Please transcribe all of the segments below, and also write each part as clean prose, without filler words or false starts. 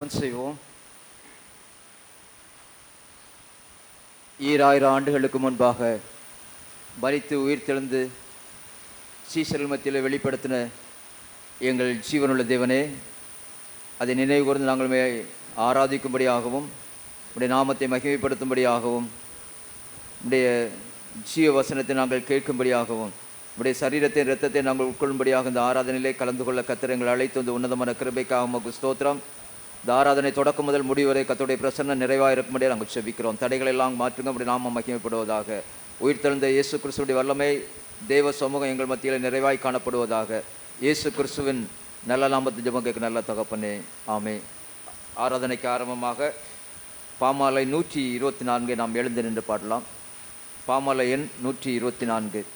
செய்வோம். 2000 ஆண்டுகளுக்கு முன்பாக மரித்து உயிர்த்தெழுந்து சீசர்கள் மத்தியில் வெளிப்படுத்தின எங்கள் ஜீவனுள்ள தேவனே, அதை நினைவு கூர்ந்து நாங்கள் ஆராதிக்கும்படியாகவும் உடைய நாமத்தை மகிமைப்படுத்தும்படியாகவும் உடைய ஜீவ வசனத்தை நாங்கள் கேட்கும்படியாகவும் உடைய சரீரத்தை இரத்தத்தை நாங்கள் உட்கொள்ளும்படியாக இந்த ஆராதனையிலே கலந்து கொள்ள கர்த்தர் எங்களை அழைத்து வந்து உன்னதமான கிருபைக்காக உமக்கு ஸ்தோத்திரம். இந்த ஆராதனை தொடக்கம் முதல் முடிவரை கர்த்தருடைய பிரசன்னம் நிறைவாக இருக்கும்படியாக நாங்கள் செபிக்கிறோம். தடைகள் எல்லாம் மாற்றுங்க, அப்படி நாம மகிமைப்படுவதாக. உயிர்த்தெழுந்த இயேசு கிறிஸ்துடைய வல்லமை தேவ சமூகம் எங்கள் மத்தியில் நிறைவாய் காணப்படுவதாக. இயேசு கிறிஸ்துவின் நல்ல நாமத்தின் ஜெபம் கேட்க நல்ல தகப்பனே, ஆமே. ஆராதனைக்கு ஆரம்பமாக பாமாலை 124 நாம் எழுந்து நின்று பாடலாம். பாமாலை எண் 124.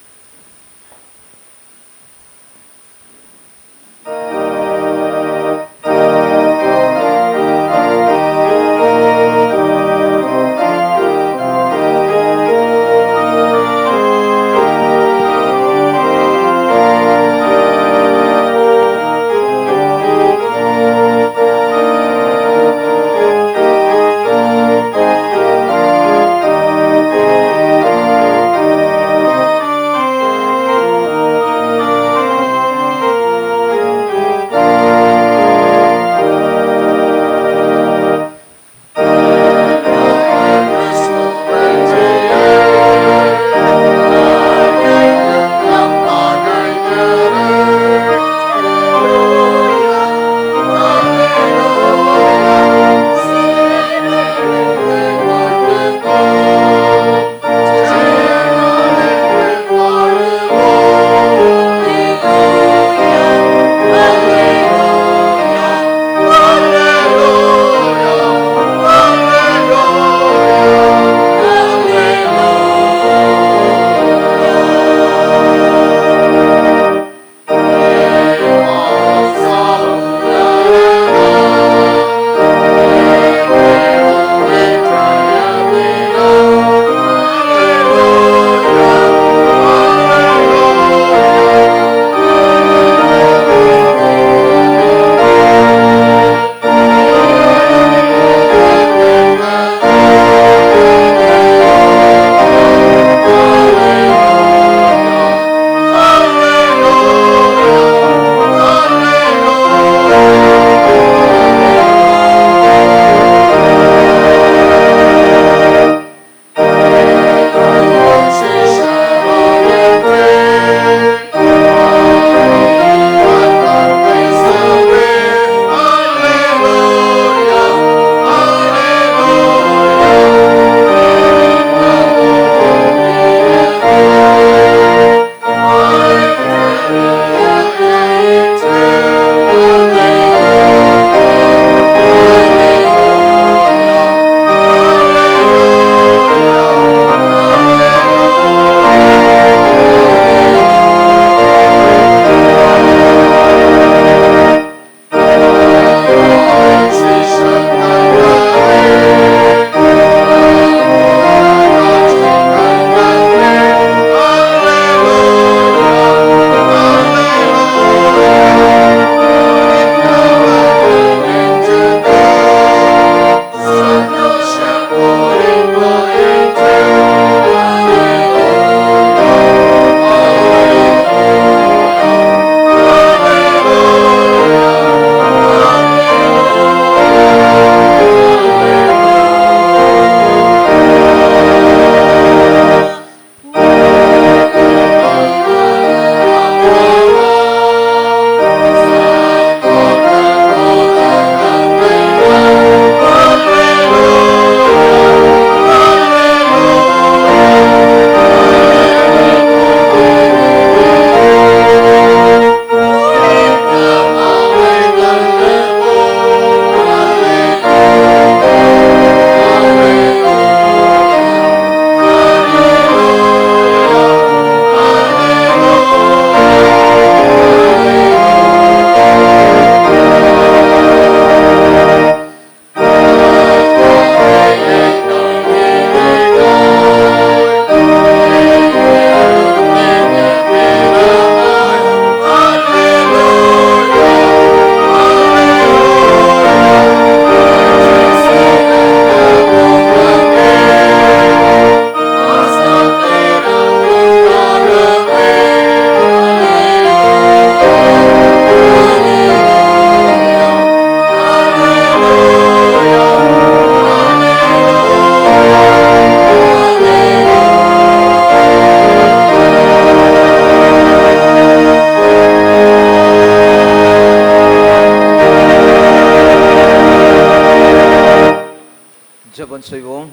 ஜெபம் செய்வோம்.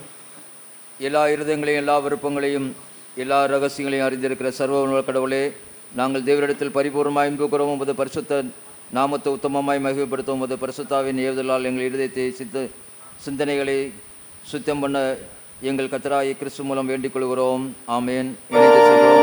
எல்லா இருதயங்களையும் எல்லா விருப்பங்களையும் எல்லா ரகசியங்களையும் அறிந்திருக்கிற சர்வ கடவுளே, நாங்கள் தேவரிடத்தில் பரிபூர்ணமாய் அன்புகிறோம். உமது பரிசுத்த நாமத்தை உத்தமமாய் மகிமைப்படுத்தும். உமது பரிசுத்தாவின் ஏவுதலால் எங்கள் இருதயத்தை சிந்தனைகளை சுத்தம் பண்ண எங்கள் கர்த்தராகிய கிறிஸ்து மூலம் வேண்டிக் கொள்கிறோம். ஆமேன். இணைந்து செல்வோம்.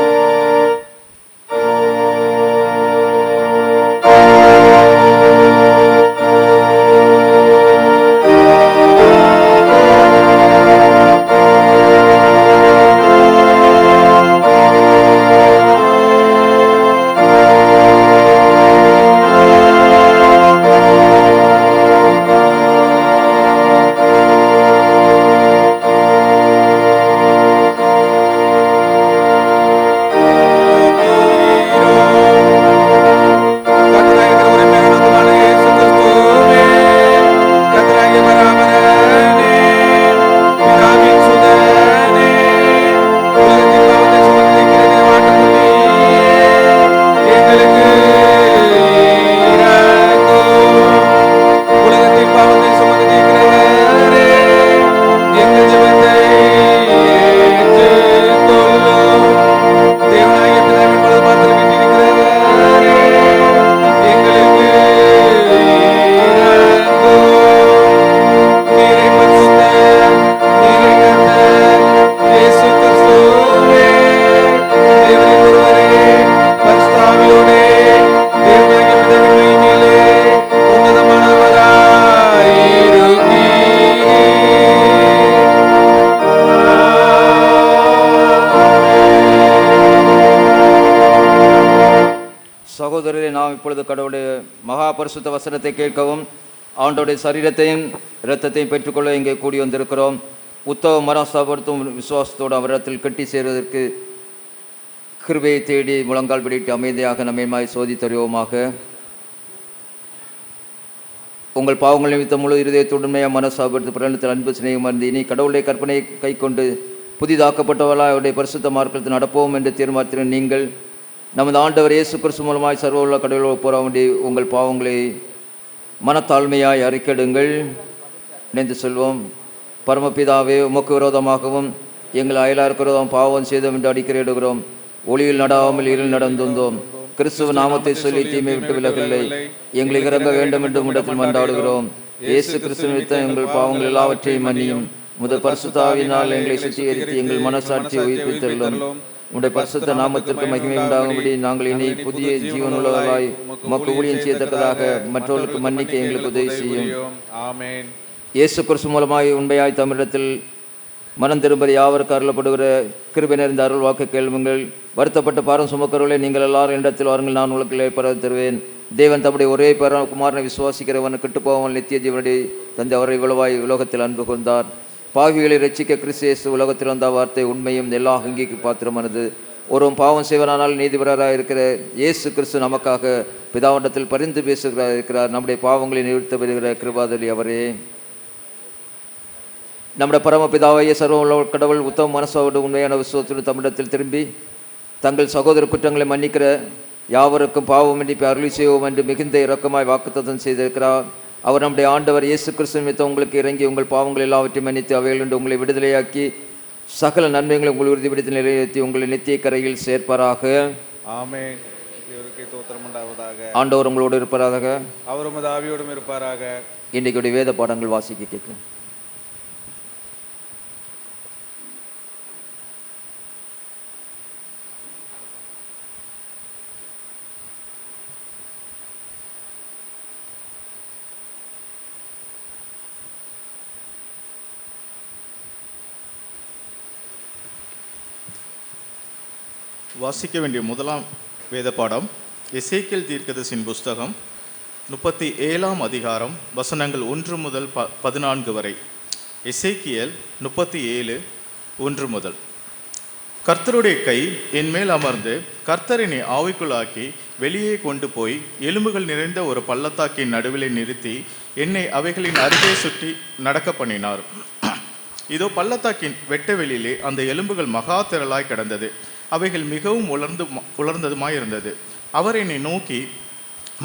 சகோதரரை, நாம் இப்பொழுது கடவுளுடைய மகா பரிசுத்த வசனத்தை கேட்கவும் ஆண்டோடைய சரீரத்தையும் இரத்தத்தையும் பெற்றுக்கொள்ள இங்கே கூடி வந்திருக்கிறோம். உத்தவ மனசாபடுத்தும் விசுவாசத்தோடு அவரிடத்தில் கட்டி சேருவதற்கு கிருபையை தேடி முழங்கால் பிடிட்டு அமைதியாக நம்மைமாய் சோதி தருவோமாக. உங்கள் பாவங்கள் நிமித்தம் முழு இருதயத்துடமையாக மனசாபடுத்து பிரணத்தில் அன்பு சிநேகம் மறந்து இனி கடவுளுடைய கற்பனையை கை கொண்டு புதிதாக்கப்பட்டவர்களாக அவருடைய பரிசுத்த மார்க்கத்தில் நடப்போம் என்று தீர்மானித்திருந்த நீங்கள் நமது ஆண்டவர் இயேசு கிறிஸ்து மூலமாய் சர்வ உள்ள கடவுளோடு போற வேண்டி உங்கள் பாவங்களை மனத்தாழ்மையாய் அறிக்கையிடுங்கள். நினைந்து செல்வோம். பரமபிதாவே, உமக்கு விரோதமாகவும் எங்கள் அயலாருக்கு விரோதம் பாவம் செய்தோம் என்று அடிக்கரையிடுகிறோம். ஒளியில் நடாமல் இருள் நடந்தோம். கிறிஸ்துவ நாமத்தை சொல்லி தீமை விட்டு விலகவில்லை. எங்களை இறங்க வேண்டும் என்று முடத்தில் மன்றாடுகிறோம். இயேசு கிறிஸ்து நிமித்தம் எங்கள் பாவங்கள் எல்லாவற்றையும் மன்னியும். முதல் பரிசுத்தாவினால் எங்களை சுத்திகரித்து எங்கள் மனசாட்சியை உயிர்ப்பித்தருளும். உடைய பரிசுத்த நாமத்திற்கு மகிமை உண்டாகும்படி நாங்கள் இனி புதிய ஜீவன் உள்ளவர்களாய் உமக்கு ஊழியம் செய்யத்தக்கதாக மற்றவர்களுக்கு மன்னிக்க எங்களுக்கு உதவி செய்யும். இயேசு கிறிஸ்து மூலமாய் உண்மையாய் தமிழத்தில் மனம் திரும்பி யாவருக்கு அருளப்படுகிற கிருபை நிறைந்த அருள் வாக்கு கேள்விங்கள். வருத்தப்பட்ட பாரம் சுமக்கிறவர்களே, நீங்கள் எல்லாரும் இடத்தில் வாருங்கள், நான் உங்களுக்கு பரவ தருவேன். தேவன் தம்முடைய ஒரே குமாரனை விசுவாசிக்கிறவன் கெட்டு போவன் நித்திய ஜீவனுடைய தந்தை அவரை இவ்வளவாய் உலகத்தில் அன்பு கொண்டார். பாவிகளை ரட்சிக்க கிறிஸ்து இயேசு உலகத்தில் வந்த வார்த்தை உண்மையும் எல்லா அங்கீக்கு பாத்திரமானது. ஒருவன் பாவம் செய்வனானால் நீதிபரராக இருக்கிற இயேசு கிறிஸ்து நமக்காக பிதாவண்டத்தில் பரிந்து இருக்கிறார். நம்முடைய பாவங்களை நிறுத்த பெறுகிற கிருபாதலி அவரே. நம்முடைய பரமபிதாவைய சர்வ கடவுள் உத்தம மனசோடு உண்மையான விசுவாசத்துடன் தமிழத்தில் திரும்பி தங்கள் சகோதர குற்றங்களை மன்னிக்கிற யாவருக்கும் பாவ மன்னிப்பை அருளி செய்வோம் என்று மிகுந்த இரக்கமாய் வாக்குத்தத்தம் செய்திருக்கிறார். அவர் நம்முடைய ஆண்டவர் இயேசு கிறிஸ்து நிமித்தம் உங்களுக்கு இறங்கி உங்கள் பாவங்கள் எல்லாவற்றையும் மன்னித்து அவைகளின்று உங்களை விடுதலையாக்கி சகல நன்மைகளை உங்கள் உறுதிப்படுத்தி நிறைவேற்றி உங்களை நித்திய கரையில் சேர்ப்பாராக. ஆமென். ஆண்டவர் உங்களோடு இருப்பாராக. அவர் உமது ஆவியோடும் இருப்பாராக. இன்றைக்கு வேத பாடங்கள் வாசிக்க கேட்கும். வாசிக்க வேண்டிய முதலாம் வேத பாடம் எசேக்கியேல் தீர்க்கதரிசியின் புஸ்தகம் 37ஆம் அதிகாரம் வசனங்கள் 1 முதல் 14 வரை. எசேக்கியேல் 37:1 முதல். கர்த்தருடைய கை என் மேல் அமர்ந்து கர்த்தர் என்னை ஆவிக்குள்ளாக்கி வெளியே கொண்டு போய் எலும்புகள் நிறைந்த ஒரு பள்ளத்தாக்கின் நடுவிலே நிறுத்தி என்னை அவைகளின் அருகே சுற்றி நடக்க பண்ணினார். இதோ பள்ளத்தாக்கின் வெட்ட வெளியிலே அந்த எலும்புகள் மகா திரளாய் கிடந்தது. அவைகள் மிகவும் உலர்ந்ததுமாயிருந்தது. அவர் என்னை நோக்கி,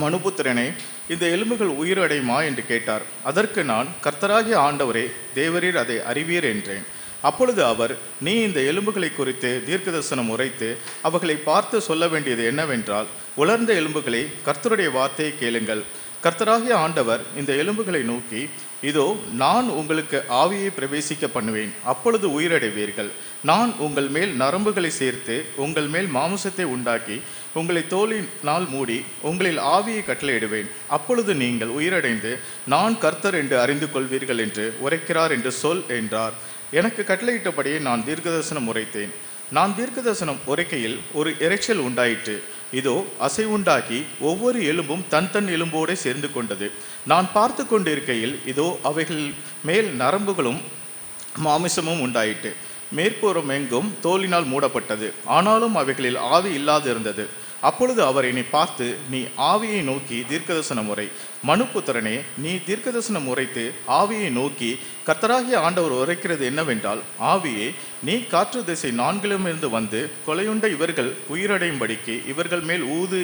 மனுபுத்திரனே, இந்த எலும்புகள் உயிரடையுமா என்று கேட்டார். அதற்கு நான், கர்த்தராகிய ஆண்டவரே, தேவரீர் அதை அறிவீர் என்றேன். அப்பொழுது அவர், நீ இந்த எலும்புகளை குறித்து தீர்க்கதரிசனம் உரைத்து அவர்களை பார்த்து சொல்ல வேண்டியது என்னவென்றால், உலர்ந்த எலும்புகளை, கர்த்தருடைய வார்த்தையை கேளுங்கள். கர்த்தராகிய ஆண்டவர் இந்த எலும்புகளை நோக்கி, இதோ நான் உங்களுக்கு ஆவியை பிரவேசிக்க பண்ணுவேன், அப்பொழுது உயிரடைவீர்கள். நான் உங்கள் மேல் நரம்புகளை சேர்த்து உங்கள் மேல் மாமிசத்தை உண்டாக்கி உங்களை தோலினால் மூடி உங்களில் ஆவியை கட்டளையிடுவேன். அப்பொழுது நீங்கள் உயிரடைந்து நான் கர்த்தர் என்று அறிந்து கொள்வீர்கள் என்று உரைக்கிறார் என்று சொல் என்றார். எனக்கு கட்டளையிட்டபடியே நான் தீர்க்கதரிசனம் உரைத்தேன். நான் தீர்க்கதரிசனம் உரைக்கையில் ஒரு இரைச்சல் உண்டாயிற்று. இதோ அசைவுண்டாக்கி ஒவ்வொரு எலும்பும் தன் தன் எலும்போடு சேர்ந்து கொண்டது. நான் பார்த்து கொண்டிருக்கையில் இதோ அவைகள் மேல் நரம்புகளும் மாமிசமும் உண்டாயிற்று. மேற்புறம் எங்கும் தோலினால் மூடப்பட்டது, ஆனாலும் அவைகளில் ஆவி இல்லாதிருந்தது. அப்பொழுது அவர் என்னை பார்த்து, நீ ஆவியை நோக்கி தீர்க்கதரிசனம் உரை. மனுபுத்திரனே, நீ தீர்க்கதரிசனம் உரைத்து ஆவியை நோக்கி, கர்த்தராகிய ஆண்டவர் உரைக்கிறது என்னவென்றால், ஆவியே, நீ காற்று திசை நான்கிலுமிருந்து வந்து கொலையுண்ட இவர்கள் உயிரடையும்படிக்கு இவர்கள் மேல் ஊது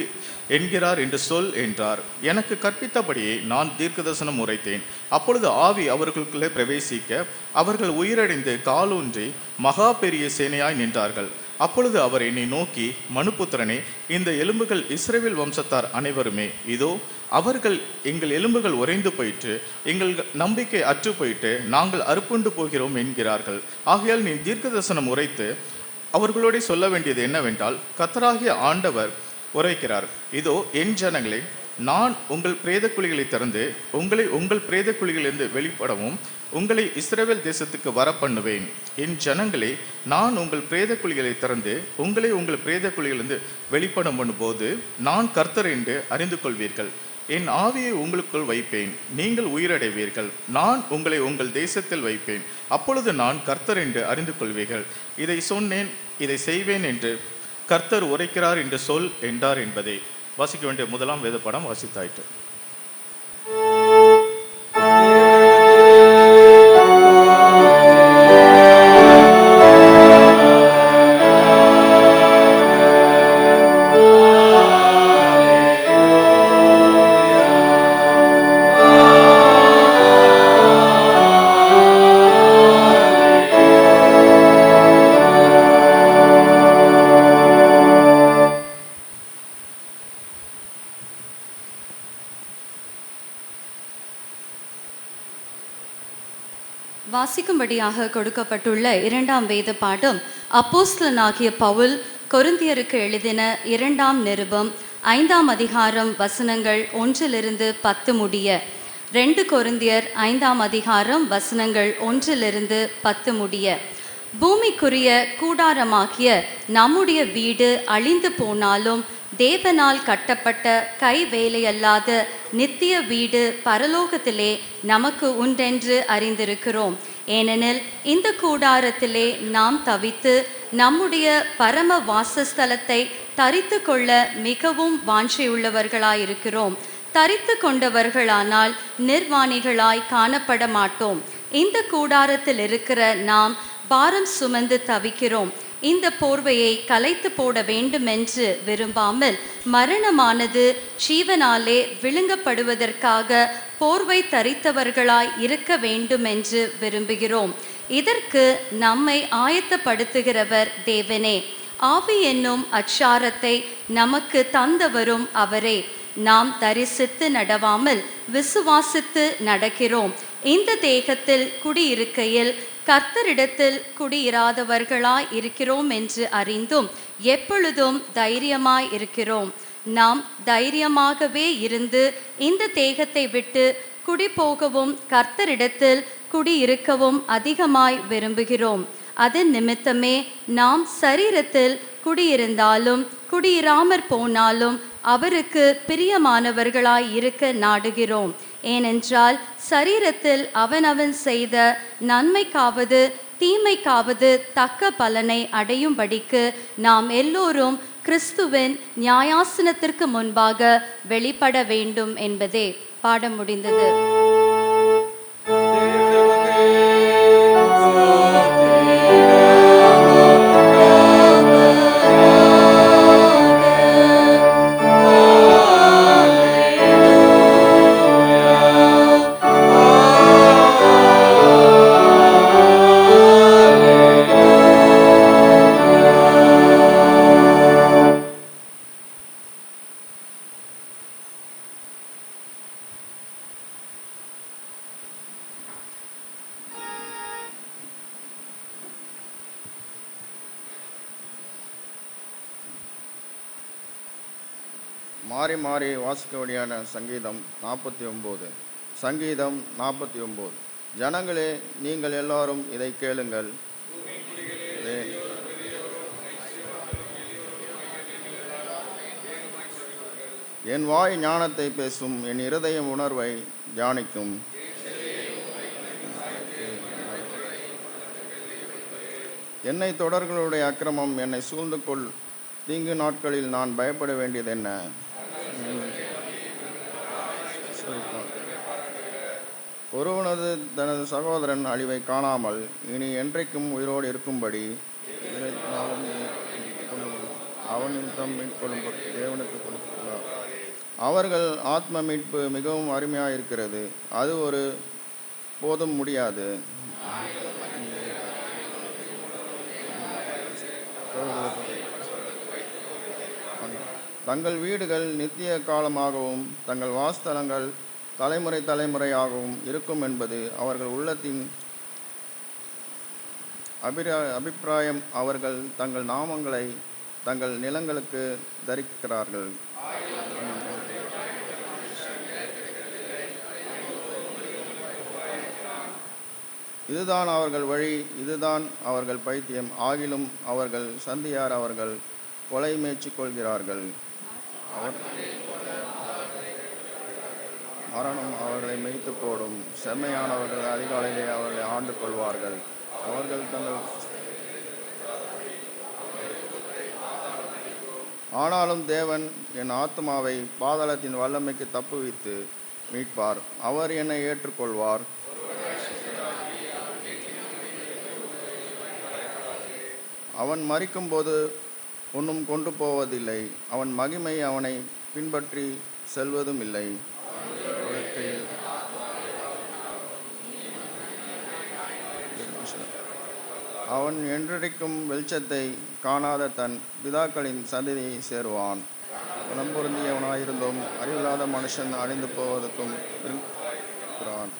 என்கிறார் என்று சொல் என்றார். எனக்கு கற்பித்தபடியே நான் தீர்க்கதரிசனம் உரைத்தேன். அப்பொழுது ஆவி அவர்களுக்குள்ளே பிரவேசிக்க அவர்கள் உயிரடைந்து காலூன்றி மகா பெரிய சேனையாய் நின்றார்கள். அப்பொழுது அவர் என்னை நோக்கி, மனுபுத்திரனே, இந்த எலும்புகள் இஸ்ரவேல் வம்சத்தார் அனைவருமே. இதோ அவர்கள், எங்கள் எலும்புகள் உறைந்து போயிற்று, எங்கள் நம்பிக்கை அற்று போயிட்டு நாங்கள் அறுப்புண்டு போகிறோம் என்கிறார்கள். ஆகையால் நீ தீர்க்கதரிசனம் உரைத்து அவர்களோட சொல்ல வேண்டியது என்னவென்றால், கர்த்தராகிய ஆண்டவர் உரைக்கிறார், இதோ என் ஜனங்களே, நான் உங்கள் பிரேத குழிகளை திறந்து உங்களை உங்கள் பிரேத குழிகளிலிருந்து வெளிப்படவும் உங்களை இஸ்ரவேல் தேசத்துக்கு வர பண்ணுவேன். என் ஜனங்களே, நான் உங்கள் பிரேத குழிகளை திறந்து உங்களை உங்கள் பிரேத குழிகளிலிருந்து வெளிப்படம் பண்ணும்போது நான் கர்த்தர் என்று அறிந்து கொள்வீர்கள். என் ஆவியை உங்களுக்குள் வைப்பேன், நீங்கள் உயிரடைவீர்கள். நான் உங்களை உங்கள் தேசத்தில் வைப்பேன், அப்பொழுது நான் கர்த்தர் என்று அறிந்து கொள்வீர்கள். இதை சொன்னேன், இதை செய்வேன் என்று கர்த்தர் உரைக்கிறார் என்று சொல் என்றார் என்பதே. வாசிக்க வேண்டிய முதலாம் வேத பாடம் வாசித்தாயிற்று. வாசிக்கும்படியாக கொடுக்கப்பட்டுள்ள இரண்டாம் வேத பாடம் அப்போஸ்தலனாகிய பவுல் கொரிந்தியருக்கு எழுதின இரண்டாம் நிருபம் 5ஆம் அதிகாரம் வசனங்கள் 1-10 முடிய. 2 கொரிந்தியர் 5ஆம் அதிகாரம் வசனங்கள் 1-10 முடிய. பூமிக்குரிய கூடாரமாகிய நம்முடைய வீடு அழிந்து போனாலும் தேவனால் கட்டப்பட்ட கை வேலையல்லாத நித்திய வீடு பரலோகத்திலே நமக்கு உண்டென்று அறிந்திருக்கிறோம். ஏனெனில் இந்த கூடாரத்திலே நாம் தவித்து நம்முடைய பரம வாசஸ்தலத்தை தரித்து கொள்ள மிகவும் வாஞ்சையுள்ளவர்களாயிருக்கிறோம். தரித்து கொண்டவர்களானால் நிர்வாணிகளாய் காணப்பட மாட்டோம். இந்த கூடாரத்தில் இருக்கிற நாம் பாரம் சுமந்து தவிக்கிறோம். இந்த போர்வையை கலைத்து போட வேண்டுமென்று விரும்பாமல் மரணமானது ஜீவனாலே விழுங்கப்படுவதற்காக போர்வை தரித்தவர்களாய் இருக்க வேண்டுமென்று விரும்புகிறோம். இதற்கு நம்மை ஆயத்தப்படுத்துகிறவர் தேவனே. ஆவி என்னும் அச்சாரத்தை நமக்கு தந்தவரும் அவரே. நாம் தரிசித்து நடவாமல் விசுவாசித்து நடக்கிறோம். இந்த தேகத்தில் குடியிருக்கையில் கர்த்தரிடத்தில் குடியிராதவர்களாய் இருக்கிறோம் என்று அறிந்தும் எப்பொழுதும் தைரியமாய் இருக்கிறோம். நாம் தைரியமாகவே இருந்து இந்த தேகத்தை விட்டு குடிபோகவும் கர்த்தரிடத்தில் குடியிருக்கவும் அதிகமாய் விரும்புகிறோம். அதன் நிமித்தமே நாம் சரீரத்தில் குடியிருந்தாலும் குடியிராமற் போனாலும் அவருக்கு பிரியமானவர்களாய் இருக்க நாடுகிறோம். ஏனென்றால் சரீரத்தில் அவனவன் செய்த நன்மைக்காவது தீமைக்காவது தக்க பலனை அடையும்படிக்கு நாம் எல்லோரும் கிறிஸ்துவின் நியாயாசனத்திற்கு முன்பாக வெளிப்பட வேண்டும் என்பதே. பாடம் முடிந்தது. மாறி மாறி வாசிக்கபடியான சங்கீதம் 49. சங்கீதம் 49. ஜனங்களே, நீங்கள் எல்லாரும் இதை கேளுங்கள். என் வாய் ஞானத்தை பேசும், என் இருதயம் உணர்வை தியானிக்கும். என்னை தொடர்களுடைய அக்கிரமம் என்னை சூழ்ந்து கொள், தீங்கு நாட்களில் நான் பயப்பட வேண்டியது என்ன? ஒருவனது தனது சகோதரன் அழிவை காணாமல் இனி என்றைக்கும் உயிரோடு இருக்கும்படி அவன் நிமித்தம் மீட்கொள்ளும் தேவனுக்கு கொடுக்கிறார். அவர்கள் ஆத்ம மீட்பு மிகவும் அருமையாக இருக்கிறது, அது ஒரு போதும் முடியாது. தங்கள் வீடுகள் நித்திய காலமாகவும் தங்கள் வாஸ்தலங்கள் தலைமுறை தலைமுறையாகவும் இருக்கும் என்பது அவர்கள் உள்ளத்தின் அபிப்பிராயம். அவர்கள் தங்கள் நாமங்களை தங்கள் நிலங்களுக்கு தரிக்கிறார்கள். இதுதான் அவர்கள் வழி, இதுதான் அவர்கள் பைத்தியம். ஆகிலும் அவர்கள் சந்தியார், அவர்கள் கொலை மேய்ச்சி கொள்கிறார்கள். மரணம் அவர்களை மேய்த்து போடும். செம்மையானவர்கள் அதிகாலையிலே அவர்களை ஆண்டு கொள்வார்கள். அவர்கள் தங்கள் ஆனாலும் தேவன் என் ஆத்மாவை பாதாளத்தின் வல்லமைக்கு தப்புவித்து மீட்பார். அவர் என்னை ஏற்றுக்கொள்வார். அவன் மரிக்கும்போது ஒன்றும் கொண்டு போவதில்லை. அவன் மகிமை அவனை பின்பற்றி செல்வதும் இல்லை. அவன் என்றைக்கும் வெளிச்சத்தை காணாத தன் பிதாக்களின் சந்ததியை சேருவான். குணம் பொருந்தியவனாயிருந்தும் அறிவில்லாத மனுஷன் அழிந்து போவதற்கும் இருக்கிறான்.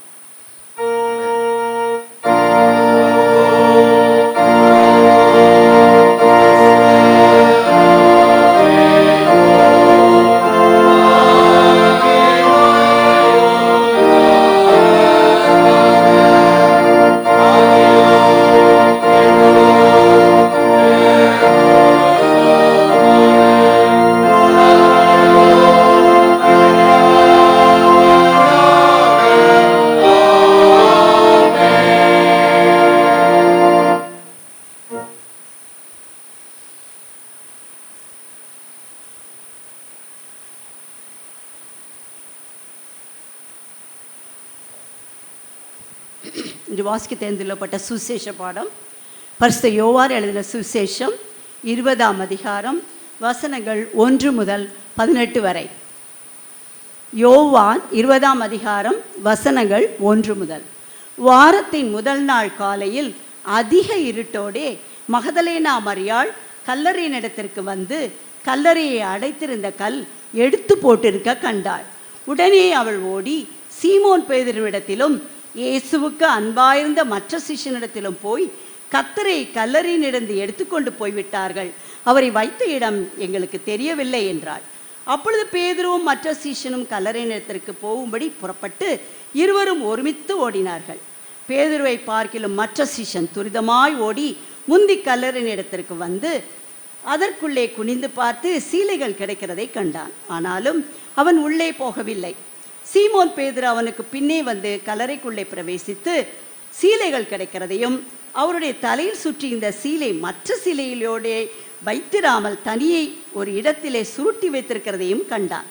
இன்று வாசிக்க தேர்ந்தெடுக்கப்பட்ட சுசேஷ பாடம் பரிசுத்த யோவான் எழுதின சுசேஷம் 20ஆம் அதிகாரம் வசனங்கள் 1 முதல் 18 வரை. யோவான் 20ஆம் அதிகாரம் வசனங்கள் 1 முதல். வாரத்தின் முதல் நாள் காலையில் அதிக இருட்டோடே மகதலேனா மரியாள் கல்லறையினிடத்திற்கு வந்து கல்லறையை அடைத்திருந்த கல் எடுத்து போட்டிருக்க கண்டாள். உடனே அவள் ஓடி சீமோன் பேதுருவிடத்திலும் இயேசுவுக்கு அன்பாயிருந்த மற்ற சிஷ்யனிடத்திலும் போய், கர்த்தரை கல்லறையினிடந்து எடுத்துக்கொண்டு போய்விட்டார்கள், அவரை வைத்த இடம் எங்களுக்கு தெரியவில்லை என்றாள். அப்பொழுது பேதுருவும் மற்ற சிஷ்யனும் கல்லறையினிடத்திற்கு போகும்படி புறப்பட்டு இருவரும் ஒருமித்து ஓடினார்கள். பேதுருவை பார்க்கிலும் மற்ற சிஷ்யன் துரிதமாய் ஓடி முந்தி கல்லறையினிடத்திற்கு வந்து அதற்குள்ளே குனிந்து பார்த்து சீலைகள் கிடைக்கிறதை கண்டான். ஆனாலும் அவன் உள்ளே போகவில்லை. சீமோன் பேதுரு அவனுக்கு பின்னே வந்து கல்லறைக்குள்ளே பிரவேசித்து சீலைகள் கிடைக்கிறதையும் அவருடைய தலையில் சுற்றி இந்த சீலை மற்ற சீலையிலோடே வைத்திராமல் தனியை ஒரு இடத்திலே சுருட்டி வைத்திருக்கிறதையும் கண்டான்.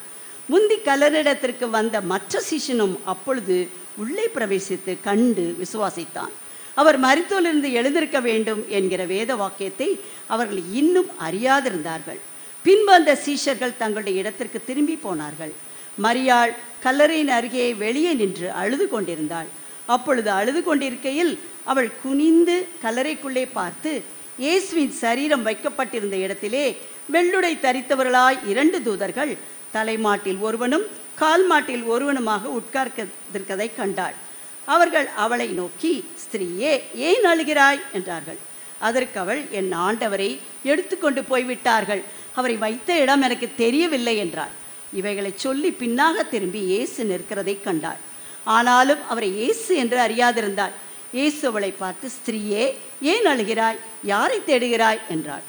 முந்தி கல்லறையிடத்திற்கு வந்த மற்ற சிஷ்யனும் அப்பொழுது உள்ளே பிரவேசித்து கண்டு விசுவாசித்தான். அவர் மரித்தோரிலிருந்து எழுந்திருக்க வேண்டும் என்கிற வேத வாக்கியத்தை அவர்கள் இன்னும் அறியாதிருந்தார்கள். பின்பு அந்த சீஷர்கள் தங்களுடைய இடத்திற்கு திரும்பி போனார்கள். மரியாள் கல்லறையின் அருகே வெளியே நின்று அழுது கொண்டிருந்தாள். அப்பொழுது அழுது கொண்டிருக்கையில் அவள் குனிந்து கல்லறைக்குள்ளே பார்த்து, இயேசுவின் சரீரம் வைக்கப்பட்டிருந்த இடத்திலே வெள்ளுடை தரித்தவர்களாய் 2 தூதர்கள் தலைமாட்டில் ஒருவனும் கால் மாட்டில் ஒருவனுமாக உட்கார்ந்திருக்கதை கண்டாள். அவர்கள் அவளை நோக்கி, ஸ்திரீயே, ஏன் அழுகிறாய் என்றார்கள். அதற்கு அவள், என் ஆண்டவரை எடுத்துக்கொண்டு போய்விட்டார்கள், அவரை வைத்த இடம் எனக்கு தெரியவில்லை என்றாள். இவைகளை சொல்லி பின்னாக திரும்பி இயேசு நிற்கிறதை கண்டாள். ஆனாலும் அவரை இயேசு என்று அறியாதிருந்தாள். இயேசு அவளை பார்த்து, ஸ்திரீயே, ஏன் அழுகிறாய்? யாரை தேடுகிறாய் என்றாள்.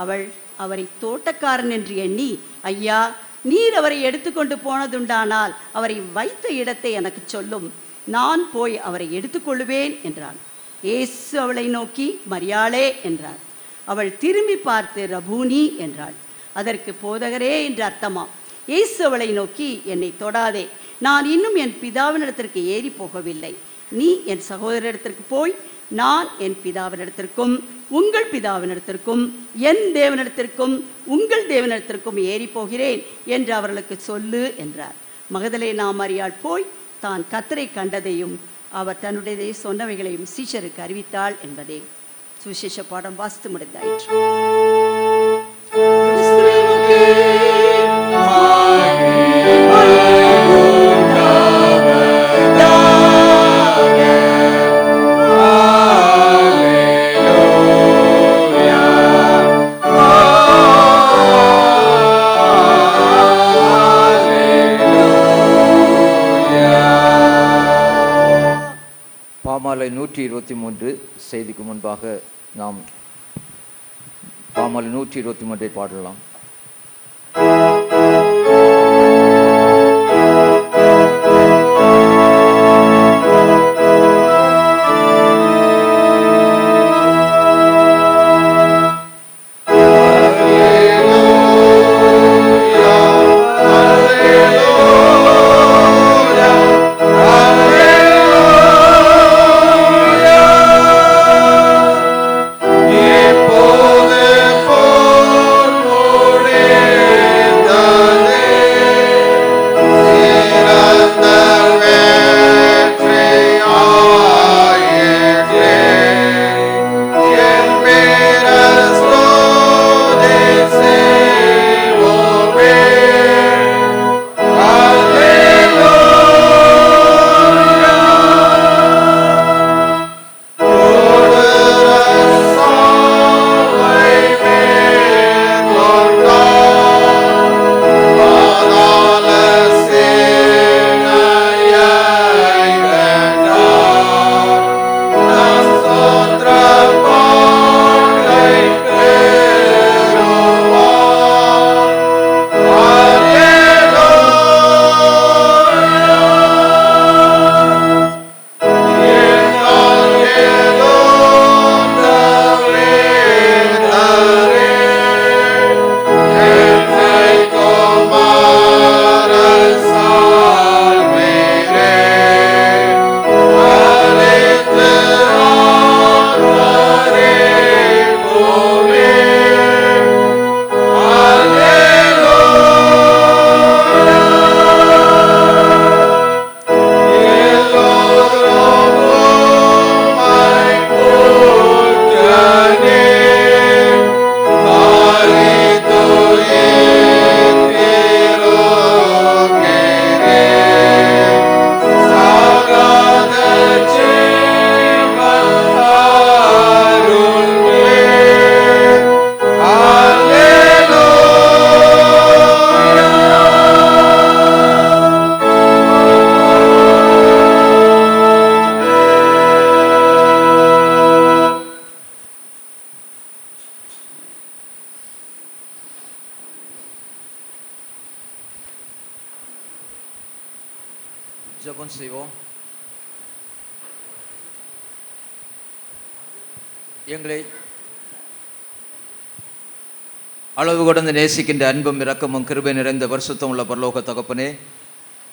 அவள் அவரை தோட்டக்காரன் என்று எண்ணி, ஐயா, நீர் அவரை எடுத்துக்கொண்டு போனதுண்டானால் அவரை வைத்த இடத்தை எனக்கு சொல்லும், நான் போய் அவரை எடுத்துக்கொள்ளுவேன் என்றாள். இயேசு அவளை நோக்கி, மரியாளே என்றார். அவள் திரும்பி பார்த்து ரபூனி என்றாள். அதற்கு போதகரே என்று அர்த்தமாம். இயேசு அவளை நோக்கி, என்னை தொடாதே, நான் இன்னும் என் பிதாவினிடத்திற்கு ஏறி போகவில்லை. நீ என் சகோதரரிடத்திற்கு போய், நான் என் பிதாவினிடத்திற்கும் உங்கள் பிதாவினிடத்திற்கும் என் தேவனிடத்திற்கும் உங்கள் தேவனிடத்திற்கும் ஏறி போகிறேன் என்று அவர்களுக்கு சொல்லு என்றார். மகதலேனா மரியாள் போய் தான் கர்த்தரை கண்டதையும் அவர் தன்னுடைய சொன்னவைகளையும் சீஷருக்கு அறிவித்தாள் என்பதே சுவிசேஷ பாடம் வாசித்து முடிந்தாயிற்று. பாமாலை 123 செய்திக்கு முன்பாக நாம் பாமாலை 123 பாடலாம். ஜெபம் செய்வோம். எங்களை அளவு கடந்து நேசிக்கின்ற அன்பும் இரக்கமும் கிருபை நிறைந்த பரிசுத்தம் உள்ள பரலோக தகப்பனே,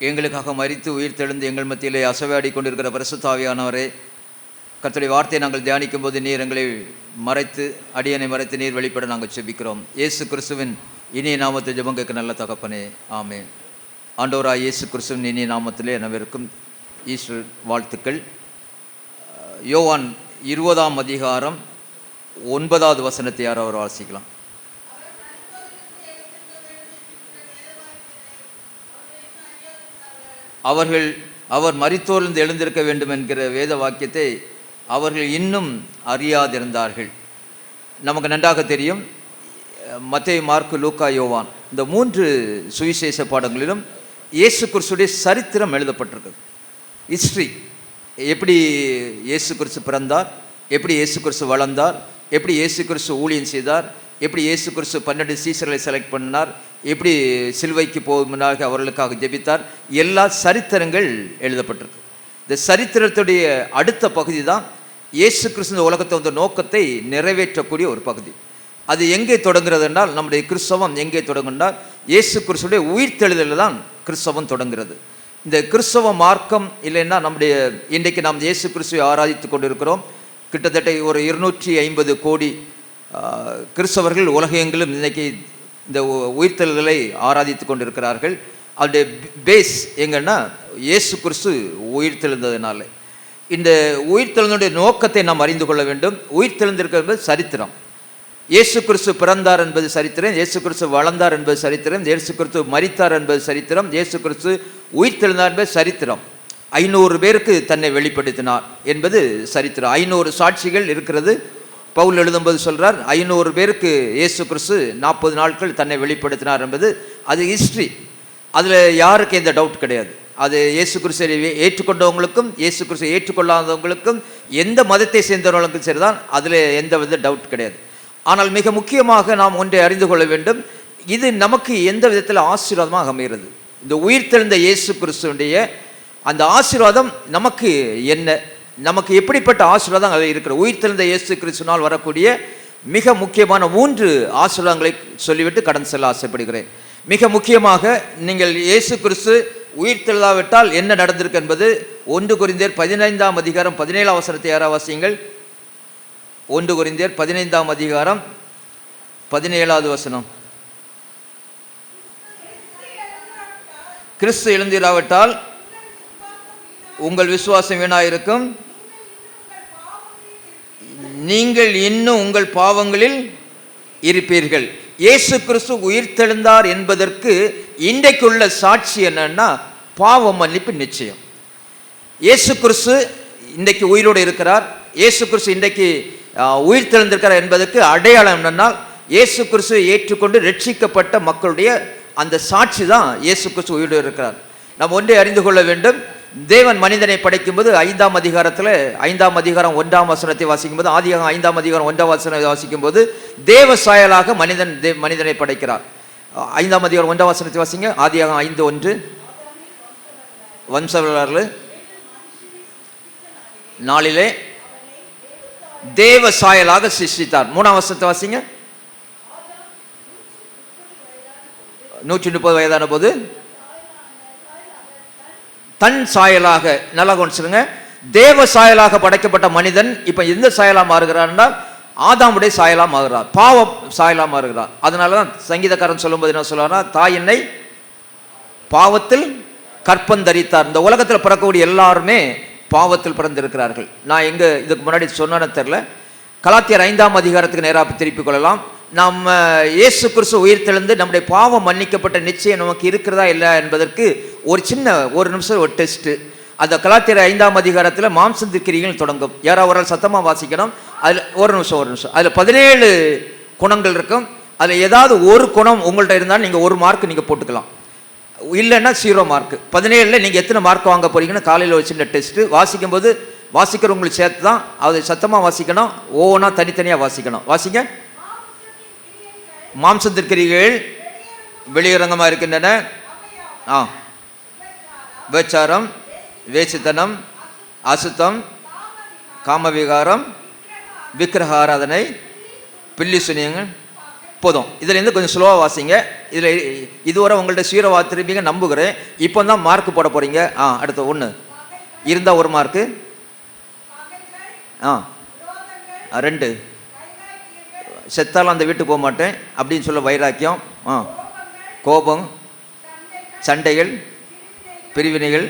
எங்களுக்காக மரித்து உயிர் தெழுந்து எங்கள் மத்தியிலே அசைவாடி கொண்டிருக்கிற பரிசுத்த ஆவியானவரே, கர்த்தருடைய வார்த்தையை நாங்கள் தியானிக்கும் போது நீர் எங்களை மறைத்து, அடியனை மறைத்து நீர் வெளிப்பட நாங்கள் செபிக்கிறோம். இயேசு கிறிஸ்துவின் இனிய நாமத்தை ஜெபம் கேட்க நல்ல தகப்பனே, ஆமென். ஆண்டவராய் இயேசு கிறிஸ்துவின் இனிய நாமத்திலே அனைவருக்கும் ஈஸ்டர் வாழ்த்துக்கள். யோவான் 20ஆம் அதிகாரம் 9வது வசனத்தை யார் அவர் வாசிக்கலாம்? அவர் மரித்தோர்ந்து எழுந்திருக்க வேண்டும் என்கிற வேத வாக்கியத்தை அவர்கள் இன்னும் அறியாதிருந்தார்கள். நமக்கு நன்றாக தெரியும், மத்தேயு, மார்க்கு, லூக்கா, யோவான் இந்த 3 சுவிசேஷ பாடங்களிலும் இயேசு கிறிஸ்துடைய சரித்திரம் எழுதப்பட்டிருக்கு. ஹிஸ்ட்ரி, எப்படி இயேசு கிறிஸ்து பிறந்தார், எப்படி இயேசு கிறிஸ்து வளர்ந்தார், எப்படி இயேசு கிறிஸ்து ஊழியம் செய்தார், எப்படி இயேசு கிறிஸ்து 12 சீசர்களை செலக்ட் பண்ணார், எப்படி சிலுவைக்கு போகும் முன்னாக அவர்களுக்காக ஜெபித்தார், எல்லா சரித்திரங்கள் எழுதப்பட்டிருக்கு. இந்த சரித்திரத்துடைய அடுத்த பகுதி தான் இயேசு கிறிஸ்து இந்த உலகத்தை வந்த நோக்கத்தை நிறைவேற்றக்கூடிய ஒரு பகுதி. அது எங்கே தொடங்குறது என்றால், நம்முடைய கிறிஸ்தவம் எங்கே தொடங்குனால் இயேசு கிறிஸ்துடைய உயிர்த்தெழுதலில் தான் கிறிஸ்தவம் தொடங்குகிறது. இந்த கிறிஸ்தவ மார்க்கம் இல்லைன்னா நம்முடைய இன்றைக்கு நாம் இயேசு கிறிஸ்துவை ஆராதித்து கொண்டிருக்கிறோம். கிட்டத்தட்ட ஒரு 250 கோடி கிறிஸ்தவர்கள் உலகெங்கிலும் இன்றைக்கி இந்த உயிர்த்தெழுதலை ஆராதித்து கொண்டிருக்கிறார்கள். அதோடைய பேஸ் எங்கன்னா இயேசு கிறிஸ்து உயிர்த்தெழுந்ததுனால. இந்த உயிர்த்தெழுந்தனுடைய நோக்கத்தை நாம் அறிந்து கொள்ள வேண்டும். உயிர்த்தெழுந்திருக்கிறது சரித்திரம். இயேசு கிறிஸ்து பிறந்தார் என்பது சரித்திரம், இயேசு கிறிஸ்து வளர்ந்தார் என்பது சரித்திரம், இயேசு கிறிஸ்து மரித்தார் என்பது சரித்திரம், இயேசு கிறிஸ்து உயிர்த்தெழுந்தார் என்பது சரித்திரம். 500 பேருக்கு தன்னை வெளிப்படுத்தினார் என்பது சரித்திரம். 500 சாட்சிகள் இருக்கிறது. பவுல் எழுதும்போது சொல்கிறார், 500 பேருக்கு இயேசு கிறிஸ்து 40 நாட்கள் தன்னை வெளிப்படுத்தினார் என்பது அது ஹிஸ்ட்ரி. அதில் யாருக்கு எந்த டவுட் கிடையாது. அது இயேசு கிறிஸ்துவை ஏற்றுக்கொண்டவங்களுக்கும் இயேசு கிறிஸ்துவை ஏற்றுக்கொள்ளாதவங்களுக்கும் எந்த மதத்தை சேர்ந்தவர்களுக்கும் சரிதான், அதில் எந்த வித டவுட் கிடையாது. ஆனால் மிக முக்கியமாக நாம் ஒன்றை அறிந்து கொள்ள வேண்டும், இது நமக்கு எந்த விதத்தில் ஆசீர்வாதமாக அமைகிறது. இந்த உயிர்த்தெழுந்த இயேசு கிறிஸ்துடைய அந்த ஆசீர்வாதம் நமக்கு என்ன, நமக்கு எப்படிப்பட்ட ஆசீர்வாதம் அதில் இருக்கிற உயிர்த்தெழுந்த இயேசு கிறிஸ்துனால் வரக்கூடிய மிக முக்கியமான 3 ஆசீர்வாதங்களை சொல்லிவிட்டு கடந்து செல்ல ஆசைப்படுகிறேன். மிக முக்கியமாக நீங்கள் இயேசு கிறிஸ்து உயிர்த்தெழுதாவிட்டால் என்ன நடந்திருக்கு என்பது 1 கொரிந்தியர் 15ஆம் அதிகாரம் 17ஆம் வசனத்தை யாராவது வாசியுங்கள். 1 கொரிந்தியர் 15ஆம் அதிகாரம் 17ஆவது வசனம். கிறிஸ்து எழுந்திராவிட்டால் உங்கள் விசுவாசம் வீணாயிருக்கும், நீங்கள் இன்னும் உங்கள் பாவங்களில் இருப்பீர்கள். இயேசு கிறிஸ்து உயிர்த்தெழுந்தார் என்பதற்கு இன்றைக்குள்ள சாட்சி என்னன்னா பாவ மன்னிப்பு நிச்சயம். இயேசு கிறிஸ்து இன்றைக்கு உயிரோடு இருக்கிறார், இயேசு கிறிஸ்து இன்றைக்கு உயிர்த்தெழுந்திருக்கிறார் என்பதற்கு அடையாளம் என்னென்னால் இயேசு கிறிஸ்துவை ஏற்றுக்கொண்டு ரட்சிக்கப்பட்ட மக்களுடைய அந்த சாட்சி தான் இயேசு கிறிஸ்து உயிரோடு இருக்கிறார். நாம் ஒன்றை அறிந்து கொள்ள வேண்டும், தேவன் மனிதனை படைக்கும்போது 5ஆம் அதிகாரத்தில் 5ஆம் அதிகாரம் 1ஆம் வசனத்தை வாசிக்கும்போது, ஆதியாகமம் 5ஆம் அதிகாரம் 1ஆம் வசனத்தை வாசிக்கும்போது தேவ சாயலாக மனிதனை படைக்கிறார். 5ஆம் அதிகாரம் 1ஆம் வசனத்தை வாசிங்க. ஆதியாகமம் 5:1 வம்சவரலாறு நாளிலே தேவ சாயலாக சிருஷ்டித்தார். 3ஆம் வசனத்தை வாசிங்க. 130 வயதான போது தன் சாயலாக, நல்லா கவனிச்சுருங்க, தேவ சாயலாக படைக்கப்பட்ட மனிதன் இப்போ எந்த சாயலாக மாறுகிறார்னா ஆதாமுடைய சாயலாக மாறுகிறார், பாவம் சாயலாக மாறுகிறார். அதனால தான் சங்கீதக்காரன் சொல்லும்போது என்ன சொல்லுவார்னா, தாய் என்னை பாவத்தில் கற்பந்தரித்தார். இந்த உலகத்தில் பிறக்கக்கூடிய எல்லாருமே பாவத்தில் பிறந்திருக்கிறார்கள். நான் எங்கே இதுக்கு முன்னாடி சொன்னேன்னு தெரில, கலாத்தியர் 5ஆம் அதிகாரத்துக்கு நேராக திருப்பிக் கொள்ளலாம். நம்ம இயேசு கிறிஸ்து உயிர்த்தெழுந்து நம்முடைய பாவம் மன்னிக்கப்பட்ட நிச்சயம் நமக்கு இருக்கிறதா இல்லை என்பதற்கு ஒரு நிமிஷம் ஒரு டெஸ்ட்டு. அந்த கலாத்தியர் 5ஆம் அதிகாரத்தில் மாம்சத்திற்கிரிகள் தொடங்கும். யாராவது ஒரு சத்தமாக வாசிக்கணும். அதில் ஒரு நிமிஷம் அதில் 17 குணங்கள் இருக்கும். அதில் ஏதாவது ஒரு குணம் உங்கள்கிட்ட இருந்தாலும் நீங்கள் 1 மார்க் நீங்கள் போட்டுக்கலாம், இல்லைன்னா 0 மார்க். 17ல் நீங்கள் எத்தனை மார்க் வாங்க போறீங்கன்னு காலையில் ஒரு சின்ன டெஸ்ட்டு. வாசிக்கும்போது வாசிக்கிறவங்களுக்கு சேர்த்து தான், அதை சத்தமாக வாசிக்கணும், ஒவ்வொன்றா தனித்தனியாக வாசிக்கணும். வாசிங்க. மாம்சத்திற்கிரிகள் வெளியரங்கமாக இருக்கின்றன. விபச்சாரம், வேசித்தனம், அசுத்தம், காமவிகாரம், விக்கிரக ஆராதனை, பில்லி சுனியங்கள். போதும். இதுலேருந்து கொஞ்சம் ஸ்லோவாக வாசிங்க. இதில் இதுவரை உங்கள்கிட்ட சீரோ திரும்பிங்க நம்புகிறேன். இப்போ தான் மார்க் போட போகிறீங்க. அடுத்த 1 இருந்தால் 1 மார்க்கு. 2 செத்தாலும் அந்த வீட்டுக்கு போக மாட்டேன் அப்படின்னு சொல்ல வைராக்கியம், கோபம், சண்டைகள், பிரிவினைகள்,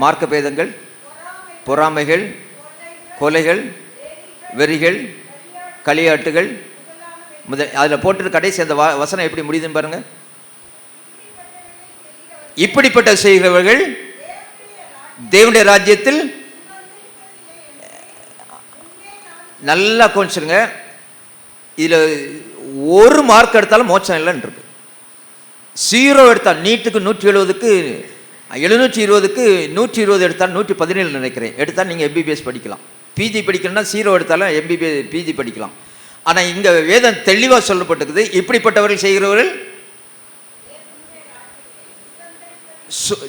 மார்க்க பேதங்கள், பொறாமைகள், கொலைகள், வெறிகள், களியாட்டுகள். அதில் போட்டு கடைசி அந்த வசனம் எப்படி முடியுதுன்னு பாருங்க. இப்படிப்பட்ட செய்கிறவர்கள் தேவனுடைய ராஜ்யத்தில், நல்லா கொஞ்சிருங்க. இதில் ஒரு மார்க் எடுத்தாலும் மோட்சம் இல்லைன்னு இருக்கு. 0 எடுத்தால் நீட்டுக்கு 170க்கு 720க்கு 120 எடுத்தால் 117 நினைக்கிறேன் எடுத்தால் நீங்கள் எம்பிபிஎஸ் படிக்கலாம். பிஜி படிக்கணும்னா 0 எடுத்தாலும் எம்பிபிஎஸ் பிஜி படிக்கலாம். ஆனால் இங்கே வேதம் தெளிவாக சொல்லப்பட்டிருக்குது, இப்படிப்பட்டவர்கள் செய்கிறவர்கள்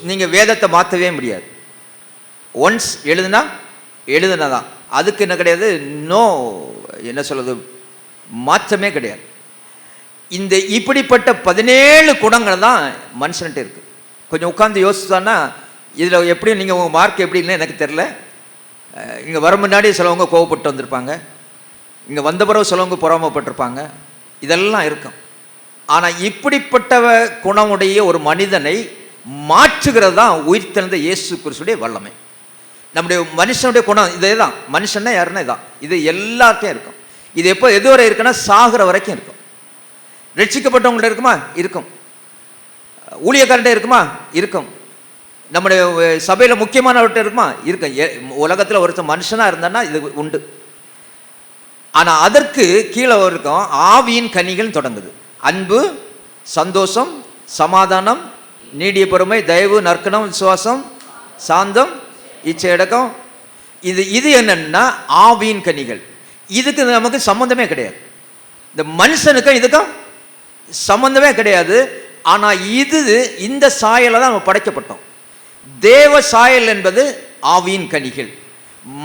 நீங்கள் வேதத்தை மாற்றவே முடியாது. ஒன்ஸ் எழுதுனாதான் அதுக்கு என்ன கிடையாது, நோ என்ன சொல்கிறது, மாற்றமே கிடையாது. இந்த இப்படிப்பட்ட 17 குணங்கள் தான் மனுஷன்ட்டு இருக்குது. கொஞ்சம் உட்காந்து யோசிச்சான்னா இதில் எப்படி நீங்கள் உங்கள் மார்க் எப்படின்னு எனக்கு தெரில. இங்கே வர முன்னாடி சிலவங்க கோவப்பட்டு வந்திருப்பாங்க, இங்கே வந்த பிறகு சிலவங்க பொறாமப்பட்டிருப்பாங்க, இதெல்லாம் இருக்கும். ஆனால் இப்படிப்பட்ட குணமுடைய ஒரு மனிதனை மாற்றுகிறது தான் உயிர்த்தெழுந்த இயேசு கிறிஸ்துடைய வல்லமை. நம்முடைய மனுஷனுடைய குணம் இதே தான். மனுஷன்னா யாருன்னா இதான், இது எல்லாத்தையும் இருக்கும். இது எப்போ எதுவரை இருக்குன்னா சாகிற வரைக்கும் இருக்கும். ரட்சிக்கப்பட்டவங்கள்ட்ட இருக்குமா? இருக்கும். ஊழியக்காரர்கிட்ட இருக்குமா? இருக்கும். நம்முடைய சபையில் முக்கியமானவர்கிட்ட இருக்குமா? இருக்கும். உலகத்தில் ஒருத்தர் மனுஷனாக இருந்தான்னா இது உண்டு. ஆனால் அதற்கு கீழே இருக்கும் ஆவியின் கனிகள் தொடங்குது. அன்பு, சந்தோஷம், சமாதானம், நீடிய பொறுமை, தயவு, நற்குணம், விசுவாசம், சாந்தம், இச்சையடக்கம். இது என்னன்னா ஆவியின் கனிகள். இதுக்கு நமக்கு சம்பந்தமே கிடையாது. இந்த மனுஷனுக்கும் இதுக்கும் சம்பந்தமே கிடையாது. ஆனால் இந்த சாயலை தான் நம்ம படைக்கப்பட்டோம். தேவ சாயல் என்பது ஆவியின் கனிகள்,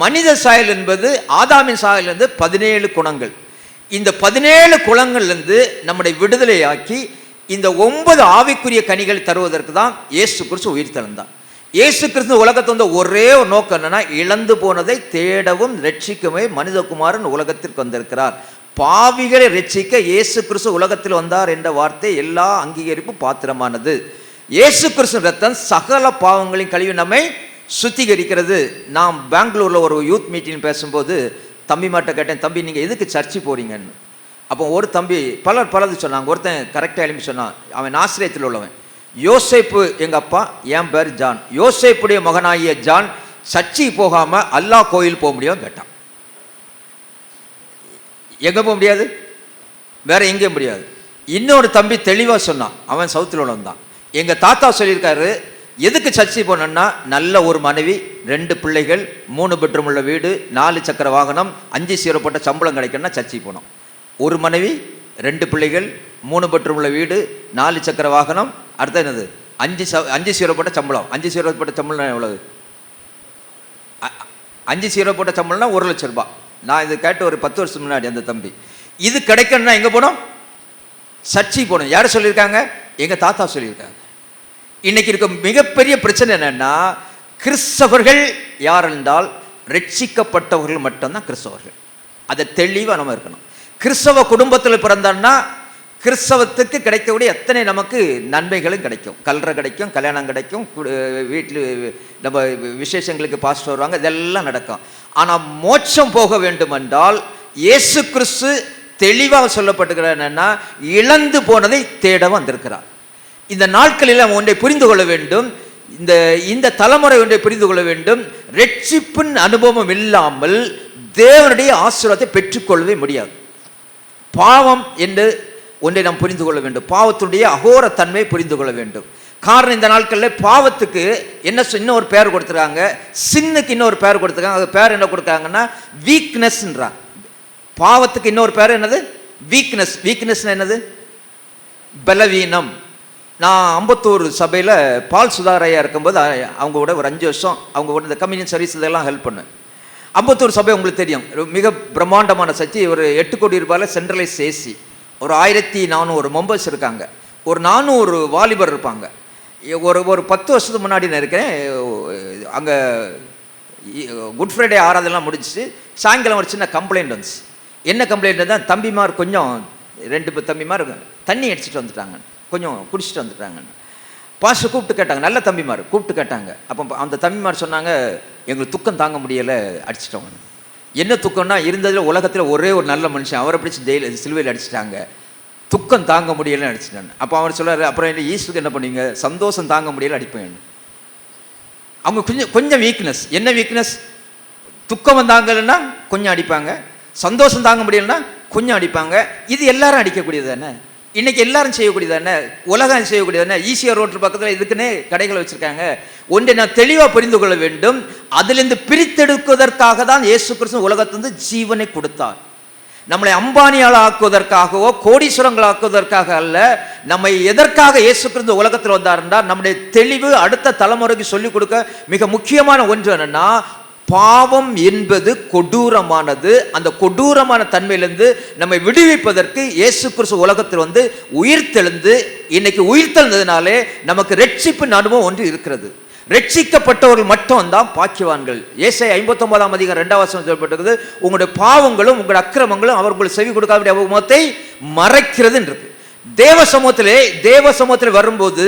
மனித சாயல் என்பது ஆதாமின் சாயல் என்பது 17 குணங்கள். இந்த 17 குணங்கள்லேருந்து நம்முடைய விடுதலையாக்கி இந்த 9 ஆவிக்குரிய கனிகள் தருவதற்கு தான் இயேசு கிறிஸ்து உயிர்த்தெழுந்தார். இயேசு கிறிஸ்து உலகத்தை வந்த ஒரே ஒரு நோக்கம் என்னன்னா, இழந்து போனதை தேடவும் ரட்சிக்கவே மனிதகுமாரன் உலகத்திற்கு வந்திருக்கிறார். பாவிகளை ரட்சிக்க இயேசு கிறிஸ்து உலகத்தில் வந்தார் என்ற வார்த்தை எல்லா அங்கீகரிப்பு பாத்திரமானது. இயேசு கிறிஸ்து ரத்தம் சகல பாவங்களின் கழிவு நம்மை சுத்திகரிக்கிறது. நாம் பெங்களூரில் ஒரு யூத் மீட்டிங் பேசும்போது தம்பிமாட்ட கேட்டேன், தம்பி நீங்கள் எதுக்கு சர்ச்சு போகிறீங்கன்னு. அப்போ ஒரு தம்பி பலது சொன்னாங்க. ஒருத்தன் கரெக்டாக எழுப்பி சொன்னான், அவன் ஆசிரியத்தில் உள்ளவன். யோசேப்பு எங்கள் அப்பா, என் பேர் ஜான். யோசேப்புடைய மகனாகிய ஜான் சர்ச்சைக்கு போகாமல் அல்லாஹ் கோயில் போக முடியும் கேட்டான். எங்கே போக முடியாது? வேற எங்கேயும் முடியாது. இன்னொரு தம்பி தெளிவாக சொன்னான், அவன் சவுத்தில் உள்ளவன் தான். எங்கள் தாத்தா சொல்லியிருக்காரு, எதுக்கு சர்ச்சை போனோன்னா, நல்ல ஒரு மனைவி, 2 பிள்ளைகள், 3 பெட்ரூம் உள்ள வீடு, 4 சக்கர வாகனம், 5 சீரப்பட்ட சம்பளம் கிடைக்கணும்னா சர்ச்சை போனோம். ஒரு மனைவி, 2 பிள்ளைகள், 3 பெட்ரூம் உள்ள வீடு, 4 சக்கர வாகனம், அடுத்த என்னது 5 சீரப்பட்ட சம்பளம். 5 சீரப்பட்ட சம்பளம்னா எவ்வளவு? 5 சீரப்பட்ட சம்பளம்னா 1 லட்சம் ரூபாய். நான் இது கேட்டு ஒரு 10 வருஷம் முன்னாடி அந்த தம்பி. இது கிடைக்கணும்னா எங்கே போனோம்? சர்ச்சை போனோம். யார் சொல்லியிருக்காங்க? எங்கள் தாத்தா சொல்லியிருக்காங்க. இன்னைக்கு இருக்க மிகப்பெரிய பிரச்சனை என்னன்னா, கிறிஸ்தவர்கள் யார் என்றால் ரட்சிக்கப்பட்டவர்கள் மட்டும்தான் கிறிஸ்தவர்கள். அதை தெளிவாக நம்ம இருக்கணும். கிறிஸ்தவ குடும்பத்தில் பிறந்தோன்னா கிறிஸ்தவத்துக்கு கிடைக்கக்கூடிய எத்தனை நமக்கு நன்மைகளும் கிடைக்கும். கல்ற கிடைக்கும், கல்யாணம் கிடைக்கும், வீட்டில் நம்ம விசேஷங்களுக்கு பாஸ்டர் வருவாங்க, இதெல்லாம் நடக்கும். ஆனால் மோட்சம் போக வேண்டும் என்றால் இயேசு கிறிஸ்து தெளிவாக சொல்லப்பட்டுக்கிறார் என்னன்னா, இழந்து போனதை தேட வந்திருக்கிறார். இந்த நாட்களில் அவன் ஒன்றை புரிந்து கொள்ள வேண்டும். இந்த தலைமுறை ஒன்றை புரிந்து கொள்ள வேண்டும். ரட்சிப்பின் அனுபவம் இல்லாமல் தேவனுடைய ஆசீர்வாதத்தை பெற்றுக்கொள்ளவே முடியாது. பாவம் என்று ஒன்றை நாம் புரிந்து கொள்ள வேண்டும். பாவத்துடைய அகோர தன்மை புரிந்து கொள்ள வேண்டும். காரணம், இந்த நாட்களில் பாவத்துக்கு இன்னொரு பேர் கொடுத்துருக்காங்க, சின்னுக்கு இன்னொரு பேர் கொடுத்துருக்காங்க. அது பேர் என்ன கொடுக்குறாங்கன்னா வீக்னஸ்ன்றாங்க. பாவத்துக்கு இன்னொரு பேர் என்னது? வீக்னஸ். வீக்னஸ் என்னது? பலவீனம். நான் அம்பத்தூர் சபையில் பால் சுதாரையாக இருக்கும்போது அவங்க கூட ஒரு 5 வருஷம் அவங்க கூட இந்த கம்யூனியன் சர்வீஸ் இதெல்லாம் ஹெல்ப் பண்ணேன். அம்பத்தூர் சபை உங்களுக்கு தெரியும், மிக பிரம்மாண்டமான சர்ச்சை. ஒரு 8 கோடி ரூபாயில் சென்ட்ரலைஸ் ஏசி, ஒரு 1400 மெம்பர்ஸ் இருக்காங்க, ஒரு 400 வாலிபர் இருப்பாங்க. ஒரு 10 வருஷத்துக்கு முன்னாடி நான் இருக்கேன் அங்கே. குட் ஃப்ரைடே ஆராதெல்லாம் முடிச்சு சாயங்காலம் ஒரு சின்ன கம்ப்ளைண்ட் வந்துச்சு. என்ன கம்ப்ளைண்ட் தான், தம்பிமார் கொஞ்சம் 2 தம்பிமார் தண்ணி அடிச்சுட்டு வந்துட்டாங்க, கொஞ்சம் குடிச்சிட்டு வந்துட்டாங்க. பாஸ்டர் கூப்பிட்டு கேட்டாங்க, நல்ல தம்பிமார் கூப்பிட்டு கேட்டாங்க. அப்போ அந்த தம்பிமார் சொன்னாங்க, எங்களுக்கு துக்கம் தாங்க முடியலை, அடிச்சிட்டோங்க. என்ன துக்கம்னா, இருந்ததில் உலகத்தில் ஒரே ஒரு நல்ல மனுஷன், அவரை பிடிச்சி சிலுவையில் அடிச்சிட்டாங்க, துக்கம் தாங்க முடியலைன்னு அடிச்சிட்டாங்க. அப்போ அவர் சொல்கிறார், அப்புறம் என்ன ஈஸ்வருக்கு என்ன பண்ணுவீங்க? சந்தோஷம் தாங்க முடியலை அடிப்பேன். அவங்க கொஞ்சம் வீக்னஸ். என்ன வீக்னஸ்? துக்கம் வந்தாங்கன்னா கொஞ்சம் அடிப்பாங்க, சந்தோஷம் தாங்க முடியலைன்னா கொஞ்சம் அடிப்பாங்க. இது எல்லாரும் அடிக்கக்கூடியது தானே, இன்னைக்கு எல்லாரும் செய்யக்கூடியது தானே, உலகம் செய்யக்கூடியது தானே. ஈஸியாக ரோட்டு பக்கத்தில் இதுக்குன்னே கடைகளை வச்சுருக்காங்க. ஒன்றை நான் தெளிவாக புரிந்து கொள்ள வேண்டும், அதிலிருந்து பிரித்தெடுக்குவதற்காக தான் இயேசு கிறிஸ்து உலகத்திலிருந்து ஜீவனை கொடுத்தார். நம்மளை அம்பானியால் ஆக்குவதற்காகவோ கோடீஸ்வரங்கள் ஆக்குவதற்காக அல்ல. நம்மை எதற்காக இயேசு கிறிஸ்து உலகத்தில் வந்தார் என்றால், நம்முடைய தெளிவு அடுத்த தலைமுறைக்கு சொல்லிக் கொடுக்க மிக முக்கியமான ஒன்று என்னன்னா, பாவம் என்பது கொடூரமானது. அந்த கொடூரமான தன்மையிலிருந்து நம்மை விடுவிப்பதற்கு இயேசு கிறிஸ்து உலகத்தில் வந்து உயிர்த்தெழுந்து, இன்னைக்கு உயிர்த்தெழுந்ததுனாலே நமக்கு ரட்சிப்பு அனுபவம் ஒன்று இருக்கிறது. ரட்சிக்கப்பட்டவர்கள் மட்டும்தான் பாக்கியவான்கள். ஏசாயா 59 அதிகாரம் 2 வசனம் சொல்லப்பட்டிருக்குது, உங்களுடைய பாவங்களும் உங்களுடைய அக்கிரமங்களும் அவர்களுக்கு செவி கொடுக்காத முகத்தை மறைக்கிறது இருக்கு. தேவ சமூகத்தில் வரும்போது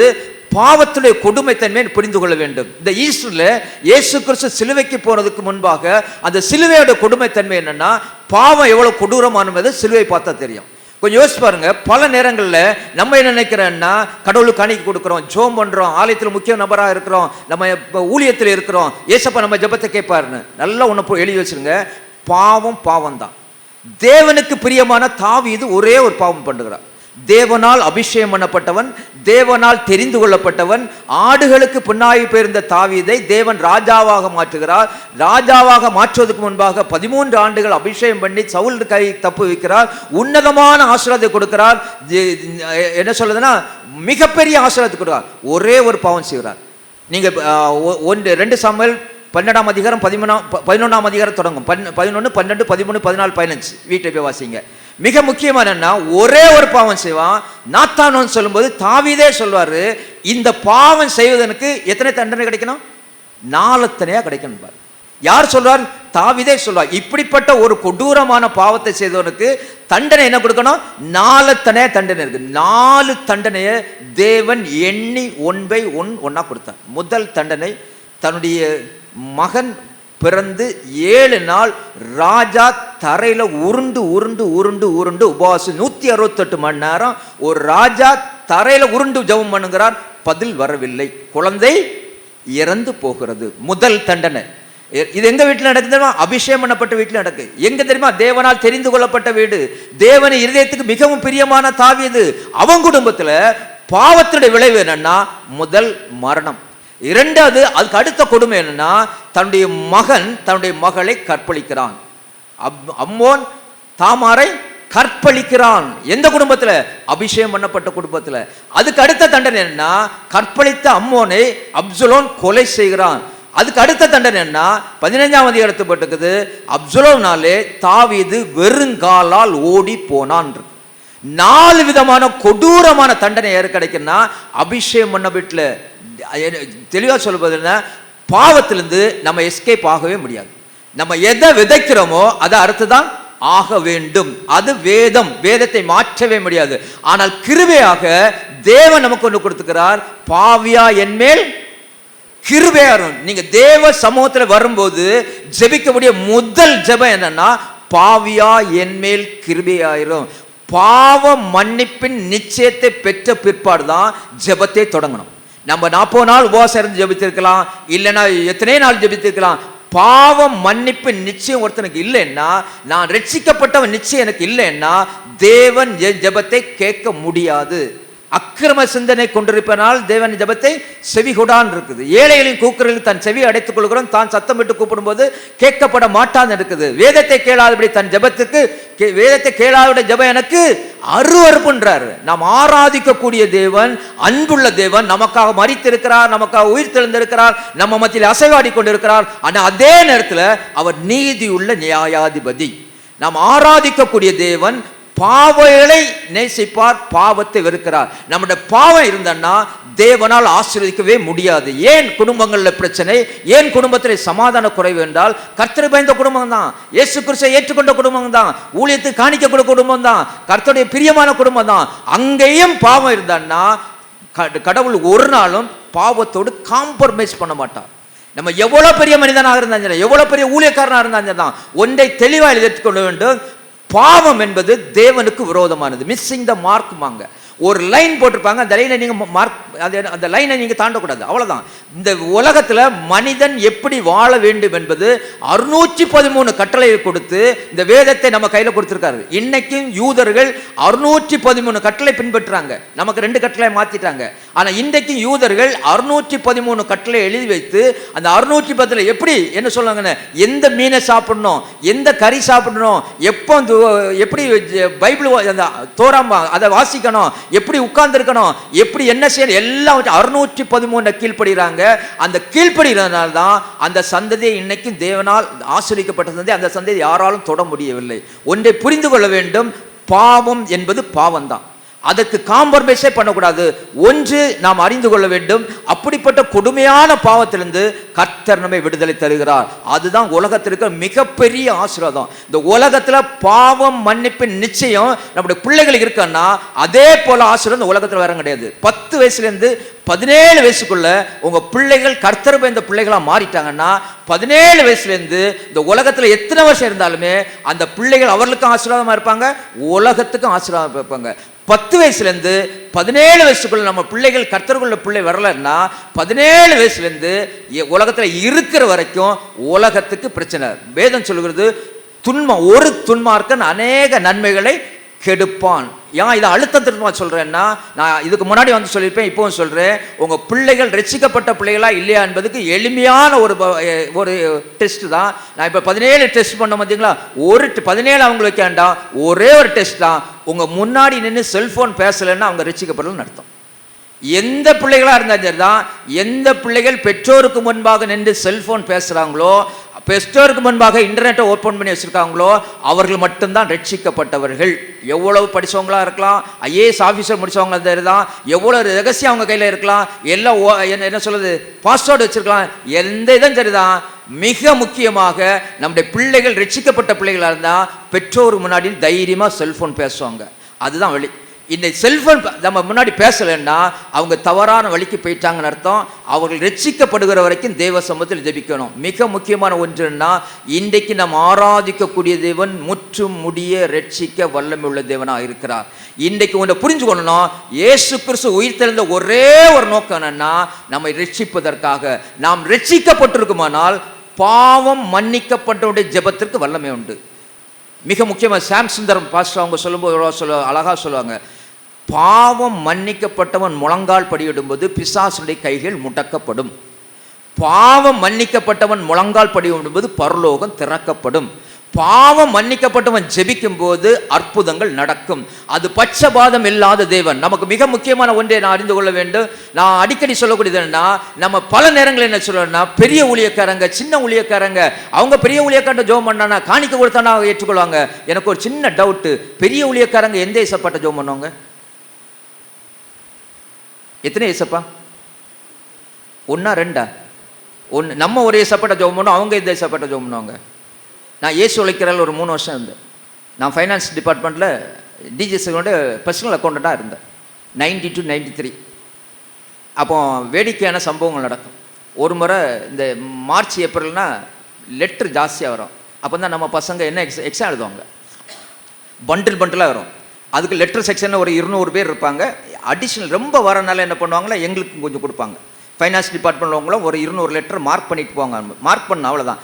பாவத்துடைய கொடுமைத்தன்மை புரிந்து கொள்ள வேண்டும். இந்த ஈஸ்டர்ல இயேசு கிறிஸ்து சிலுவைக்கு போனதுக்கு முன்பாக அந்த சிலுவையோட கொடுமைத்தன்மை என்னன்னா, பாவம் எவ்வளவு கொடூரமானது சிலுவை பார்த்தா தெரியும். கொஞ்சம் யோசிச்சு பாருங்க. பல நேரங்களில் நம்ம என்ன நினைக்கிறோன்னா, கடவுளுக்கு காணிக்கை கொடுக்குறோம், ஜோம் பண்ணுறோம், ஆலயத்தில் முக்கிய நபராக இருக்கிறோம், நம்ம ஊழியத்தில் இருக்கிறோம், ஏசப்பா நம்ம ஜெபத்தை கேட்பாருன்னு நல்லா ஒன்று எழுதி வச்சுருங்க. பாவம் தான். தேவனுக்கு பிரியமான தாவீது ஒரே ஒரு பாவம் பண்ணுகிறார். தேவனால் அபிஷேகம் பண்ணப்பட்டவன், தேவனால் தெரிந்து கொள்ளப்பட்டவன், ஆடுகளுக்கு பின்னாகி போயிருந்த தாவீதை தேவன் ராஜாவாக மாற்றுகிறார். ராஜாவாக மாற்றுவதற்கு முன்பாக 13 ஆண்டுகள் அபிஷேகம் பண்ணி சவுல் கை தப்பு வைக்கிறார். உன்னதமான ஆசீர்வாதத்தை கொடுக்கிறார். என்ன சொல்றதுன்னா, மிகப்பெரிய ஆசீர்வாதத்தை கொடுக்கிறார். ஒரே ஒரு பாவம் செய்கிறார். நீங்க 2 சாமுவேல் 12 அதிகாரம் 11 அதிகாரம் தொடங்கும். 11, 12, 13, 14, 15 வீட்டை போய் வாசிங்க. மிக முக்கியமான ஒரே ஒரு பாவம் செய்வான். நாத்தானோன்னு சொல்லும்போது தாவீதே சொல்வாரு, இந்த பாவம் செய்வதற்கு எத்தனை தண்டனை கிடைக்கணும்? 4 தண்டனையா கிடைக்கணும் பாரு. யார் சொல்றார்? தாவீதே சொல்வார். இப்படிப்பட்ட ஒரு கொடூரமான பாவத்தை செய்தவனுக்கு தண்டனை என்ன கொடுக்கணும்? 4 தண்டனை இருக்கு. 4 தண்டனையை தேவன் எண்ணி 1/1 ஒன்னா கொடுத்தார். முதல் தண்டனை, தன்னுடைய மகன் பிறந்து 7 நாள் ராஜா தரையில உருண்டு உருண்டு உருண்டு உருண்டு உபவாசம் 168 மணி நேரம் ஒரு ராஜா தரையில உருண்டு ஜெபம் பண்ணுகிறார். பதில் வரவில்லை. குழந்தை இறந்து போகிறது. முதல் தண்டனை. இது எங்க வீட்டில் நடக்குது தெரியுமா? அபிஷேகம் பண்ணப்பட்ட வீட்டில் நடக்கு. எங்க தெரியுமா? தேவனால் தெரிந்து கொள்ளப்பட்ட வீடு. தேவன் இருதயத்துக்கு மிகவும் பிரியமான தாவீது. அவன் குடும்பத்துல பாவத்துடைய விளைவு என்னன்னா, முதல் மரணம். 2வது, அதுக்கு அடுத்த கொடுமை என்னன்னா, தன்னுடைய மகன் தன்னுடைய மகளை கற்பழிக்கிறான். அம்மோன் தாமாரை கற்பழிக்கிறான். எந்த குடும்பத்துல? அபிஷேகம் பண்ணப்பட்ட குடும்பத்துல. அதுக்கு அடுத்த தண்டனை என்னன்னா, கற்பழித்த அம்மோனை அப்சலோம் கொலை செய்கிறான். அதுக்கு அடுத்த தண்டனை என்ன? 15ஆம் அதிகாரத்தில் போட்டுக்குது, அப்சலோம்னாலே தாவீது வெறுங்காலால் ஓடி போனான். 4 விதமான கொடூரமான தண்டனை யாரு கிடைக்குன்னா, அபிஷேகம் பண்ண வீட்டில். தெளிவாக சொல்லுவதுன்னா, பாவத்திலிருந்து நம்ம எஸ்கேப் ஆகவே முடியாது. நம்ம எதை விதைக்கிறோமோ அதை அறுத்துதான் ஆக வேண்டும். அது வேதம். வேதத்தை மாற்றவே முடியாது. ஆனால் கிருபையாக தேவன் நமக்கு ஒன்று கொடுத்துக்கிறார். பாவியா என்மேல் கிருபையாரும். நீங்க தேவ சமூகத்தில் வரும்போது ஜெபிக்கக்கூடிய முதல் ஜெபம் என்னன்னா, பாவியா என்மேல் கிருபையாயிரும். பாவ மன்னிப்பின் நிச்சயத்தை பெற்ற பிற்பாடு தான் ஜெபத்தை தொடங்கணும். நம்ம 40 நாள் உபவாசம் இருந்து ஜெபித்திருக்கலாம், இல்லைன்னா எத்தனை நாள் ஜெபித்திருக்கலாம். பாவ மன்னிப்பு நிச்சயம் ஒருத்தனுக்கு இல்லைன்னா, நான் ரட்சிக்கப்பட்டவன் நிச்சயம் எனக்கு இல்லைன்னா, தேவன் என் ஜெபத்தை கேட்க முடியாது. அக்கிரம சிந்தனை கொண்டிருப்பனால் தேவன் ஜெபத்தை செவி கொடான் இருக்குது. ஏழைகளின் கூக்குரலில் தன் செவி அடைத்துக் கொள்கிறோம், தான் சத்தம் விட்டு கூப்பிடும்போது கேட்கப்பட மாட்டான் இருக்குது. வேதத்தை கேளாதபடி தன் ஜெபத்துக்கு, வேதத்தை கேளாத ஜெபம் எனக்கு அருவருப்புன்றார். நாம் ஆராதிக்கக்கூடிய தேவன் அன்புள்ள தேவன், நமக்காக மரித்திருக்கிறார், நமக்காக உயிர் தெழுந்திருக்கிறார், நம்ம மத்தியில் அசைவாடி கொண்டிருக்கிறார். ஆனால் அதே நேரத்தில் அவர் நீதியுள்ள நியாயாதிபதி. நாம் ஆராதிக்கக்கூடிய தேவன் பாவங்களை நேசிப்பார், பாவத்தை வெறுக்கிறார். நம்முடைய பாவம் இருந்தன்னா தேவனால் ஆசீர்வதிக்கவே முடியாது. ஏன் குடும்பங்களில் பிரச்சனை, ஏன் குடும்பத்தில் சமாதான குறைவு என்றால், கர்த்தரை பயந்த குடும்பம் தான், இயேசு கிறிஸ்துவை ஏற்றுக்கொண்ட குடும்பம் தான், ஊழியத்துக்கு காணிக்க கொடுத்த குடும்பம் தான், கர்த்தருடைய பிரியமான குடும்பம் தான். அங்கேயும் பாவம் இருந்தான்னா கடவுள் ஒரு நாளும் பாவத்தோடு காம்ப்ரமைஸ் பண்ண மாட்டார். நம்ம எவ்வளோ பெரிய மனிதனாக இருந்தாலும், எவ்வளோ பெரிய ஊழியக்காரனாக இருந்தாலும் தான் ஒன்றை தெளிவாக எடுத்துக்கொள்ள வேண்டும். பாவம் என்பது தேவனுக்கு விரோதமானது. மிஸ்ஸிங் த மார்க் வாங்க. ஒரு லைன் போட்டிருப்பாங்க, அந்த லைனை நீங்கள் அந்த லைனை நீங்கள் தாண்டக்கூடாது, அவ்வளோதான். இந்த உலகத்தில் மனிதன் எப்படி வாழ வேண்டும் என்பது 613 கட்டளையை கொடுத்து இந்த வேதத்தை நம்ம கையில் கொடுத்துருக்காரு. இன்னைக்கும் யூதர்கள் 613 கட்டளை பின்பற்றுறாங்க. நமக்கு 2 கட்டளை மாற்றிட்டாங்க. ஆனால் இன்றைக்கும் யூதர்கள் 613 கட்டளை எழுதி வைத்து அந்த 610 எப்படி என்ன சொல்லுவாங்கன்னு, எந்த மீனை சாப்பிடணும், எந்த கறி சாப்பிடணும், எப்போ எப்படி பைபிள் அந்த தோராமா அதை வாசிக்கணும், எப்படி உட்கார்ந்துருக்கணும், எப்படி என்ன செய்யணும், எல்லாம் 613 கீழ்ப்படுகிறாங்க. அந்த கீழ்ப்படுகிறதுனால தான் அந்த சந்ததியை இன்னைக்கும் தேவனால் ஆசீர்வதிக்கப்பட்ட சந்ததி, அந்த சந்ததியை யாராலும் தொட முடியவில்லை. ஒன்றை புரிந்து கொள்ள வேண்டும், பாவம் என்பது பாவம் தான். அதற்கு காம்ப்ரமைஸே பண்ணக்கூடாது. ஒன்று நாம் அறிந்து கொள்ள வேண்டும், அப்படிப்பட்ட கொடுமையான பாவத்திலிருந்து கர்த்தர் நம்மை விடுதலை தருகிறார். அதுதான் உலகத்திற்கு மிகப்பெரிய ஆசீர்வாதம். இந்த உலகத்தில் பாவம் மன்னிப்பின் நிச்சயம் நம்முடைய பிள்ளைகளுக்கு இருக்குன்னா அதே போல ஆசீர்வாதம் இந்த உலகத்தில் வர கிடையாது. 10 வயசுலேருந்து 17 வயசுக்குள்ள உங்க பிள்ளைகள் கர்த்தர் பயந்த பிள்ளைகளா மாறிட்டாங்கன்னா 17 வயசுலேருந்து இந்த உலகத்தில் எத்தனை வருஷம் இருந்தாலுமே அந்த பிள்ளைகள் அவர்களுக்கும் ஆசீர்வாதமா இருப்பாங்க, உலகத்துக்கும் ஆசீர்வாதம் இருப்பாங்க. 10 வயசுலேருந்து 17 வயசுக்குள்ள நம்ம பிள்ளைகள் கர்த்தருக்குள்ள பிள்ளை வரலன்னா 17 வயசுலேருந்து உலகத்தில் இருக்கிற வரைக்கும் உலகத்துக்கு பிரச்சனை. வேதம் சொல்கிறது, ஒரு துன்மார்க்கன் அநேக நன்மைகளை கெடுப்பான். ஏன் இதை அழுத்தம் திருத்தமாக சொல்கிறேன்னா, நான் இதுக்கு முன்னாடி வந்து சொல்லியிருப்பேன், இப்போவும் சொல்கிறேன், உங்கள் பிள்ளைகள் ரட்சிக்கப்பட்ட பிள்ளைகளா இல்லையா என்பதுக்கு எளிமையான ஒரு டெஸ்ட் தான். நான் இப்போ 17 டெஸ்ட் பண்ண பார்த்தீங்களா, 17 அவங்களுக்கு வைக்க வேண்டாம், ஒரே ஒரு டெஸ்ட் தான். உங்கள் முன்னாடி நின்று செல்ஃபோன் பேசலைன்னா அவங்க ரட்சிக்கப்படலன்னு அர்த்தம். எந்த பிள்ளைகளாக இருந்தாலும் சரி தான், எந்த பிள்ளைகள் பெற்றோருக்கு முன்பாக நின்று செல்ஃபோன் பேசுகிறாங்களோ, பெற்றோருக்கு முன்பாக இன்டர்நெட்டை ஓப்பன் பண்ணி வச்சுருக்காங்களோ அவர்கள் மட்டும்தான் ரட்சிக்கப்பட்டவர்கள். எவ்வளவு படித்தவங்களாக இருக்கலாம், ஐஏஎஸ் ஆஃபீஸர் முடித்தவங்க தான், எவ்வளோ ரகசியம் அவங்க கையில் இருக்கலாம், எல்லாம் என்ன சொல்லுது பாஸ்வேர்டு வச்சுருக்கலாம், எந்த இதுவும் சரிதான். மிக முக்கியமாக நம்முடைய பிள்ளைகள் ரட்சிக்கப்பட்ட பிள்ளைகளாக இருந்தால் பெற்றோருக்கு முன்னாடி தைரியமாக செல்ஃபோன் பேசுவாங்க. அதுதான் வழி. இன்னைக்கு செல்ஃபோன் நம்ம முன்னாடி பேசலைன்னா அவங்க தவறான வழிக்கு போயிட்டாங்கன்னு அர்த்தம். அவர்கள் ரட்சிக்கப்படுகிற வரைக்கும் தேவ சமூகத்தில் ஜெபிக்கணும். மிக முக்கியமான ஒன்றுன்னா, இன்றைக்கு நாம் ஆராதிக்கக்கூடிய தேவன் முற்றும் முடிய ரட்சிக்க வல்லமை உள்ள தேவனாக இருக்கிறார். இன்றைக்கு ஒன்றை புரிஞ்சுக்கணும், இயேசு கிறிஸ்து உயிர் தெழுந்த ஒரே ஒரு நோக்கம் என்னன்னா, நம்மை ரட்சிப்பதற்காக. நாம் ரட்சிக்கப்பட்டிருக்குமானால் பாவம் மன்னிக்கப்பட்டவருடைய ஜெபத்திற்கு வல்லமை உண்டு. மிக முக்கியமாக சாம் சுந்தரம் பாஸ்டர் அவங்க சொல்லும்போது அழகாக சொல்லுவாங்க, பாவம் மன்னிக்கப்பட்டவன் முழங்கால் படியிடும்போது பிசாசுடைய கைகள் முடக்கப்படும். பாவம் மன்னிக்கப்பட்டவன் முழங்கால் படியிடும்போது பரலோகம் திறக்கப்படும். பாவம் மன்னிக்கப்பட்டவன் ஜெபிக்கும் போது அற்புதங்கள் நடக்கும். அது பட்சபாதம் இல்லாத தேவன். நமக்கு மிக முக்கியமான ஒன்றை நான் அறிந்து கொள்ள வேண்டும். நான் அடிக்கடி சொல்லக்கூடியது என்னன்னா, நம்ம பல நேரங்களில் என்ன சொல்லணும்னா, பெரிய ஊழியக்காரங்க சின்ன ஊழியக்காரங்க அவங்க பெரிய ஊழியக்காரன் ஜெபம் பண்ணானா காணிக்க கொடுத்தானா ஏற்றுக்கொள்வாங்க. எனக்கு ஒரு சின்ன டவுட்டு, பெரிய ஊழியக்காரங்க எந்த ஏசப்பாட்ட ஜெபம் பண்ணுவாங்க? எத்தனை ஏசப்பா? 1 2? 1. நம்ம ஒரு ஏசப்பாட்ட ஜெபம் பண்ணோம், அவங்க எந்த ஏசப்பாட்ட ஜெபம் பண்ணுவாங்க? நான் இயேசு உழைக்கிறாள் ஒரு 3 வருஷம் இருந்தேன். நான் ஃபைனான்ஸ் டிபார்ட்மெண்ட்டில் டிஜிஎஸ்ஸோட பர்சனல் அக்கௌண்ட்டாக இருந்தேன் 90 to 93. அப்போ வேடிக்கையான சம்பவங்கள் நடக்கும். ஒரு முறை இந்த மார்ச் ஏப்ரல்னா லெட்ரு ஜாஸ்தியாக வரும். அப்போ தான் நம்ம பசங்க என்ன எக்ஸாம் எழுதுவாங்க, பண்டிலாக வரும். அதுக்கு லெட்டர் செக்ஷனில் ஒரு 200 பேர் இருப்பாங்க. அடிஷ்னல் ரொம்ப வரனால என்ன பண்ணுவாங்களா, எங்களுக்கும் கொஞ்சம் கொடுப்பாங்க. ஃபைனான்ஸ் டிபார்ட்மெண்ட்வங்களும் ஒரு 200 லெட்டர் மார்க் பண்ணிட்டு போவாங்க. மார்க் பண்ண அவ்வளோதான்.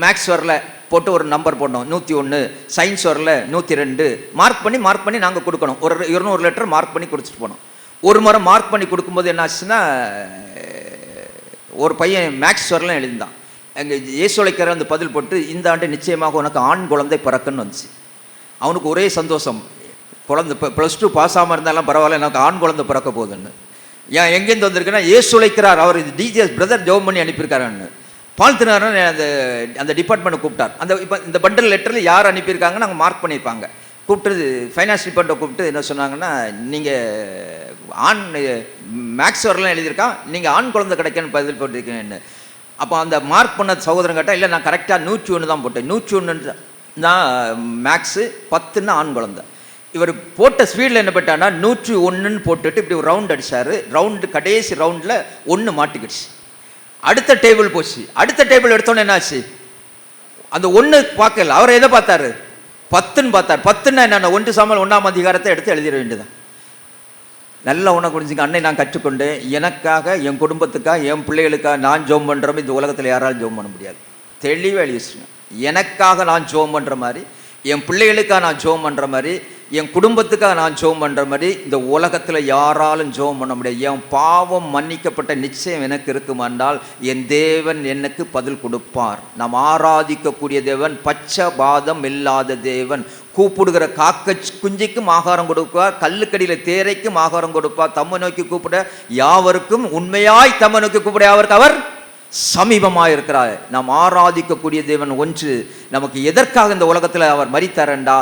மேக்ஸ் வரல போட்டு ஒரு நம்பர் போடணும் 101, சயின்ஸ் வரல 102, மார்க் பண்ணி நாங்கள் கொடுக்கணும். ஒரு 200 லெட்டர் மார்க் பண்ணி கொடுத்துட்டு போனோம். ஒரு முறை மார்க் பண்ணி கொடுக்கும்போது என்ன ஆச்சுன்னா, ஒரு பையன் மேக்ஸ் வரலாம் எழுதிந்தான். எங்கள் ஏசோலைக்கிற அந்த பதில் போட்டு, இந்த ஆண்டு நிச்சயமாக உனக்கு ஆண் குழந்தை பிறக்குன்னு வந்துச்சு. அவனுக்கு ஒரே சந்தோஷம், குழந்தை +2 பாஸ் ஆகாமல் இருந்தாலும் பரவாயில்ல, எனக்கு ஆண் குழந்தை பிறக்க போகுதுன்னு. ஏன் எங்கேருந்து வந்திருக்குன்னா, ஏசு உழைக்கிறார் அவர் டிஜிஎஸ் பிரதர் ஜெபம் பண்ணி அனுப்பியிருக்காருன்னு. பால்த்தினாரன் அந்த டிபார்ட்மெண்ட்டை கூப்பிட்டார். இப்போ இந்த பண்டல் லெட்டரில் யார் அனுப்பியிருக்காங்கன்னு நாங்கள் மார்க் பண்ணியிருப்பாங்க. கூப்பிட்டு ஃபைனான்ஸ் டிபார்ட்மெண்ட்டை கூப்பிட்டு என்ன சொன்னாங்கன்னா, நீங்கள் ஆண் மேக்ஸ் வரலாம் எழுதியிருக்கான், நீங்கள் ஆண் குழந்தை கிடைக்கன்னு பதில் போட்டிருக்கீங்கன்னு. அப்போ அந்த மார்க் பண்ண சகோதரன் கேட்டால், இல்லை நான் கரெக்டாக 101 தான் போட்டேன். 101 தான் மேக்ஸு, 10ன்னா ஆண் குழந்தை. இவர் போட்ட ஸ்பீடில் என்ன பண்ணிட்டான்னா 101ன்னு போட்டுட்டு இப்படி ஒரு ரவுண்ட் அடித்தார். ரவுண்டு கடைசி ரவுண்டில் 1 மாட்டிக்கிடுச்சு. அடுத்த டேபிள் போச்சு. அடுத்த டேபிள் எடுத்தோன்னே என்னாச்சு, அந்த 1 பார்க்கல, அவர் எதை பார்த்தாரு, 10ன்னு பார்த்தார். 10ன்னா என்னென்ன, 1 சாமுவேல் 1ஆம் அதிகாரத்தை எடுத்து எழுதிட வேண்டியதான். நல்லா உனக்கு புரிஞ்சுங்க. அன்னை நான் கற்றுக்கொண்டேன், எனக்காக, என் குடும்பத்துக்காக, என் பிள்ளைகளுக்காக நான் ஜெபம் பண்ணுறோம். இந்த உலகத்தில் யாராலும் ஜெபம் பண்ண முடியாது. தெளிவாக எழுதி வச்சுங்க. எனக்காக நான் ஜெபம் பண்ணுற மாதிரி, என் பிள்ளைகளுக்காக நான் ஜெபம் பண்ணுற மாதிரி, என் குடும்பத்துக்காக நான் ஜெபம் பண்ணுற மாதிரி இந்த உலகத்தில் யாராலும் ஜெபம் பண்ண முடியாது. என் பாவம் மன்னிக்கப்பட்ட நிச்சயம் எனக்கு இருக்குமானால் என் தேவன் எனக்கு பதில் கொடுப்பார். நாம் ஆராதிக்கக்கூடிய தேவன் பட்சபாதம் இல்லாத தேவன். கூப்பிடுகிற காக்க குஞ்சிக்கும் ஆகாரம் கொடுப்பார், கல்லுக்கடியில் தேரைக்கும் ஆகாரம் கொடுப்பார். தம்மை நோக்கி கூப்பிட யாவருக்கும், உண்மையாய் தம்மை நோக்கி கூப்பிட யாவருக்கு அவர் சமீபமாக இருக்கிறார். நாம் ஆராதிக்கக்கூடிய தேவன் ஒன்று. நமக்கு எதற்காக இந்த உலகத்தில் அவர் மரித்தாரண்டா?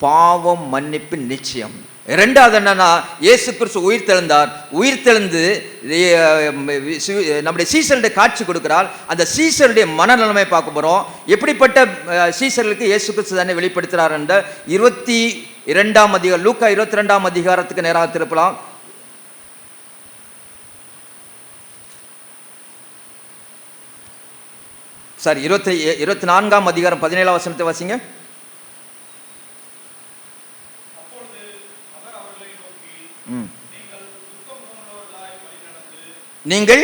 பாவம் மன்னிப்பு நிச்சயம். இரண்டாவது என்னன்னா, இயேசு கிறிஸ்து உயிர் தெழுந்தார். உயிர் தெழுந்து நம்முடைய சீசருடைய காட்சி கொடுக்கிறார். அந்த சீசருடைய மனநிலைமை பார்க்க போகிறோம். எப்படிப்பட்ட சீசர்களுக்கு இயேசு கிறிஸ்து தானே வெளிப்படுத்துகிறார் என்ற 22ஆம் அதிகாரம், லூக்கா 22ஆம் அதிகாரத்துக்கு நேராக திருப்பலாம். சாரி, 24ஆம் அதிகாரம் 17ஆம் வசனத்தை வாசிங்க. நீங்கள்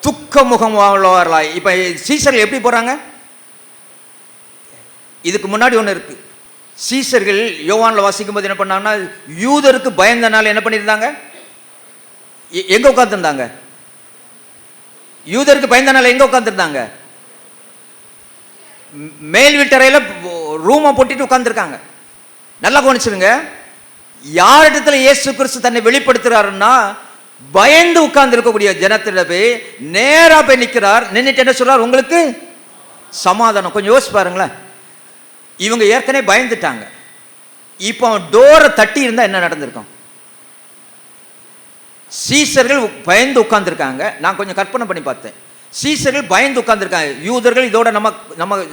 துக்கமுகம் உள்ளவர்களாய். இப்ப சீசர்கள் எப்படி போறாங்க? இதுக்கு முன்னாடி ஒன்று இருக்கு. சீசர்கள் யோவான்ல வாசிக்கும் போது என்ன பண்ணாங்கன்னா, யூதருக்கு பயந்தனால என்ன பண்ணியிருந்தாங்க? எங்க உட்கார்ந்துருந்தாங்க? யூதருக்கு பயந்தனால எங்க உட்கார்ந்துருந்தாங்க? மேல் வீட்டறையில் ரூமை போட்டுட்டு உட்கார்ந்துருக்காங்க. நல்லா கவனிச்சிருங்க. யாரிடத்துல இயேசு கிறிஸ்து தன்னை வெளிப்படுத்துறாருன்னா, பயந்து உட்கார்ந்து இருக்கக்கூடிய ஜனத்தில போய் நேரா போய் நிற்கிறார். நின்றுட்டு என்ன சொல்றார்? உங்களுக்கு சமாதானம். கொஞ்சம் யோசிச்சு பாருங்களேன். இவங்க ஏற்கனவே பயந்துட்டாங்க. இப்போ டோரை தட்டி இருந்தா என்ன நடந்திருக்கும்? சீசர்கள் பயந்து உட்கார்ந்துருக்காங்க. நான் கொஞ்சம் கற்பனை பண்ணி பார்த்தேன். சீசர்கள் பயந்து உட்கார்ந்துருக்காங்க. யூதர்கள் இதோட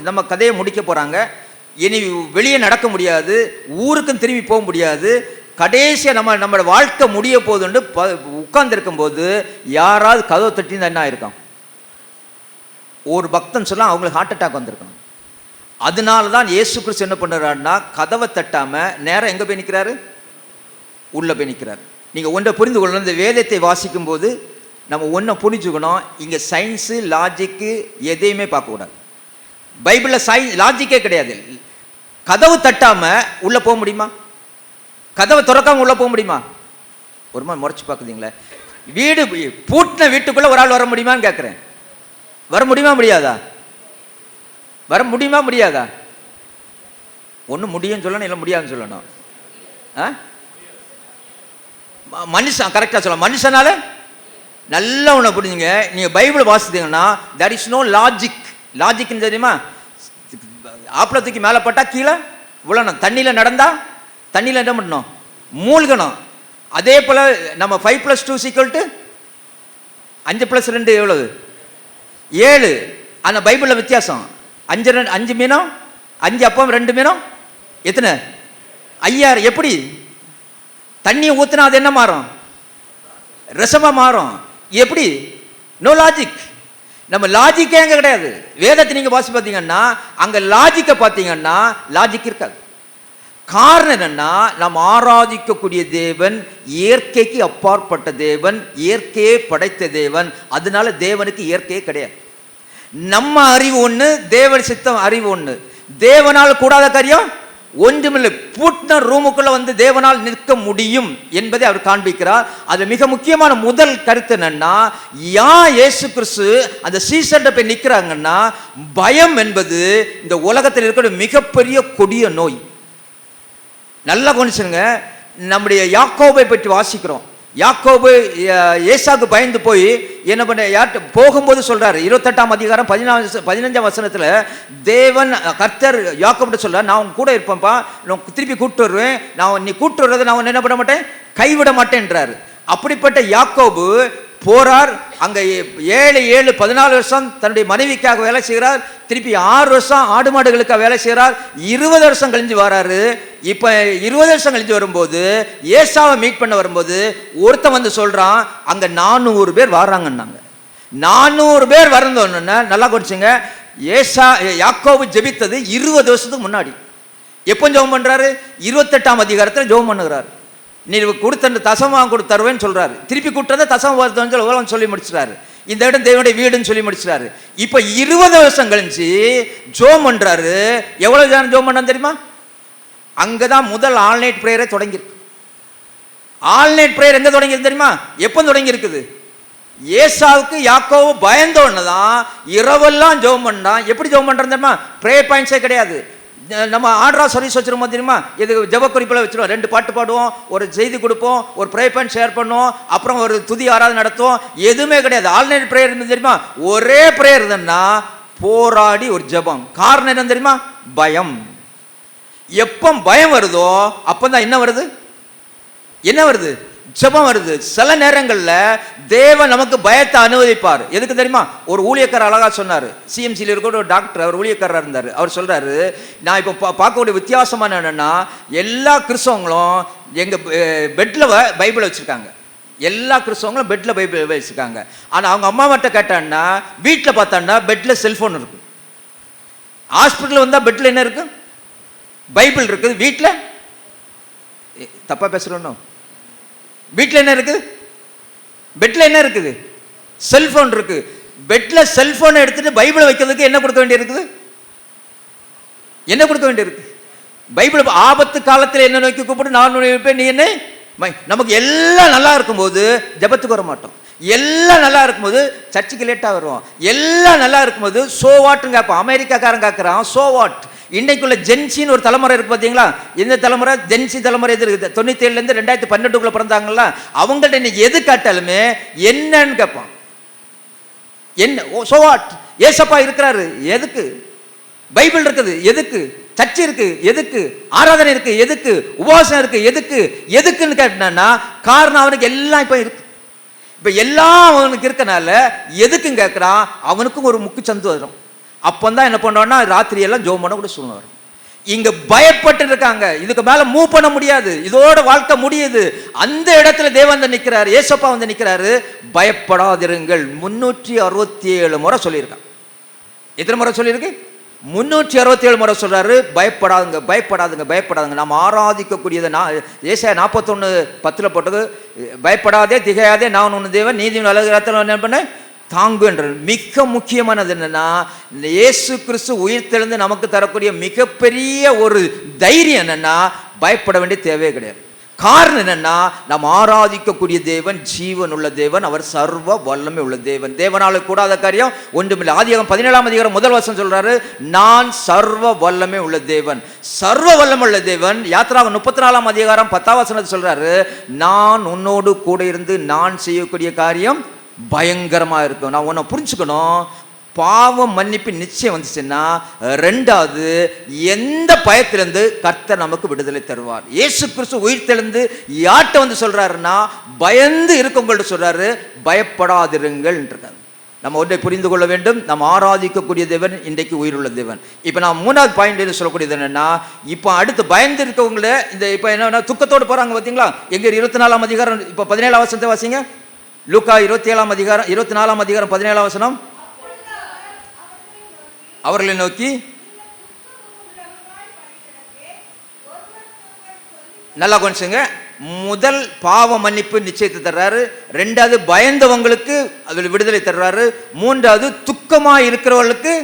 நம்ம கதையை முடிக்க போறாங்க. இனி வெளியே நடக்க முடியாது, ஊருக்கும் திரும்பி போக முடியாது, கடைசியாக நம்மளோட வாழ்க்கை முடிய போதுன்னு உட்கார்ந்துருக்கும் போது யாராவது கதவை தட்டின்னு என்ன ஆயிருக்கும்? ஒரு பக்தன் சொல்ல அவங்களுக்கு ஹார்ட் அட்டாக் வந்திருக்கணும். அதனால தான் இயேசு கிறிஸ்து என்ன பண்ணுறாருன்னா, கதவை தட்டாம நேரம் எங்கே போய் நிற்கிறாரு? உள்ளே போய் நிற்கிறாரு. நீங்கள் ஒன்றை புரிந்து கொள்ளணும். இந்த வேதத்தை வாசிக்கும் போது நம்ம ஒன்றை புரிஞ்சுக்கணும். இங்கே சயின்ஸு லாஜிக்கு எதையுமே பார்க்கக்கூடாது. பைபிளில் லாஜிக்கே கிடையாது. கதவு தட்டாம உள்ளே போக முடியுமா? கதவை திறக்காம உள்ளே போக முடியுமா? ஒரு மாதிரி முறைச்சு பார்க்குறீங்களே. வீடு பூட்டின வீட்டுக்குள்ளே ஒரு ஆள் வர முடியுமான்னு கேட்குறேன். வர முடியுமா முடியாதா? வர முடியுமா முடியாதா? ஒன்று முடியும்னு சொல்லணும், இல்லை முடியாதுன்னு சொல்லணும். மனுஷன் கரெக்டாக சொல்லலாம். மனுஷனால நல்லா ஒன்று புரிஞ்சுங்க. நீங்கள் பைபிள் வாசித்தீங்கன்னா தட் இஸ் நோ லாஜிக். லாஜிக்னு தெரியுமா? ஆப்பிள தூக்கி மேலே பட்டா கீழே விழணும். தண்ணியில் நடந்தா தண்ணியில் என்ன பண்ணணும்? மூழ்கணும். அதே போல் நம்ம 5 + 2 = 5 + 2 எவ்வளவு? 7. அந்த பைபிளில் வித்தியாசம். 5 மீனும் 5 அப்பம் 2 மீனும் எத்தனை? 5000. எப்படி? தண்ணியை ஊற்றினா அது என்ன மாறும்? ரசமாக மாறும். எப்படி? No logic. நம்ம லாஜிக்கே அங்கே கிடையாது. வேதத்தை நீங்கள் வாசி பார்த்தீங்கன்னா அங்கே லாஜிக்கை பார்த்தீங்கன்னா லாஜிக் இருக்காது. காரணம் என்னன்னா, நாம் ஆராதிக்கக்கூடிய தேவன் இயற்கைக்கு அப்பாற்பட்ட தேவன், இயற்கையே படைத்த தேவன். அதனால தேவனுக்கு இயற்கையே கிடையாது. நம்ம அறிவு ஒன்று, தேவன் சித்தம் அறிவு ஒன்று. தேவனால் கூடாத காரியம் ஒன்றுமில்லை. பூட்டின ரூமுக்குள்ள வந்து தேவனால் நிற்க முடியும் என்பதை அவர் காண்பிக்கிறார். அது மிக முக்கியமான முதல் கருத்து என்னன்னா, இயேசு கிறிஸ்து அந்த சீசர்ட்ட போய் நிற்கிறாங்கன்னா, பயம் என்பது இந்த உலகத்தில் இருக்கிற மிகப்பெரிய கொடிய நோய். நல்லா கவனிச்சுங்க. நம்முடைய யாக்கோபை பற்றி வாசிக்கிறோம். யாக்கோபு ஏசாக்கு பயந்து போய் என்ன பண்ண யார்கிட்ட போகும்போது சொல்றாரு. 28ஆம் அதிகாரம் 15ஆம் வசனத்தில் தேவன் கர்த்தர் யாக்கோபுட்ட சொல்றார், நான் உன் கூட இருப்பேன்ப்பா, நான் திருப்பி கூப்பிட்டு வருவேன், நான் நீ கூப்பிட்டு வர்றதை நான் என்ன பண்ண மாட்டேன், கைவிட மாட்டேன்றாரு. அப்படிப்பட்ட யாக்கோபு போறார். அங்கே 7 14 வருஷம் தன்னுடைய மனைவிக்காக வேலை செய்கிறார். திருப்பி 6 வருஷம் ஆடு மாடுகளுக்காக வேலை செய்கிறார். 20 வருஷம் கழிஞ்சு வராரு. இப்போ 20 வருஷம் கழிஞ்சு வரும்போது ஏசாவை மீட் பண்ண வரும்போது ஒருத்தன் வந்து சொல்றான், அங்கே 400 பேர் வர்றாங்கன்னாங்க. 400 பேர் வரந்தோன்னா நல்லா குடிச்சுங்க. யாக்கோபு ஜெபித்தது 20 வருஷத்துக்கு முன்னாடி. எப்போ ஜெபம் பண்றாரு? 28ஆம் அதிகாரத்தில் ஜெபம் பண்ணுகிறார். நீ கொடுத்த தசமாக கொடு தருவேன்னு சொல்கிறாரு. திருப்பி கொடுத்ததை தசம் சொல்லி முடிச்சுறாரு. இந்த இடம் தேவனுடைய வீடுன்னு சொல்லி முடிச்சுறாரு. இப்போ 20 வருஷம் கழிச்சு ஜோம் பண்ணுறாரு. எவ்வளோ ஜோம் பண்ணான்னு தெரியுமா? அங்கே தான் முதல் ஆல்நைட் ப்ரேயரே தொடங்கியிருக்கு. ஆல்நைட் ப்ரேயர் எங்கே தொடங்கியிருக்கு தெரியுமா? எப்போ தொடங்கியிருக்குது? ஏசாவுக்கு யாக்கோவு பயந்தோன்னு தான் இரவெல்லாம் ஜோம் பண்ணான். எப்படி ஜோம் பண்ணுறது தெரியுமா? ப்ரேயர் பாயிண்ட்ஸே கிடையாது. நம்ம ஆர்டரா சர்வீஸ் வச்சிருமோ தெரியுமா? இது ஜெப குறிப்பில் வச்சிருவோம். 2 பாட்டு பாடுவோம், ஒரு செய்தி கொடுப்போம், ஒரு ப்ரேயர் பாயிண்ட் ஷேர் பண்ணுவோம், அப்புறம் ஒரு துதி ஆராதனை நடத்துவோம். எதுவுமே கிடையாது. ஆல்நைட் ப்ரேயர் தெரியுமா? ஒரே ப்ரேயர் தான்னா போராடி ஒரு ஜெபம். காரணம் என்ன தெரியுமா? பயம். எப்போ பயம் வருதோ அப்பதான் என்ன வருது? என்ன வருது? ஜெபம் வருது. சில நேரங்களில் தேவன் நமக்கு பயத்தை அனுமதிப்பார். எதுக்கு தெரியுமா? ஒரு ஊழியக்காரர் அழகா சொன்னார். சிஎம்சியில் இருக்கிற ஒரு டாக்டர், அவர் ஊழியக்காரராக இருந்தார். அவர் சொல்றாரு, நான் இப்போ பார்க்கக்கூடிய வித்தியாசமான என்னன்னா, எல்லா கிறிஸ்தவங்களும் எங்கள் பெட்டில் பைபிளை வச்சுருக்காங்க. எல்லா கிறிஸ்தவங்களும் பெட்டில் பைபிள் வச்சுருக்காங்க. ஆனால் அவங்க அம்மா மட்டும் கேட்டான்னா, வீட்டில் பார்த்தான்னா பெட்டில் செல்ஃபோன் இருக்கு. ஹாஸ்பிட்டல் வந்தால் பெட்டில் என்ன இருக்கு? பைபிள் இருக்குது. வீட்டில் தப்பாக பேசுகிறோம். வீட்டில் என்ன இருக்குது? பெட்டில் என்ன இருக்குது? செல்ஃபோன் இருக்கு. பெட்டில் செல்ஃபோனை எடுத்துட்டு பைபிளை வைக்கிறதுக்கு என்ன கொடுக்க வேண்டியிருக்குது? என்ன கொடுக்க வேண்டியிருக்கு? பைபிள் ஆபத்து காலத்தில் என்ன நோக்கி கூப்பிட்டு நான் வைப்பேன், நீ என்ன? நமக்கு எல்லாம் நல்லா இருக்கும்போது ஜெபத்துக்கு வர மாட்டோம். எல்லாம் நல்லா இருக்கும்போது சர்ச்சுக்கு லேட்டாக வருவோம். எல்லாம் நல்லா இருக்கும்போது சோ வாட்னு கேட்போம். அமெரிக்காக்காரன் கேட்குறான் சோ வாட். இன்னைக்குள்ள ஜென்சின்னு ஒரு தலைமுறை இருக்கு பார்த்தீங்களா? இந்த தலைமுறை ஜென்சி தலைமுறை எது இருக்குது? 97லேருந்து 2012க்குள்ள பிறந்தாங்களா? அவங்கள்ட்ட இன்னைக்கு எது கேட்டாலுமே என்னன்னு கேட்பான். என்ன? So what? ஏசப்பா இருக்கிறாரு, எதுக்கு? பைபிள் இருக்குது, எதுக்கு? சர்ச்சு இருக்கு, எதுக்கு? ஆராதனை இருக்கு, எதுக்கு? உபவாசம் இருக்கு, எதுக்கு? எதுக்குன்னு கேட்டான்னா காரணம் அவனுக்கு எல்லாம் இப்போ இருக்கு. இப்போ எல்லாம் அவனுக்கு இருக்கனால எதுக்குன்னு கேட்குறான். அவனுக்கும் ஒரு முக்கு சந்து வரும். அப்போ தான் என்ன பண்ணுவான்னா ராத்திரி எல்லாம் ஜோம் பண்ண கூட சூழ்நிலை வரும். இங்க பயப்பட்டு இருக்காங்க. இதுக்கு மேல மூவ் பண்ண முடியாது. இதோட வாழ்க்கை முடியுது. அந்த இடத்துல தேவன் வந்து நிற்கிறாரு, ஏசப்பா வந்து நிற்கிறாரு. பயப்படாதிருங்கள் 367 முறை சொல்லியிருக்கான். எத்தனை முறை சொல்லியிருக்கு? 367 முறை சொல்றாரு. பயப்படாதுங்க, பயப்படாதுங்க, பயப்படாதுங்க. நாம் ஆராதிக்கக்கூடியது ஏசாயா 41:10 போட்டது, பயப்படாதே திகையாதே, நான் உன் தேவன், நீதியின் அழகாத்தில் என்ன பண்ண தாங்கு என்ற. மிக முக்கியமானது என்னன்னா, இயேசு கிறிஸ்து உயிர்த்தெழுந்து நமக்கு தரக்கூடிய மிகப்பெரிய ஒரு தைரியம் என்னன்னா, பயப்பட வேண்டிய தேவையே கிடையாது. காரணம் என்னன்னா, நாம் ஆராதிக்கக்கூடிய தேவன் ஜீவன் உள்ள தேவன், அவர் சர்வ வல்லமை உள்ள தேவன். தேவனால கூடாத காரியம் ஒன்றுமில்லை. ஆதியாகமம் 17ஆம் அதிகாரம் 1 வசனம் சொல்றாரு, நான் சர்வ வல்லமை உள்ள தேவன். சர்வ வல்லமை உள்ள தேவன். யாத்திராகமம் 34ஆம் அதிகாரம் 10ஆம் வசனத்தை சொல்றாரு, நான் உன்னோடு கூட இருந்து நான் செய்யக்கூடிய காரியம் பயங்கரமா இருக்கும். நான் உன்னை புரிஞ்சுக்கணும். பாவம் மன்னிப்பு நிச்சயம் வந்துச்சுன்னா, ரெண்டாவது எந்த பயத்திலிருந்து கர்த்தர் நமக்கு விடுதலை தருவார். இயேசு கிறிஸ்து உயிர்த்தெழுந்து யார்கிட்ட வந்து சொல்றாருன்னா, பயந்து இருக்கவங்கள்ட்ட சொல்றாரு, பயப்படாதிருங்கள். நம்ம ஒன்றை புரிந்து கொள்ள வேண்டும், நம்ம ஆராதிக்கக்கூடிய தேவன் இன்றைக்கு உயிருள்ள தேவன். இப்போ நான் 3வது பாயிண்ட் சொல்லக்கூடியது என்னன்னா, இப்போ அடுத்து பயந்து இருக்கவங்கள இந்த இப்போ என்ன துக்கத்தோடு போறாங்க பார்த்தீங்களா? எங்க 24ஆம் அதிகாரம் இப்போ 17ஆம் வசனத்தை வாசிங்க. லூக்கா 27ஆம் அதிகாரம் 24ஆம் அதிகாரம் 17ஆம் வசனம். அவர்களை நோக்கி, நல்லா கொஞ்சங்க, முதல் பாவ மன்னிப்பு நிச்சயத்தை தர்றாரு. ரெண்டாவது பயந்தவங்களுக்கு அதில் விடுதலை தர்றாரு. மூன்றாவது துக்கமாக இருக்கிறவர்களுக்கு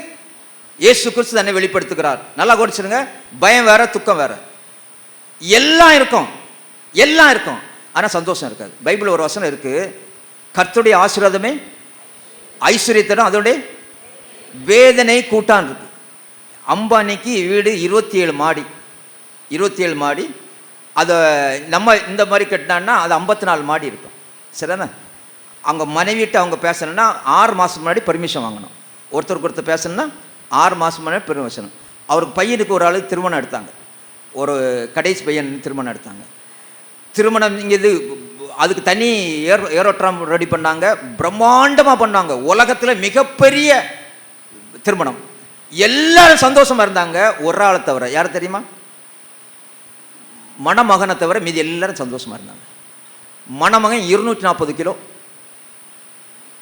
இயேசு கிறிஸ்து தன்னை வெளிப்படுத்துகிறார். நல்லா கொஞ்சிருங்க. பயம் வேற, துக்கம் வேற. எல்லாம் இருக்கும், எல்லாம் இருக்கும், ஆனால் சந்தோஷம் இருக்காது. பைபிள் ஒரு வசனம் இருக்கு, கர்த்தருடைய ஆசீர்வாதமே ஐஸ்வர்யத்தரும் அதோடைய வேதனை கூட்டான் இருக்கு. அம்பானிக்கு வீடு 27 மாடி, 27 மாடி. அதை நம்ம இந்த மாதிரி கட்டினான்னா அது 54 மாடி இருக்கும். சரிதானே? அவங்க மனைவிட்டு அவங்க பேசணும்னா 6 மாதம் முன்னாடி பர்மிஷன் வாங்கணும். ஒருத்தருக்கு பேசணும்னா 6 மாதம் முன்னாடி பர்மிஷன். அவருக்கு பையனுக்கு ஒரு ஆளுக்கு திருமணம் எடுத்தாங்க. ஒரு கடைசி பையன் திருமணம் எடுத்தாங்க. திருமணம் இங்கே இது அதுக்கு தனி ஏரோட்ராம் ரெடி பண்ணாங்க. பிரம்மாண்டமாக பண்ணாங்க. உலகத்தில் மிகப்பெரிய திருமணம். எல்லாரும் சந்தோஷமா இருந்தாங்க. ஒரு ஆளை தவிர. யார் தெரியுமா? மணமகனை தவிர மீதி எல்லாரும் சந்தோஷமா இருந்தாங்க. மணமகன் 240 கிலோ.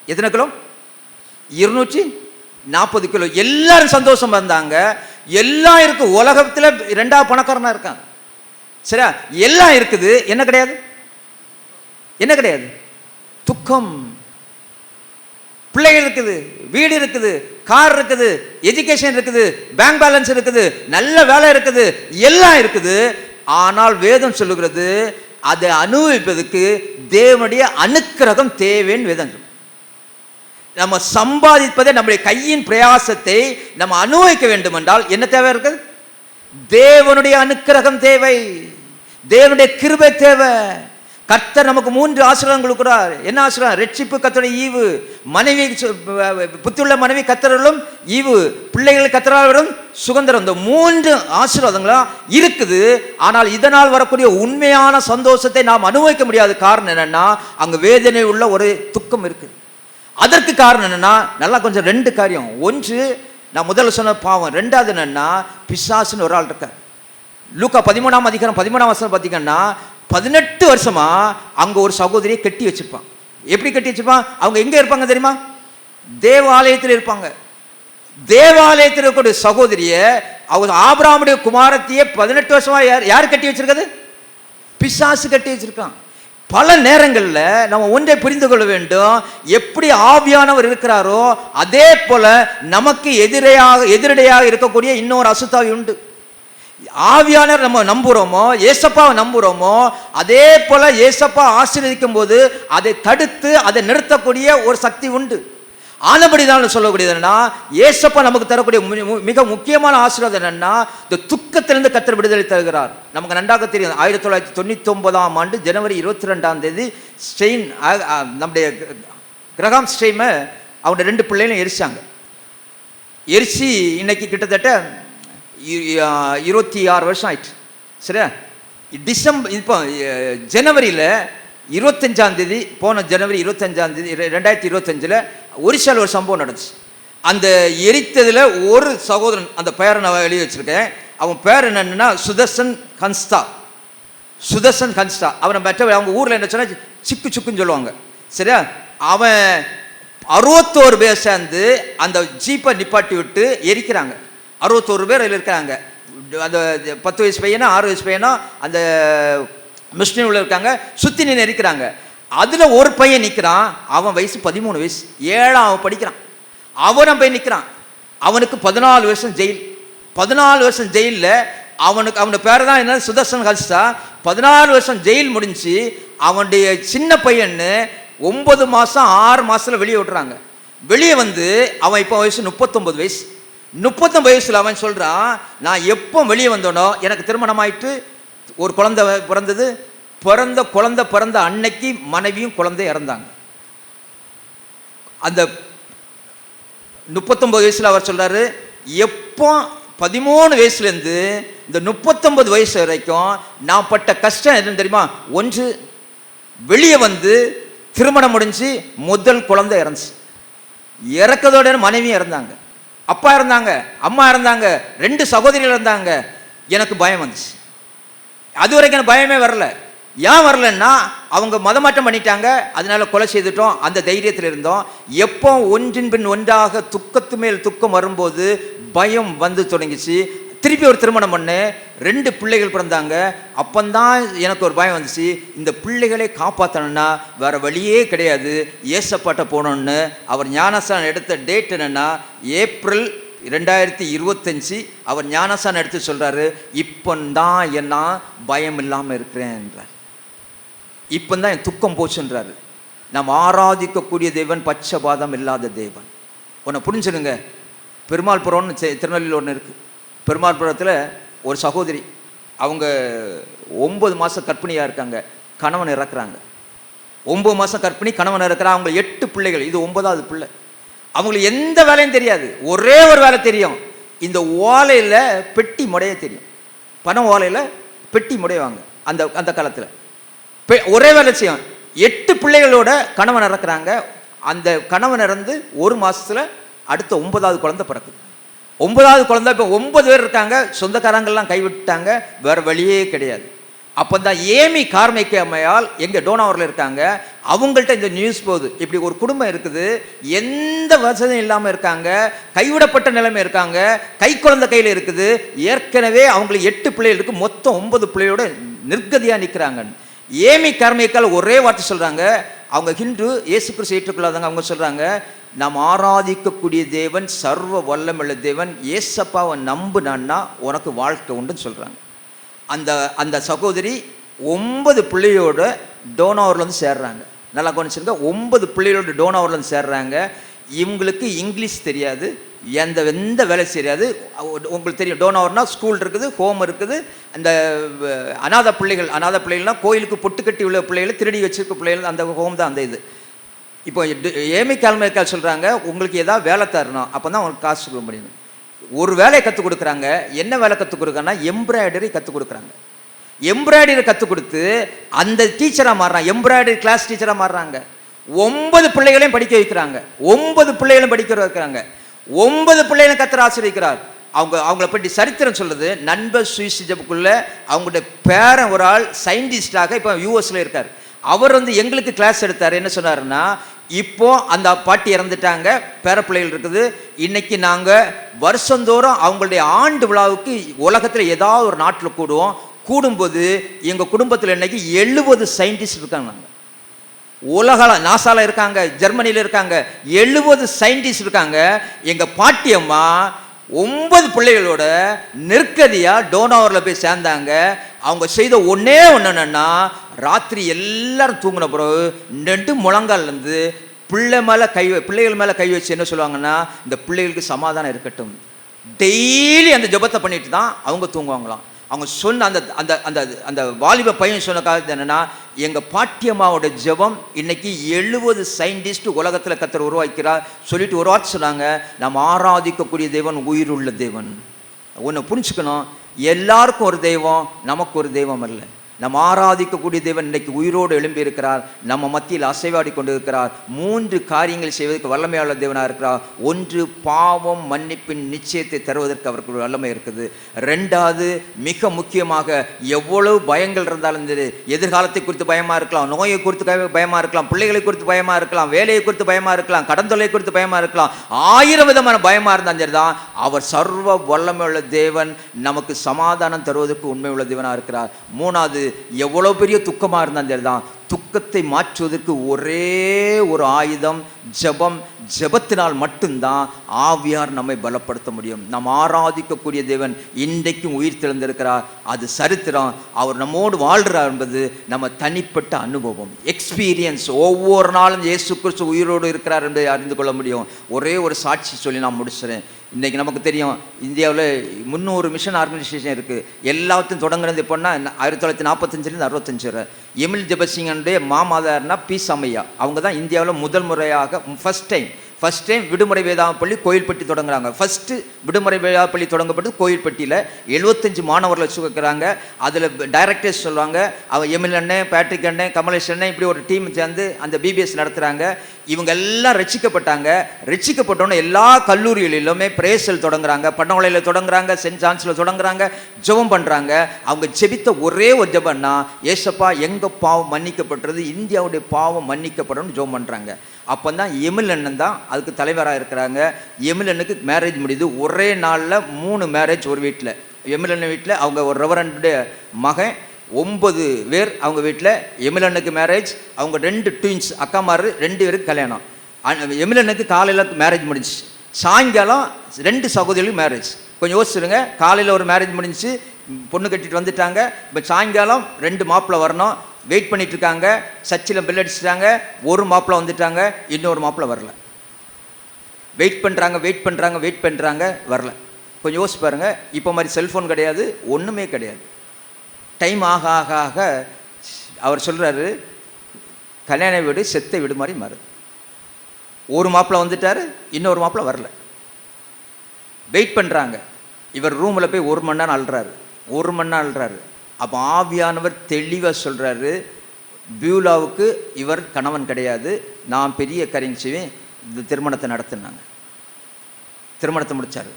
எத்தனை கிலோ? 240 கிலோ. எல்லாரும் சந்தோஷமா இருந்தாங்க. எல்லாம் இருக்கு. உலகத்தில் 2வது பணக்காரனா இருக்காங்க. சரியா? எல்லாம் இருக்குது, என்ன கிடையாது? என்ன கிடையாது? துக்கம். பிள்ளைகள் இருக்குது, வீடு இருக்குது, கார் இருக்குது, எஜுகேஷன் இருக்குது, பேங்க் பேலன்ஸ் இருக்குது, நல்ல வேலை இருக்குது, எல்லாம் இருக்குது. ஆனால் வேதம் சொல்லுகிறது அதை அனுபவிப்பதற்கு தேவனுடைய அனுக்கிரகம் தேவைன்னு வேதம் சொல்லுது. நம்ம சம்பாதிப்பதை, நம்முடைய கையின் பிரயாசத்தை நம்ம அனுபவிக்க வேண்டும் என்றால் என்ன தேவை இருக்குது? தேவனுடைய அனுக்கிரகம் தேவை, தேவனுடைய கிருபை தேவை. கர்த்தர் நமக்கு 3 ஆசீர்வாதம் கொடுக்கிறார். என்ன ஆசீர்வாதம்? ரட்சிப்பு கர்த்தருடைய ஈவு, மனைவி புத்தியுள்ள மனைவி கர்த்தருளும் ஈவு, பிள்ளைகள் கர்த்தராலும் சுதந்திரம். இந்த 3 ஆசீர்வாதங்களும் இருக்குது. ஆனால் இதனால் வரக்கூடிய உண்மையான சந்தோஷத்தை நாம் அனுபவிக்க முடியாத காரணம் என்னன்னா, அங்க வேதனை உள்ள ஒரு துக்கம் இருக்குது. அதற்கு காரணம் என்னன்னா, நல்லா கொஞ்சம் 2 காரியம். ஒன்று, நான் முதல்ல சொன்ன பாவம். 2வது என்னன்னா, பிசாசுன்னு ஒரு ஆள் இருக்கார். லூக்கா 13ஆம் அதிகாரம் 13ஆம் வசனம் பார்த்தீங்கன்னா, 18 வருஷமா அங்க ஒரு சகோதரியை கட்டி வச்சிருப்பான். எப்படி கட்டி வச்சிருப்பான்? அவங்க எங்க இருப்பாங்க தெரியுமா? தேவாலயத்தில் இருப்பாங்க. தேவாலயத்தில் இருக்கக்கூடிய சகோதரிய, அவங்க ஆபிரகாமுடைய குமாரத்தியை 18 வருஷமா யார் கட்டி வச்சிருக்கிறது? பிசாசு கட்டி வச்சிருக்கான். பல நேரங்களில் நம்ம ஒன்றை புரிந்து கொள்ள வேண்டும். எப்படி ஆவியானவர் இருக்கிறாரோ அதே போல நமக்கு எதிரடையாக இருக்கக்கூடிய இன்னொரு அசுத்தாவி உண்டு. ஆவியானவர் நம்ம நம்புகிறோமோ, ஏசப்பாவை நம்புகிறோமோ, அதே போல ஏசப்பா ஆசீர்வதிக்கும் போது அதை தடுத்து அதை நிறுத்தக்கூடிய ஒரு சக்தி உண்டு. ஆனபடிதான் சொல்லக்கூடியது என்னன்னா, ஏசப்பா நமக்கு தரக்கூடிய மிக முக்கியமான ஆசீர்வாதம் என்னன்னா, இந்த துக்கத்திலிருந்து கர்த்தர் விடுதலை தருகிறார். நமக்கு நன்றாக தெரியும். 1999ஆம் ஆண்டு ஜனவரி 22ஆம் தேதி ஸ்டெயின், நம்முடைய கிரகாம் ஸ்டெயினை அவங்க 2 பிள்ளைகளும் எரிச்சாங்க. எரிச்சு இன்னைக்கு கிட்டத்தட்ட 26 வருஷம் ஆயிடுச்சு. சரியா? டிசம்பர் இப்போ ஜனவரியில் 25ஆம் தேதி, போன ஜனவரி 25ஆம் தேதி 2025 ஒரிசாவில் ஒரு சம்பவம் நடந்துச்சு. அந்த எரித்ததில் ஒரு சகோதரன், அந்த பெயரை நான் எழுதி வச்சுருக்கேன். அவன் பேர் என்னன்னா சுதர்சன் கன்ஸ்தா. சுதர்சன் கன்ஸ்தா. அவனை மற்ற அவங்க ஊரில் என்ன சொன்னால் சிக்கு சுக்குன்னு சொல்லுவாங்க. சரியா? அவன் 61 பேர் சேர்ந்து அந்த ஜீப்பை நிப்பாட்டி விட்டு எரிக்கிறாங்க. 61 பேர் அதில் இருக்கிறாங்க. அந்த 10 வயசு பையனா 6 வயசு பையனா அந்த மிஷினரி உள்ள இருக்காங்க. சுற்றி நின்று இருக்கிறாங்க. அதில் ஒரு பையன் நிற்கிறான். அவன் வயசு 13 வயசு, 7ஆம் படிக்கிறான். அவனை போய் நிற்கிறான். அவனுக்கு 14 வருஷம் ஜெயில். 14 வருஷம் ஜெயிலில் அவனுடைய பேர் தான் என்ன? சுதர்சன் கல்சா. 14 வருஷம் ஜெயில் முடிஞ்சு அவனுடைய சின்ன பையன்னு 9 மாதம் 6 மாதத்தில் வெளியே விட்டுறாங்க. வெளியே வந்து அவன் இப்போ வயசு 39 வயசு. 39 வயசில் அவன் சொல்கிறான், நான் எப்போ வெளியே வந்தோனோ எனக்கு திருமணம் ஆயிட்டு ஒரு குழந்தை பிறந்தது. குழந்தை பிறந்த அன்னைக்கு மனைவியும் குழந்தை இறந்தாங்க. அந்த 39 வயசில் அவர் சொல்கிறாரு, எப்போ 13 வயசுலேருந்து இந்த 39 வயசு வரைக்கும் நான் பட்ட கஷ்டம் எதுன்னு தெரியுமா? ஒன்று, வெளியே வந்து திருமணம் முடிஞ்சு முதல் குழந்தை இறந்துச்சு. இறக்கதோட மனைவியும் இறந்தாங்க, அப்பா இருந்தாங்க, அம்மா இருந்தாங்க, 2 சகோதரிகள் இருந்தாங்க. எனக்கு பயம் வந்துச்சு. அது வரைக்கும் எனக்கு பயமே வரல. ஏன் வரலன்னா, அவங்க மதமாற்றம் பண்ணிட்டாங்க, அதனால கொலை செய்துட்டோம், அந்த தைரியத்தில் இருந்தோம். எப்போ ஒன்றின் பின் ஒன்றாக துக்கத்து மேல் துக்கம் வரும்போது பயம் வந்து தொடங்கிச்சு. திருப்பி ஒரு திருமணம் பண்ணு, 2 பிள்ளைகள் பிறந்தாங்க. அப்பந்தான் எனக்கு ஒரு பயம் வந்துச்சு. இந்த பிள்ளைகளை காப்பாற்றணும்னா வேற வழியே கிடையாது, ஏசப்பாட்ட போகணுன்னு. அவர் ஞானஸ்தானம் எடுத்த டேட் என்னன்னா ஏப்ரல் 2025. அவர் ஞானஸ்தானம் எடுத்து சொல்றாரு, இப்போந்தான் என்ன பயம் இல்லாமல் இருக்கிறேன்றார். இப்போந்தான் என் துக்கம் போச்சுன்றாரு. நாம் ஆராதிக்கக்கூடிய தேவன் பட்சபாதம் இல்லாத தேவன். ஒன்று புரிஞ்சுடுங்க. பெருமாள்புரம்னு திருநெல்வேலியில் ஒன்று இருக்குது. பெருமாள்புரத்தில் ஒரு சகோதரி, அவங்க 9 மாதம் கர்ப்பிணியாக இருக்காங்க. கணவன் இறக்குறாங்க. 9 மாதம் கர்ப்பிணி, கணவன் இறக்குறாங்க. அவங்க 8 பிள்ளைகள், இது 9வது பிள்ளை. அவங்களுக்கு எந்த வேலையும் தெரியாது. ஒரே ஒரு வேலை தெரியும், இந்த ஓலையில் பெட்டி முடைய தெரியும். பணம் ஓலையில் பெட்டி முடைவாங்க அந்த அந்த காலத்தில். ஒரே வேலை செய்யும். 8 பிள்ளைகளோட கணவன் இறக்குறாங்க. அந்த கணவன் இறந்து 1 மாதத்தில் அடுத்த 9வது குழந்தை பிறக்குது. 9வது குழந்தை. இப்போ 9 பேர் இருக்காங்க. சொந்தக்காரங்கள்லாம் கைவிட்டாங்க, வேறு வழியே கிடையாது. அப்போ தான் ஏமி கார்மைக்கு அம்மையால் எங்கள் டோனாவரில் இருக்காங்க. அவங்கள்ட்ட இந்த நியூஸ் போகுது, இப்படி ஒரு குடும்பம் இருக்குது, எந்த வசதியும் இல்லாமல் இருக்காங்க, கைவிடப்பட்ட நிலைமை இருக்காங்க, கை குழந்தை கையில் இருக்குது. ஏற்கனவே அவங்களுக்கு 8 பிள்ளைகள் இருக்குது, மொத்தம் 9 பிள்ளையோட நிர்கதியாக நிற்கிறாங்க. ஏமி கார்மிக்கால் ஒரே வார்த்தை சொல்கிறாங்க. அவங்க ஹிந்து, இயேசு கிறிஸ்து ஏற்றுக்கொள்ளாதவங்க. அவங்க சொல்கிறாங்க, நாம் ஆராதிக்கக்கூடிய தேவன் சர்வ வல்லமுள்ள தேவன், ஏசப்பாவை நம்புனான்னா உனக்கு வாழ்க்கை உண்டுன்னு சொல்கிறாங்க. அந்த சகோதரி 9 பிள்ளையோட டோனாவூரில் வந்து சேர்றாங்க. நல்லா கவனிச்சுருங்க, 9 பிள்ளைகளோட டோனாவூரில் வந்து சேர்றாங்க. இவங்களுக்கு இங்கிலீஷ் தெரியாது, எந்த வேலை தெரியாது. உங்களுக்கு தெரியும், டோனாவூர்னா ஸ்கூல் இருக்குது, ஹோம் இருக்குது. அந்த அநாத பிள்ளைகள்லாம் கோயிலுக்கு பொட்டு கட்டி உள்ள பிள்ளைகள், திருடி வச்சிருக்க பிள்ளைகள், அந்த ஹோம் தான் அந்த இது. இப்போ ஏமி கால்மேக்கால் சொல்கிறாங்க, உங்களுக்கு ஏதாவது வேலை தரணும், அப்போ தான் உங்களுக்கு காசு கொடுக்க முடியும். ஒரு வேலையை கற்றுக் கொடுக்குறாங்க. என்ன வேலை கற்றுக் கொடுக்குறாங்கன்னா எம்ப்ராய்டரி கற்றுக் கொடுக்குறாங்க. எம்ப்ராய்டரி கற்றுக் கொடுத்து அந்த டீச்சராக மாறுறாங்க, எம்ப்ராய்டரி கிளாஸ் டீச்சராக மாறுறாங்க. 9 பிள்ளைகளையும் படிக்க வைக்கிறாங்க. 9 பிள்ளைகளையும் படிக்க வைக்கிறாங்க. 9 பிள்ளைகளையும் கர்த்தர் ஆசீர்வதிக்கிறார். அவங்கள பற்றி சரித்திரம் சொல்லுது. நண்பர் சுவிசிஜப்புக்குள்ள அவங்களுடைய பேரன் ஒரு ஆள் சயின்டிஸ்டாக இப்போ யூஎஸில் இருக்கார். அவர் வந்து எங்களுக்கு கிளாஸ் எடுத்தார். என்ன சொன்னாருன்னா, இப்போ அந்த பாட்டி இறந்துட்டாங்க, பேர பிள்ளைகள் இருக்குது. இன்னைக்கு நாங்கள் வருஷந்தோறும் அவங்களுடைய ஆண்டு விழாவுக்கு உலகத்தில் ஏதாவது ஒரு நாட்டில் கூடும்போது எங்கள் குடும்பத்தில் இன்னைக்கு 70 சயின்டிஸ்ட் இருக்காங்க. நாங்கள் உலக நாசால இருக்காங்க, ஜெர்மனியில் இருக்காங்க, 70 சயின்டிஸ்ட் இருக்காங்க. எங்கள் பாட்டி அம்மா 9 பிள்ளைகளோட நெருக்கடியாக டோனாவூரில் போய் சேர்ந்தாங்க. அவங்க செய்த ஒன்றே என்னன்னா, ராத்திரி எல்லாரும் தூங்கின பிறகு 2 முழங்கால்லேருந்து பிள்ளைகள் மேலே கை வச்சு என்ன சொல்லுவாங்கன்னா, இந்த பிள்ளைகளுக்கு சமாதானம் இருக்கட்டும். டெய்லி அந்த ஜெபத்தை பண்ணிட்டு தான் அவங்க தூங்குவாங்களாம். அவங்க சொன்ன அந்த அந்த அந்த அந்த வாலிப பையன் சொன்ன காலத்து என்னென்னா, எங்கள் பாட்டியம்மாவோட ஜெபம் இன்னைக்கு 70 சயின்டிஸ்ட் உலகத்தில் கர்த்தர் உருவாக்கிறார் சொல்லிட்டு ஒரு வார்த்தை சொன்னாங்க, நம்ம ஆராதிக்கக்கூடிய தேவன் உயிருள்ள தேவன். ஒன்று புரிஞ்சுக்கணும், எல்லாருக்கும் ஒரு தெய்வம், நமக்கு ஒரு தெய்வம் அல்ல. நம்ம ஆராதிக்கக்கூடிய தேவன் இன்றைக்கு உயிரோடு எழும்பி இருக்கிறார், நம்ம மத்தியில் அசைவாடி கொண்டு இருக்கிறார். 3 காரியங்கள் செய்வதற்கு வல்லமையுள்ள தேவனாக இருக்கிறார். 1, பாவம் மன்னிப்பின் நிச்சயத்தை தருவதற்கு அவருக்கு ஒரு வல்லமை இருக்குது. 2வது, மிக முக்கியமாக, எவ்வளவு பயங்கள் இருந்தாலும் சரி, எதிர்காலத்தை குறித்து பயமாக இருக்கலாம், நோயை குறித்து பயமாக இருக்கலாம், பிள்ளைகளை குறித்து பயமாக இருக்கலாம், வேலையை குறித்து பயமாக இருக்கலாம், கடன் தொல்லை குறித்து பயமாக இருக்கலாம், 1000 விதமான பயமாக இருந்தாலும் சரி தான், அவர் சர்வ வல்லமையுள்ள தேவன், நமக்கு சமாதானம் தருவதற்கு உண்மை உள்ள தேவனாக இருக்கிறார். 3வது, எவ்வளோ பெரிய துக்கமாக இருந்தாலும் தான், துக்கத்தை மாற்றுவதற்கு ஒரே ஒரு ஆயுதம் ஜெபம். ஜெபத்தினால் மட்டும்தான் ஆவியார் நம்மை பலப்படுத்த முடியும். நாம் ஆராதிக்கக்கூடிய தேவன் இன்றைக்கும் உயிர் தெழுந்திருக்கிறார். அது சரித்திரம். அவர் நம்மோடு வாழ்கிறார் என்பது நம்ம தனிப்பட்ட அனுபவம், எக்ஸ்பீரியன்ஸ். ஒவ்வொரு நாளும் இயேசு கிறிஸ்து உயிரோடு இருக்கிறார் என்பதை அறிந்து கொள்ள முடியும். ஒரே ஒரு சாட்சி சொல்லி நான் முடிச்சுறேன். இன்றைக்கி நமக்கு தெரியும், இந்தியாவில் 300 மிஷன் ஆர்கனைசேஷன் இருக்குது. எல்லாத்தையும் தொடங்குறது எப்போன்னா 1945 65 வரை. எமில் ஜெபசிங்கனுடைய மாமாதார்னா பி சமையா. அவங்க தான் இந்தியாவில் முதல் முறையாக ஃபஸ்ட் டைம் விடுமுறை வேதாகம பள்ளி கோயில்பட்டி தொடங்குறாங்க. ஃபஸ்ட்டு விடுமுறை வேதாகம பள்ளி தொடங்கப்பட்டது கோயில்பட்டியில். 75 மாணவர்கள் வச்சுக்கிறாங்க. அதில் டைரக்டர்ஸ் சொல்லுவாங்க, அவன் எமில் அண்ணன், பேட்ரிக் அண்ணன், கமலேஷ் அண்ணன், இப்படி ஒரு டீம் சேர்ந்து அந்த பிபிஎஸ் நடத்துகிறாங்க. இவங்க எல்லாம் ரட்சிக்கப்பட்டோன்னு எல்லா கல்லூரிகளிலுமே பிரேசல் தொடங்குறாங்க, பட்டணங்களையில் தொடங்குறாங்க, சென்ட் ஜான்ஸில் தொடங்குறாங்க, ஜெபம் பண்ணுறாங்க. அவங்க ஜெபித்த ஒரே ஒரு ஜெபம்னா, ஏசப்பா எங்கள் பாவம் மன்னிக்கப்பட்டது, இந்தியாவுடைய பாவம் மன்னிக்கப்படணும்னு ஜெபம் பண்ணுறாங்க. அப்போ தான் எமில் அண்ணன் தான் அதுக்கு தலைவராக இருக்கிறாங்க. எமில் அண்ணனுக்கு மேரேஜ் முடியுது. ஒரே நாளில் 3 மேரேஜ் ஒரு வீட்டில். எமில் அண்ணன் வீட்டில் அவங்க ஒரு ரெவரண்டுடைய மகன், 9 பேர் அவங்க வீட்டில். எமில் அண்ணனுக்கு மேரேஜ், அவங்க 2 ட்வின்ஸ் அக்காமார் 2 பேருக்கு கல்யாணம். எமில் அண்ணனுக்கு காலையில் மேரேஜ் முடிஞ்சிச்சு, சாயங்காலம் 2 சகோதரிகளுக்கு மேரேஜ். கொஞ்சம் யோசிச்சுருங்க, காலையில் ஒரு மேரேஜ் முடிஞ்சிச்சு, பொண்ணு கட்டிட்டு வந்துட்டாங்க. இப்போ சாயங்காலம் 2 மாப்பிள்ளை வரணும், வெயிட் பண்ணிட்டு இருக்காங்க. சர்ச்சில் பெல் அடிச்சிட்டாங்க, ஒரு மாப்பிள்ளை வந்துட்டாங்க, இன்னொரு மாப்பிள்ளை வரல. வெயிட் பண்ணுறாங்க, வரல. கொஞ்சம் யோசிச்சு பாருங்கள். இப்போ மாதிரி செல்ஃபோன் கிடையாது, ஒன்றுமே கிடையாது. டைம் ஆக ஆக ஆக அவர் சொல்கிறாரு, கல்யாண வீடு செத்த வீடு மாதிரி மாறுது. ஒரு மாப்பிள்ளை வந்துட்டார், இன்னொரு மாப்பிள்ளை வரல. வெயிட் பண்ணுறாங்க. இவர் ரூமில் போய் 1 மணி நேரம் அழுறாரு. அப்போ ஆவியானவர் தெளிவாக சொல்கிறாரு, பியூலாவுக்கு இவர் கணவன் கிடையாது, நான் பெரிய காரியம் செய்வேன். இந்த திருமணத்தை நடத்தினாங்க. திருமணத்தை முடித்தார்.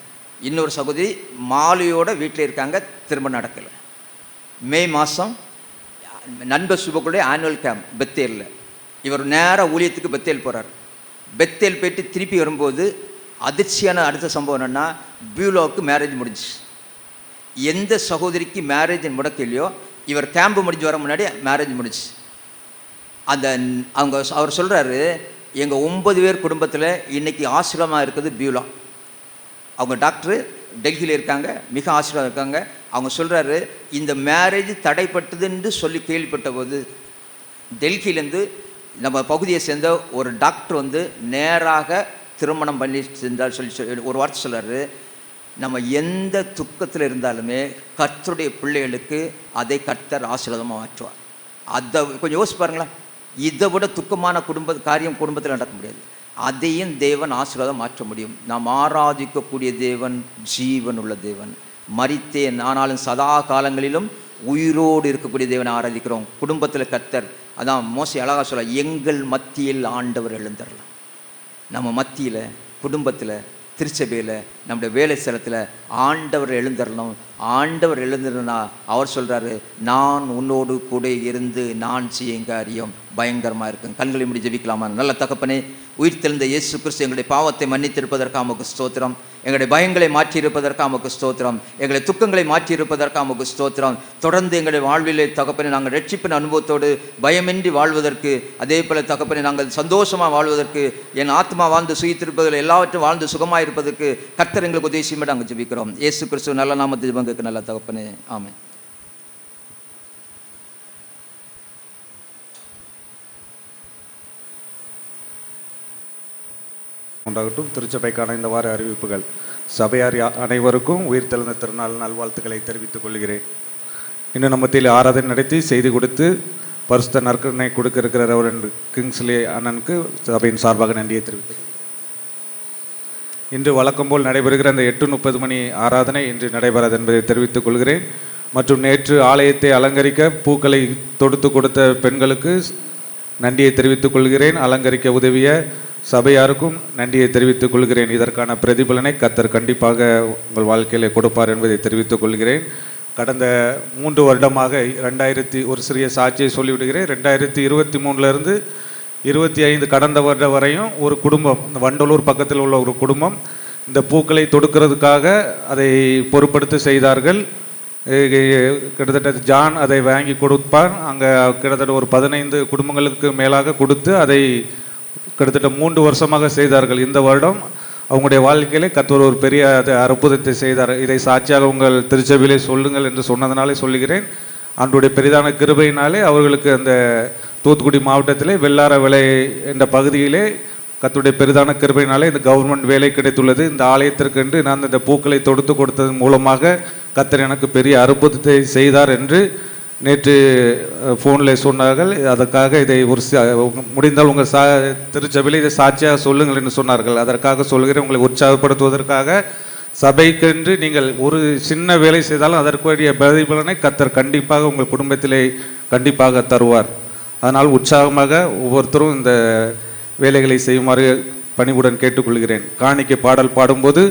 இன்னொரு சகோதரி மாலையோட வீட்டில் இருக்காங்க, திருமணம் நடக்கலை. மே மாதம் நண்பர் சுபக்குடைய ஆனுவல் கேம்ப் பெத்தேலில். இவர் நேராக ஊழியத்துக்கு பெத்தேல் போகிறார். பெத்தேல் போயிட்டு திருப்பி வரும்போது அதிர்ச்சியான அடுத்த சம்பவம் என்னென்னா, பியூலாவுக்கு மேரேஜ் முடிஞ்சிச்சு. எந்த சகோதரிக்கு மேரேஜ் முடக்கலையோ இவர் கேம்பு முடிஞ்சு வர முன்னாடி மேரேஜ் முடிச்சு. அவர் சொல்கிறாரு, எங்கள் 9 பேர் குடும்பத்தில் இன்றைக்கி ஆசிரமாக இருக்குது பியூலா. அவங்க டாக்டரு, டெல்லியில் இருக்காங்க, மிக ஆசிரியராக இருக்காங்க. அவங்க சொல்கிறாரு, இந்த மேரேஜ் தடைப்பட்டதுன்னு சொல்லி கேள்விப்பட்ட போது டெல்லியிலேருந்து நம்ம பகுதியை சேர்ந்த ஒரு டாக்டர் வந்து நேராக திருமணம் பண்ணி சென்றார் சொல்லி ஒரு வார்த்தை சொல்கிறாரு, நம்ம எந்த துக்கத்தில் இருந்தாலுமே கர்த்தருடைய பிள்ளைகளுக்கு அதை கர்த்தர் ஆசீர்வாதமாக மாற்றுவார். அதை கொஞ்சம் யோசிச்சு பாருங்களேன். இதை விட துக்கமான குடும்பத்தில் நடக்க முடியாது. அதையும் தேவன் ஆசீர்வாதம் மாற்ற முடியும். நாம் ஆராதிக்கக்கூடிய தேவன் ஜீவன் உள்ள தேவன். மரித்தேன் ஆனாலும் சதா காலங்களிலும் உயிரோடு இருக்கக்கூடிய தேவனை ஆராதிக்கிறோம். குடும்பத்தில் கர்த்தர், அதான் மோசே அழகாக சொல்ல, எங்கள் மத்தியில் ஆண்டவர் எழுந்தரலாம். நம்ம மத்தியில், குடும்பத்தில், திருச்சபையில், நம்முடைய வேலை ஸ்தலத்தில் ஆண்டவர் எழுந்தரணும். ஆண்டவர் எழுந்தருனா அவர் சொல்கிறாரு, நான் உன்னோடு கூட இருந்து நான் செய்யுங்க அறியும். பயங்கரமாக இருக்கும். கண்களை மூடி ஜெபிக்கலாமா? நல்ல தகப்பனே, உயிர்த்தெழுந்த இயேசு கிறிஸ்து எங்களுடைய பாவத்தை மன்னித்திருப்பதற்காக உமக்கு ஸ்தோத்திரம். எங்களுடைய பயங்களை மாற்றியிருப்பதற்காக உமக்கு ஸ்தோத்திரம். எங்களுடைய துக்கங்களை மாற்றியிருப்பதற்காக உமக்கு ஸ்தோத்திரம். தொடர்ந்து எங்களுடைய வாழ்விலே தகப்பனே நாங்கள் ரட்சிப்பின் அனுபவத்தோடு பயமின்றி வாழ்வதற்கு, அதே போல் தகப்பனே நாங்கள் சந்தோஷமாக வாழ்வதற்கு, என் ஆத்மா வாழ்ந்து சுயித்திருப்பதில் எல்லாவற்றும் வாழ்ந்து சுகமாக இருப்பதற்கு கர்த்தர் எங்களுக்கு உதவி செய்ய நாங்கள் ஜெபிக்கிறோம். இயேசு கிறிஸ்து நல்ல நாமத்தில் ஜெபங்களுக்கு நல்ல தகப்பனே, ஆமென். உண்டாகட்டும். திருச்சபைக்கான இந்த வார அறிவிப்புகள். சபையார் அனைவருக்கும் உயிர்த்தெழுந்த திருநாள் நல்வாழ்த்துக்களை தெரிவித்துக் கொள்கிறேன். இன்னும் நம்மத்தில் ஆராதனை நடத்தி செய்தி கொடுத்து பரிசுத்த நற்கருணை கொடுக்க இருக்கிற ரெவரண்ட் கிங்ஸ்லி அண்ணனுக்கு சபையின் சார்பாக நன்றியை தெரிவித்துக் இன்று வழக்கம் போல் நடைபெறுகிற அந்த 8:30 மணி ஆராதனை இன்று நடைபெறாது என்பதை தெரிவித்துக் கொள்கிறேன். மற்றும் நேற்று ஆலயத்தை அலங்கரிக்க பூக்களை தொடுத்து கொடுத்த பெண்களுக்கு நன்றியை தெரிவித்துக் கொள்கிறேன். அலங்கரிக்க உதவிய சபையாருக்கும் நன்றியை தெரிவித்துக் கொள்கிறேன். இதற்கான பிரதிபலனை கர்த்தர் கண்டிப்பாக உங்கள் வாழ்க்கையிலே கொடுப்பார் என்பதை தெரிவித்துக் கொள்கிறேன். கடந்த 3 வருடமாக ஒரு சிறிய சாட்சியை சொல்லிவிடுகிறேன். 2023 25 கடந்த வருடம் வரையும் ஒரு குடும்பம், இந்த வண்டலூர் பக்கத்தில் உள்ள ஒரு குடும்பம் இந்த பூக்களை தொடுக்கிறதுக்காக அதை பொறுப்படுத்தி செய்தார்கள். கிட்டத்தட்ட ஜான் அதை வாங்கி கொடுப்பான். அங்கே கிட்டத்தட்ட ஒரு 15 குடும்பங்களுக்கு மேலாக கொடுத்து அதை கிட்டத்தட்ட 3 வருஷமாக செய்தார்கள். இந்த வருடம் அவங்களுடைய வாழ்க்கையிலே கர்த்தர் ஒரு பெரிய அற்புதத்தை செய்தார். இதை சாட்சியாக உங்கள் திருச்சபையிலே சொல்லுங்கள் என்று சொன்னதனாலே சொல்லுகிறேன். அன்றைய பெரிதான கிருபையினாலே அவர்களுக்கு அந்த தூத்துக்குடி மாவட்டத்திலே வெள்ளார விலை என்ற பகுதியிலே கர்த்தருடைய பெரிதான கிருபையினாலே இந்த கவர்மெண்ட் வேலை கிடைத்துள்ளது. இந்த ஆலயத்திற்கென்று நான் இந்த பூக்களை தொடுத்து கொடுத்ததன் மூலமாக கர்த்தர் எனக்கு பெரிய அற்புதத்தை செய்தார் என்று நேற்று ஃபோனில் சொன்னார்கள். அதற்காக இதை ஒரு முடிந்தால் உங்கள் திருச்சபையில் இதை சாட்சியாக சொல்லுங்கள் என்று சொன்னார்கள். அதற்காக சொல்கிறேன். உங்களை உற்சாகப்படுத்துவதற்காக சபைக்கென்று நீங்கள் ஒரு சின்ன வேலை செய்தாலும் அதற்குரிய பிரதிபலனை கர்த்தர் கண்டிப்பாக உங்கள் குடும்பத்திலே கண்டிப்பாக தருவார். அதனால் உற்சாகமாக ஒவ்வொருத்தரும் இந்த வேலைகளை செய்யுமாறு பணிவுடன் கேட்டுக்கொள்கிறேன். காணிக்கை பாடல் பாடும்போது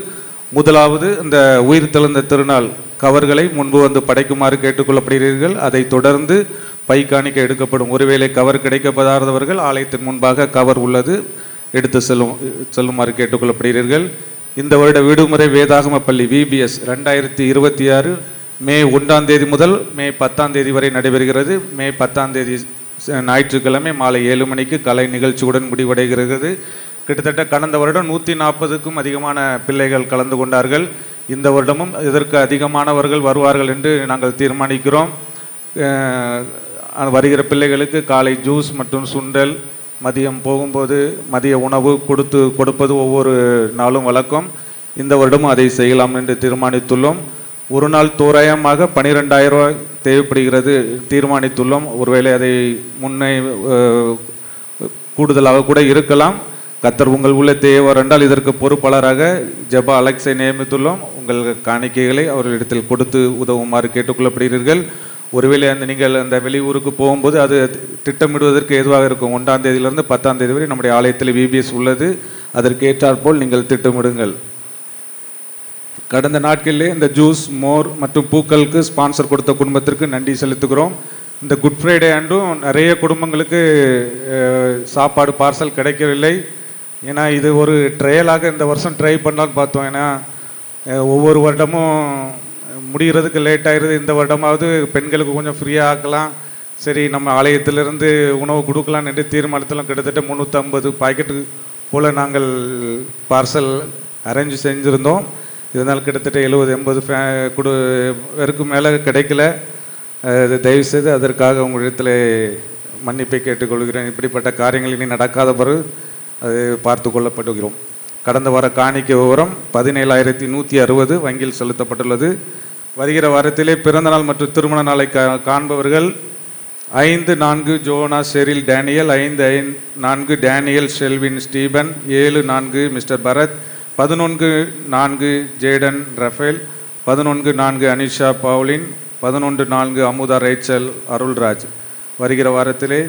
முதலாவது இந்த உயிர்த்தெழுந்த திருநாள் கவர்களை முன்பு வந்து படைக்குமாறு கேட்டுக்கொள்ளப்படுகிறீர்கள். அதை தொடர்ந்து பை காணிக்கை எடுக்கப்படும். ஒருவேளை கவர் கிடைக்கப்படாதவர்கள் ஆலயத்தின் முன்பாக கவர் உள்ளது, எடுத்து செல்லுமாறு கேட்டுக்கொள்ளப்படுகிறீர்கள். இந்த வருட விடுமுறை வேதாகம பள்ளி VBS 2026 மே 1 முதல் மே 10 வரை நடைபெறுகிறது. மே 10 ஞாயிற்றுக்கிழமை மாலை 7 மணிக்கு கலை நிகழ்ச்சியுடன் முடிவடைகிறது. கிட்டத்தட்ட கடந்த வருடம் 140க்கும் அதிகமான பிள்ளைகள் கலந்து கொண்டார்கள். இந்த வருடமும் இதற்கு அதிகமானவர்கள் வருவார்கள் என்று நாங்கள் தீர்மானிக்கிறோம். வருகிற பிள்ளைகளுக்கு காலை ஜூஸ் மற்றும் சுண்டல், மதியம் போகும்போது மதிய உணவு கொடுப்பது ஒவ்வொரு நாளும் வழக்கம். இந்த வருடமும் அதை செய்யலாம் என்று தீர்மானித்துள்ளோம். ஒரு நாள் தோராயமாக 12,000 ரூபாய் தேவைப்படுகிறது தீர்மானித்துள்ளோம். ஒருவேளை அதை முன்னே கூடுதலாக கூட இருக்கலாம். கர்த்தர் உங்கள் உள்ள தேவையால் இதற்கு பொறுப்பாளராக ஜெபா அலெக்ஸை நியமித்துள்ளோம். உங்கள் காணிக்கைகளை அவர்களிடத்தில் கொடுத்து உதவுமாறு கேட்டுக்கொள்ளப்படுகிறீர்கள். ஒருவேளை நீங்கள் அந்த வெளியூருக்கு போகும்போது அது திட்டமிடுவதற்கு எதுவாக இருக்கும். 1 தேதியிலிருந்து 10 தேதி வரை நம்முடைய ஆலயத்தில் VBS உள்ளது. அதற்கு ஏற்றாற்போல் நீங்கள் திட்டமிடுங்கள். கடந்த நாட்களிலே இந்த ஜூஸ், மோர் மற்றும் பூக்களுக்கு ஸ்பான்சர் கொடுத்த குடும்பத்திற்கு நன்றி செலுத்துகிறோம். இந்த குட் ஃப்ரைடே அன்றும் நிறைய குடும்பங்களுக்கு சாப்பாடு பார்சல் கிடைக்கவில்லை. ஏன்னா இது ஒரு ட்ரையலாக இந்த வருஷம் ட்ரை பண்ணலான்னு பார்த்தோம். ஏன்னா ஒவ்வொரு வருடமும் முடிகிறதுக்கு லேட் ஆயிடுது. இந்த வருடமாவது பெண்களுக்கு கொஞ்சம் ஃப்ரீயாக ஆக்கலாம், சரி நம்ம ஆலயத்திலிருந்து உணவு கொடுக்கலான்னு என்று தீர்மானத்தில் கிட்டத்தட்ட 350 பாக்கெட்டு போல் நாங்கள் பார்சல் அரேஞ்ச் செஞ்சுருந்தோம். இதனால் கிட்டத்தட்ட 70-80 பேருக்கு மேலே கிடைக்கல. தயவுசெய்து அதற்காக உங்களிடத்தில் மன்னிப்பை கேட்டுக்கொள்கிறேன். இப்படிப்பட்ட காரியங்கள் இனி நடக்காத பிறகு அது பார்த்து கொள்ளப்படுகிறோம். கடந்த வார காணிக்கை விவரம் 17,160 வங்கியில் செலுத்தப்பட்டுள்ளது. வருகிற வாரத்திலே பிறந்தநாள் மற்றும் திருமண நாளை காண்பவர்கள் 5-4 Jona Sheryl Daniel, 5-4 Daniel Shelvin Stephen, 7-4 mister Bharath, 11-4 Jayden Raphael, 11-4 Anisha Pauline, 11-4 Amudha Rachel Arulraj. வருகிற வாரத்திலே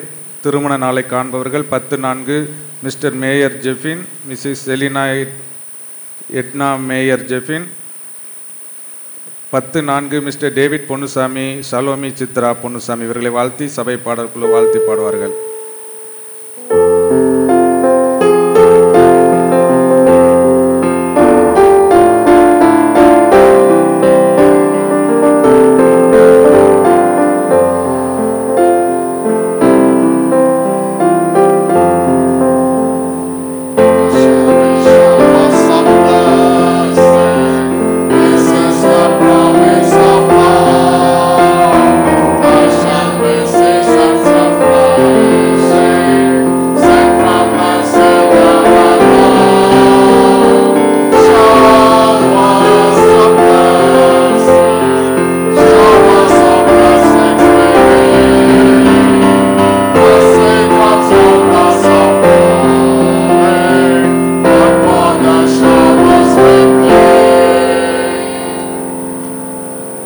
திருமண நாளை காண்பவர்கள் 10-4 mister Meyer Jefin, missus Selina Edna Meyer Jefin, 10-4 mister David Ponnusamy, Salome Chitra Ponnusamy. இவர்களை வாழ்த்தி சபை பாடற்குழு வாழ்த்தி பாடுவார்கள்.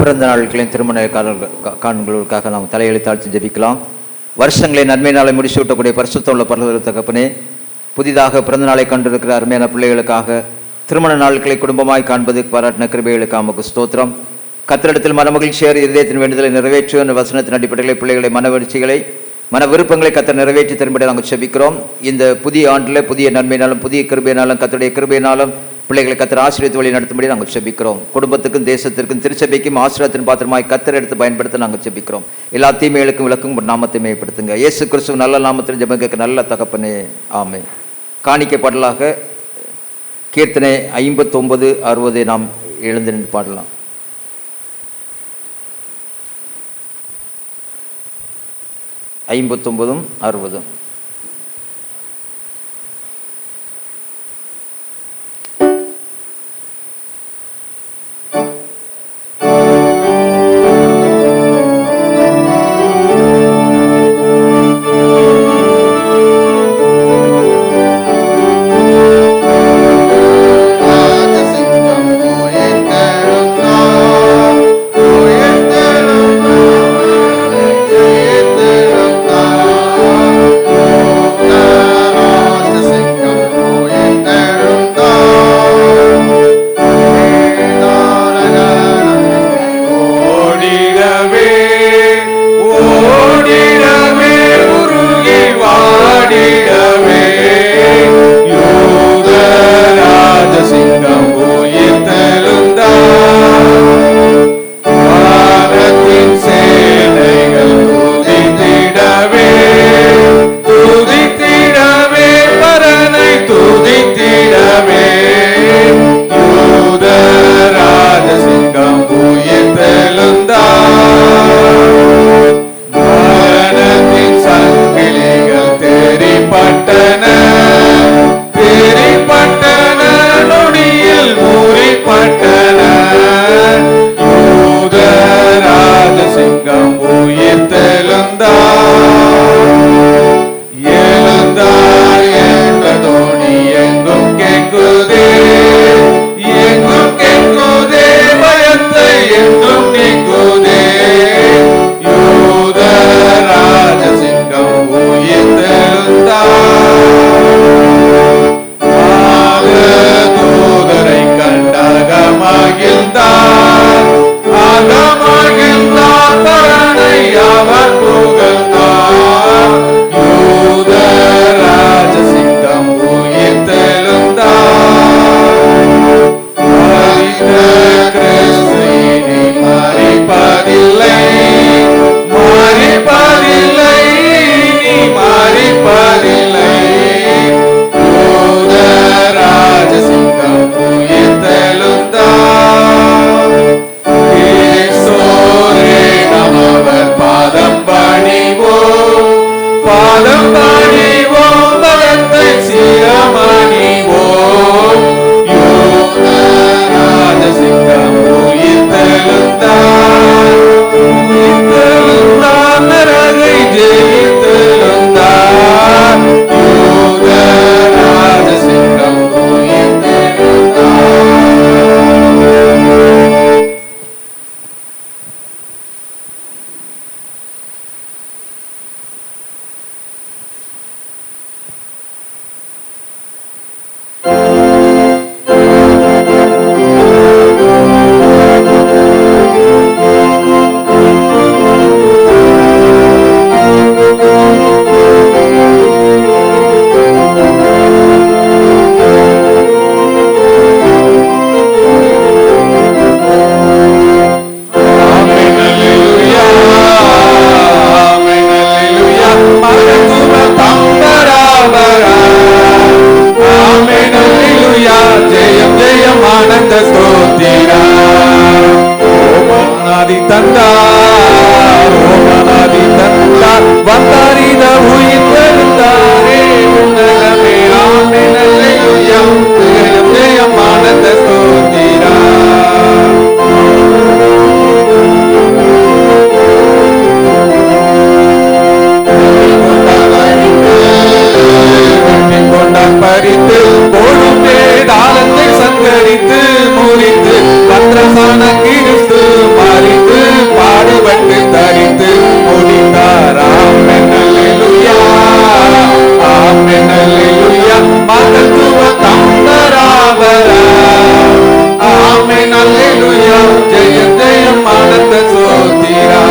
பிறந்த நாட்களின் திருமண காண்களுக்காக நாம் தலைகளை தாழ்த்தி ஜெபிக்கலாம். வருஷங்களை நன்மை நாளை முடிச்சு விட்டக்கூடிய பரிசுத்தம் உள்ள பரலோக தகப்பனே, புதிதாக பிறந்த நாளை கண்டிருக்கிற அருமையான பிள்ளைகளுக்காக திருமண நாட்களை குடும்பமாய் காண்பது பாராட்டின கிருபைகளுக்கு நமக்கு ஸ்தோத்திரம். கர்த்தரிடத்தில் மனமகிழ்ச்சியார் இருதயத்தின் வேண்டுதலை நிறைவேற்றுவ வசனத்தின் அடிப்படையில் பிள்ளைகளை மனவெழுச்சிகளை மன விருப்பங்களை கர்த்தர் நிறைவேற்றி தரும்படி நாங்கள் செபிக்கிறோம். இந்த புதிய ஆண்டில் புதிய நன்மையினாலும் புதிய கிருபையினாலும் கர்த்தருடைய கிருபையினாலும் பிள்ளைகளை கர்த்தர் ஆசீர்வதித்து வழி நடத்தும்படி நாங்கள் செபிக்கிறோம். குடும்பத்துக்கும் தேசத்திற்கும் திருச்சபைக்கும் ஆசீர்வாதத்தின் பாத்திரமாய் கர்த்தர் எடுத்து பயன்படுத்த நாங்கள் செபிக்கிறோம். எல்லா தீமைகளுக்கும் விளக்கும் நாமத்தை மேம்படுத்துங்க. இயேசு கிறிஸ்துவ நல்ல நாமத்தில் ஜெபங்க நல்ல தகப்பனே, ஆமென். காணிக்கப்படலாக கீர்த்தனை 59-60 நாம் எழுந்து நின்று பாடலாம். 59-60. ராஜசிங்கம் ஓமனாதி தந்தார், ஓமனாதி தந்தார், வந்தாரித உயிர் பெருந்தாரே, உன்னதமே ஆமென் அல்லேலூயா, ஜெயம் ஜெயம் ஆனந்த ஸ்தோத்திரா. பறித்து போடும் வேதாளத்தை சங்கரித்து முறித்து பத்ரசான கிறிஸ்து மறித்து பாடுபட்டு தரித்து முடித்தார். ஆமென் அல்லேலூயா, ஆமென் அல்லேலூயா, மகத்துவ தந்தராவரா. ஆமென் அல்லேலூயா, ஜெயம் ஜெயம் ஆனந்த ஸ்தோத்திரா.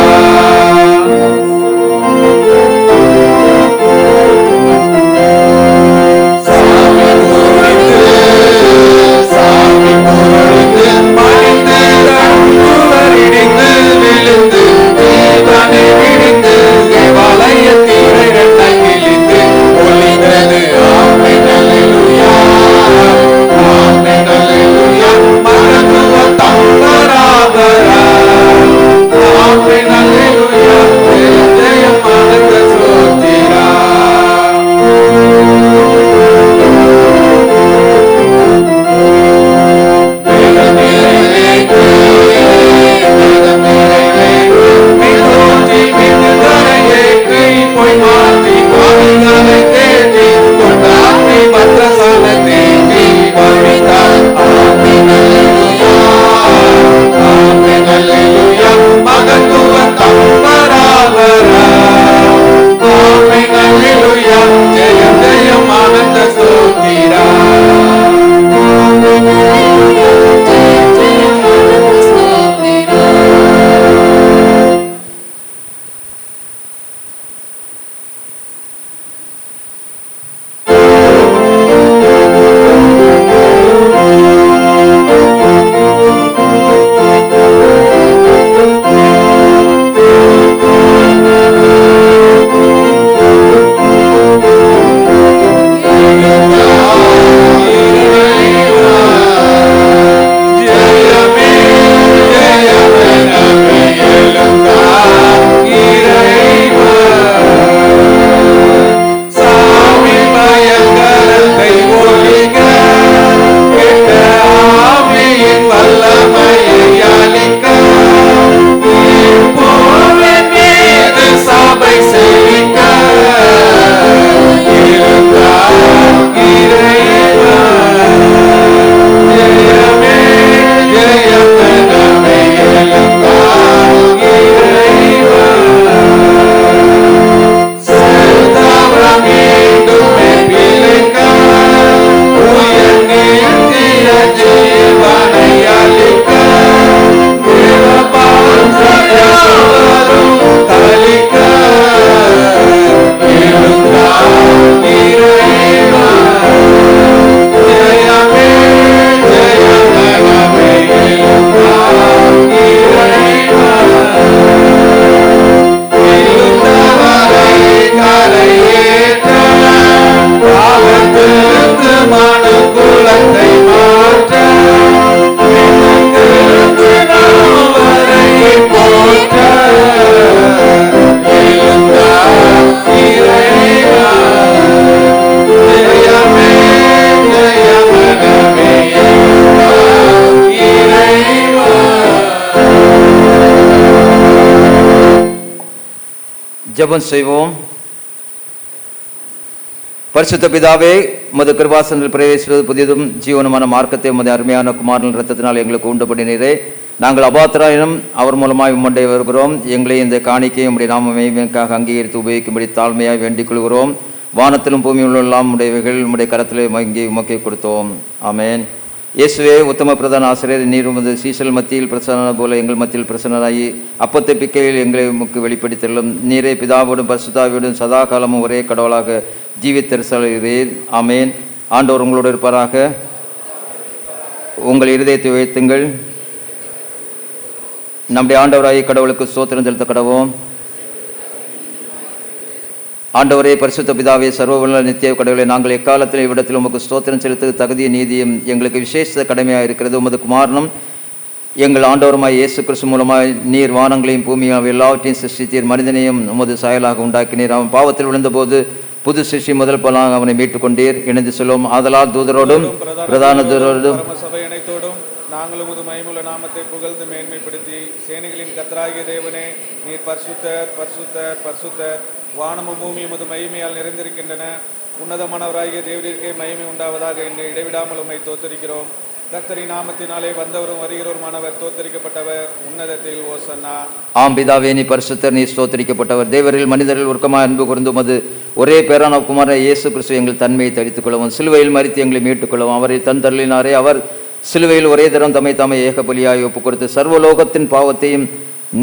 ஜெபம் செய்வோம். பரிசுத்த பிதாவே, உமது கிருபாசனத்தில் பிரவேசிப்பது புதியதும் ஜீவனமான மார்க்கத்தை உமது அருமையான குமாரன் இரத்தத்தினால் எங்களுக்கு உண்டுபடினீரே. நாங்கள் அபாத்திராயினும் அவர் மூலமாய் உம்மண்டை வருகிறோம். எங்களை இந்த காணிக்கையை உம்முடைய நாம மகிமைக்காக அங்கீகரித்து உபயோகிக்கும்படி தாழ்மையாய் வேண்டிக் கொள்கிறோம். வானத்திலும் பூமியில் எல்லாம் உடையவைகள் உம்முடைய கரத்திலே மங்கி உமக்கை கொடுத்தோம். ஆமேன். இயேசுவே, உத்தம பிரதான ஆசிரியர், நீர் உமது சீசல் மத்தியில் பிரசன்ன போல எங்கள் மத்தியில் பிரசன்னராகி அப்பத்தை பிக்கையில் எங்களை உமக்கு வெளிப்படுத்திலும். நீரே பிதாவோடும் பரிசுத்தாவோடும் சதா காலமும் ஒரே கடவுளாக ஜீவித்தரசீர். ஆமேன். ஆண்டவர் உங்களோடு இருப்பாராக. உங்கள் இருதயத்தை உயர்த்துங்கள். நம்முடைய ஆண்டவராகிய கடவுளுக்கு ஸ்தோத்திரம் செலுத்த கடவோம். ஆண்டவரே, பரிசுத்த பிதாவே, சர்வவல்ல நித்திய கடவுளை, நாங்கள் எக்காலத்தில் இவ்விடத்தில் உமக்கு ஸ்தோத்திரம் செலுத்த தகுதிய நீதியும் எங்களுக்கு விசேஷ கடமையாக இருக்கிறது. உமது குமாரனும் எங்கள் ஆண்டவருமாய் இயேசு கிறிஸ்து மூலமாய் நீர் வானங்களையும் பூமியும் எல்லாவற்றையும் சிருஷ்டித்தீர். மனிதனையும் உமது சாயலாக உண்டாக்கினீர். அவன் பாவத்தில் விழுந்தபோது புது சிருஷ்டி முதல் பலாக அவனை மீட்டுக் கொண்டீர். இணைந்து சொல்லும் ஆதலால் தூதரோடும் பிரதான தூதரோடும் சபை அனைத்தோடும் நாங்கள் உமது மகிமையுள்ள நாமத்தை புகழ்ந்து மேன்மைப்படுத்தி, சேனைகளின் கர்த்தராகிய தேவனே, நீர் பரிசுத்தர் பரிசுத்தர் பரிசுத்தர், வானமும் பூமியும் உமது மகிமையால் நிறைந்திருக்கின்றன, உன்னதமானவராகிய தேவனிற்கே மகிமை உண்டாவதாக என்று இடைவிடாமல் உம்மை தோத்தரிக்கிறோம். கர்த்தரின் நாமத்தினாலே வந்தவரும் வருகிறவருமானவர் தோத்தரிக்கப்பட்டவர், உன்னதத்தில் ஓசன்னா. ஆம் பிதாவே, நீ பரிசுத்தர், நீ ஸ்தோத்தரிக்கப்பட்டவர். தேவரில் மனிதரில் உருக்கமாக அன்பு கூர்ந்து உமது ஒரே பேரான குமாரன் இயேசு கிறிஸ்து எங்கள் தன்மையை தரித்துக் கொள்ளவும், சிலுவையில் மரித்து எங்களை மீட்டுக் கொள்ளவும் அவரை தந்தருளினாரே. அவர் சிலுவையில் ஒரே தரம் தம்மை ஏக பலியாய் ஒப்புக் கொடுத்து சர்வலோகத்தின் பாவத்தையும்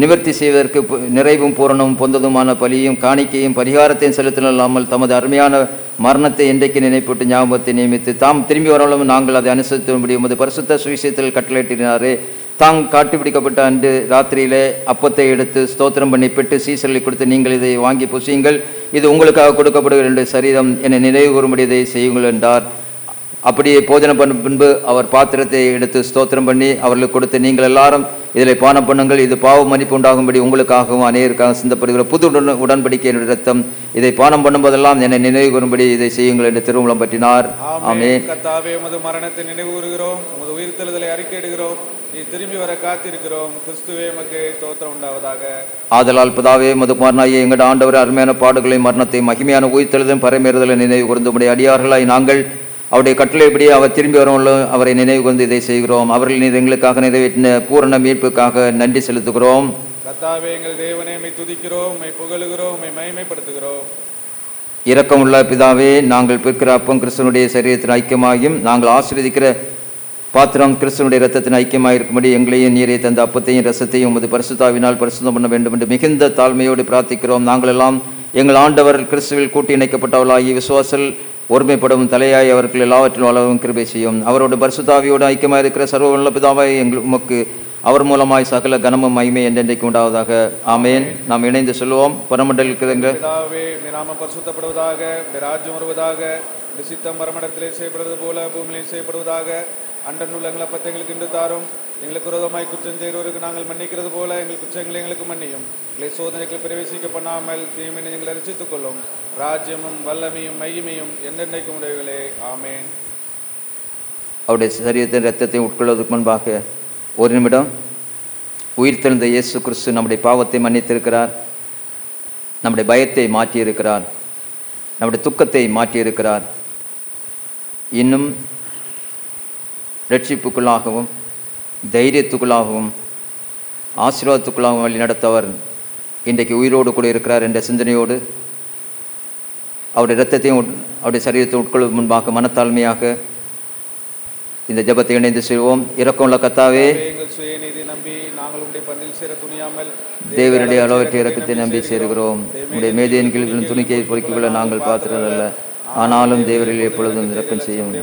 நிவர்த்தி செய்வதற்கு நிறைவும் பூரணமும் பொந்ததுமான பலியும் காணிக்கையும் பரிகாரத்தையும் செலுத்தினல்லாமல் தமது அருமையான மரணத்தை இன்றைக்கு நினைப்பட்டு ஞாபகத்தை நியமித்து தாம் திரும்பி வரலும் நாங்கள் அதை அனுசரித்தும்படி உமது பரிசுத்த சுவிசேஷத்தில் கட்டளையிட்டினாரே. தாங் காட்டுப்பிடிக்கப்பட்ட அன்று ராத்திரியிலே அப்பத்தை எடுத்து ஸ்தோத்திரம் பண்ணி பெற்று சீசர்களை கொடுத்து, நீங்கள் இதை வாங்கி புசியுங்கள், இது உங்களுக்காக கொடுக்கப்படுகிற என்று சரீரம் என்னை நினைவு கூறும்படி இதை செய்யுங்கள் என்றார். அப்படியே போஜன பண்ண பின்பு அவர் பாத்திரத்தை எடுத்து ஸ்தோத்திரம் பண்ணி அவர்களுக்கு கொடுத்து, நீங்கள் எல்லாரும் இதில் பானம் பண்ணுங்கள், இது பாவ மன்னிப்பு உண்டாகும்படி உங்களுக்காகவும் அநேகருக்காக சிந்தப்படுகிற புது உடன்படிக்கையின் ரத்தம், இதை பானம் பண்ணும்போதெல்லாம் என்னை நினைவு கூறும்படி இதை செய்யுங்கள் என்று திருவுளம் பற்றினார். ஆமென். கர்த்தாவே, உமது மரணத்தை நினைவு கூறுகிறோம், உமது உயிர்த்தெழுதலை அறிக்கையிடுகிறோம், நீ திரும்பி வர காத்திருக்கிறோம். கிறிஸ்துவே உமக்கு தோத்திரம் உண்டாவதாக. ஆதலால் பிதாவே, உமது குமாரனாகிய எங்கள் ஆண்டவர் அருமையான பாடுகளை மரணத்தை மகிமையான உயிர்த்தெழுதலும் பரமேறுதலை நினைவு கூர்ந்தும்படி அடியார்களாய் நாங்கள் அவருடைய கட்டளைப்படி அவர் திரும்பி வரவும் அவரை நினைவு கூர்ந்து இதை செய்கிறோம். அவர்கள் நீர் எங்களுக்காக நிறைவேற்றின பூரண மீட்புக்காக நன்றி செலுத்துகிறோம். கர்த்தாவே, எங்கள் தேவனே, உம்மை துதிக்கிறோம், உம்மை புகழுகிறோம், உம்மை மகிமைப்படுத்துகிறோம். இரக்கமுள்ள பிதாவே, நாங்கள் பிற்கிற அப்பம் கிறிஸ்துவனுடைய சரீரத்தின் ஐக்கியமாகியும் நாங்கள் ஆசீர்வதிக்கிற பாத்திரம் கிறிஸ்துவனுடைய இரத்தத்தின் ஐக்கியமாக இருக்கும்படி எங்களையும் நீரை தந்த அப்பத்தையும் ரசத்தையும் உமது பரிசுத்தாவினால் பரிசுத்தம் பண்ண வேண்டும் என்று மிகுந்த தாழ்மையோடு பிரார்த்திக்கிறோம். நாங்கள் எல்லாம் எங்கள் ஆண்டவர் கிறிஸ்துவில் கூட்டி இணைக்கப்பட்டவர்களாகி விசுவாசல் ஒருமைப்படும் தலையாய் அவர்கள் எல்லாவற்றிலும் வளரும் கிருபை செய்யும். அவரோட பரிசுத்தாவியோடு ஐக்கியமாக இருக்கிற சர்வ பிதாவாய் எங்கள் உமக்கு அவர் மூலமாய் சகல கனமும் மகிமை என்றென்றைக்கு உண்டாவதாக. ஆமேன். நாம் இணைந்து சொல்லுவோம். பரமண்டலில் பிதாவே, நாமம் பரிசுத்தப்படுவதாக, ராஜ்யம் வருவதாக, சித்தம் பரமண்டலத்திலே செய்யப்படுவது போல பூமியிலே செய்யப்படுவதாக. அண்டனுள்ள எங்கள் அப்பத்தை எங்களுக்கு இன்று தாரும், எங்களுக்கு விரோதமாய் குற்றம் செய்கிறவருக்கு நாங்கள் மன்னிக்கிறது போல எங்கள் குற்றங்களை எங்களுக்கு மன்னியும். எங்களை சோதனைகளை பிரவேசிக்க பண்ணாமல் தீமையை எங்களை ரசித்துக் கொள்ளும். ராஜ்யமும் வல்லமையும் மகிமையும் என்றென்றைக்கும் உடையவர்களே. ஆமேன். அவருடைய சரீரத்தின் இரத்தத்தை உட்கொள்வதற்கு முன்பாக ஒரு நிமிடம். உயிர்த்தெழுந்த இயேசு கிறிஸ்து நம்முடைய பாவத்தை மன்னித்திருக்கிறார், நம்முடைய பயத்தை மாற்றியிருக்கிறார், நம்முடைய துக்கத்தை மாற்றியிருக்கிறார். இன்னும் ரட்சிப்புக்குள்ளாகவும் தைரியத்துக்குள்ளாகவும் ஆசீர்வாதத்துக்குள்ளாகவும் வழி நடத்தவர் இன்றைக்கு உயிரோடு கூட இருக்கிறார் என்ற சிந்தனையோடு அவருடைய இரத்தத்தையும் அவருடைய சரீரத்தை உட்கொள்ளும் முன்பாக மனத்தாழ்மையாக இந்த ஜெபத்தை இணைந்து செய்வோம். இரக்கமுள்ள கர்த்தாவே, தேவனுடைய அளவற்ற இரக்கத்தை நம்பி சேருகிறோம். உடைய மேதையின் கீழ்களும் துணிக்கை பொறுக்கிவிட நாங்கள் பார்த்துறதல்ல, ஆனாலும் தேவரில் எப்பொழுதும் இரக்கம் செய்யும்.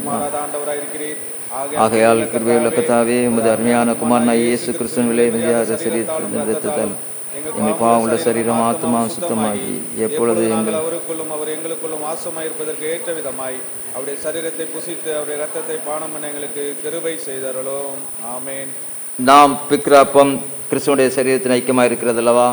ஆகையால் கிருபையுள்ள கர்த்தாவே, உமது அருமையான குமாரனாய் இயேசு கிறிஸ்துவின் விலைமதியாத சரீரத்தால் எங்கள் பாவம் உள்ள சரீரம் ஆத்மாவும் சுத்தமாகி எப்பொழுது அவருக்குள்ளும் அவர் எங்களுக்குள்ளும் வாசமாய் இருப்பதற்கு ஏற்ற விதமாய் அவருடைய சரீரத்தை புசித்து அவருடைய இரத்தத்தை பானம் பண்ண எங்களுக்கு கிருபை செய்தருளும். ஆமேன். நாம் பிக்கிற அப்பம் கிறிஸ்துவனுடைய சரீரத்தின் ஐக்கியமாக இருக்கிறது அல்லவா?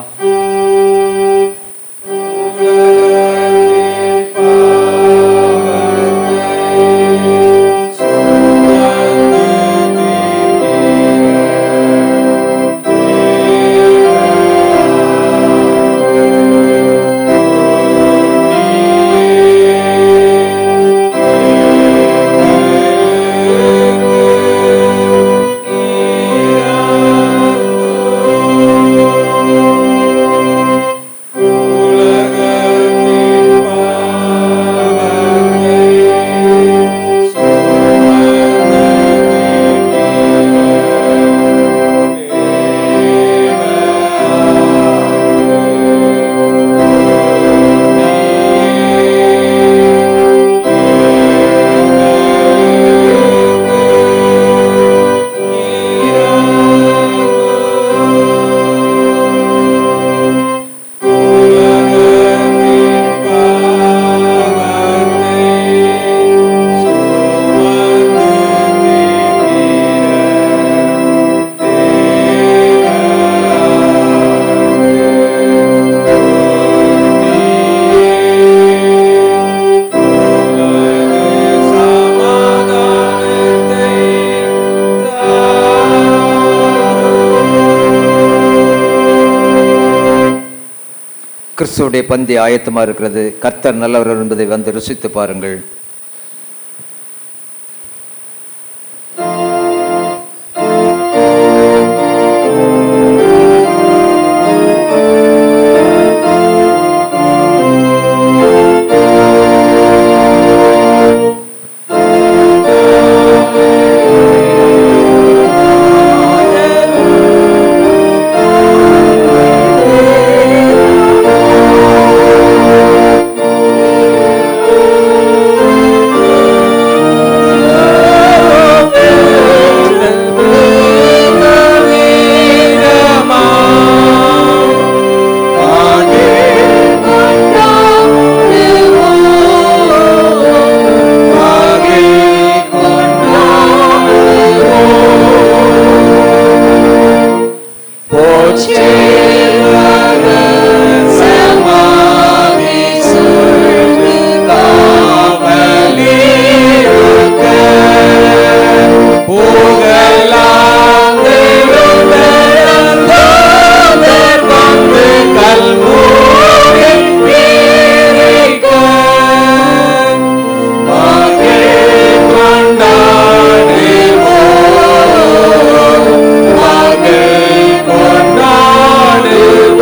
கிறிஸ்துவுடைய பந்தி ஆயத்தமாக இருக்கிறது. கர்த்தர் நல்லவர் என்பதை வந்து ருசித்து பாருங்கள். கொண்டாடுவோம்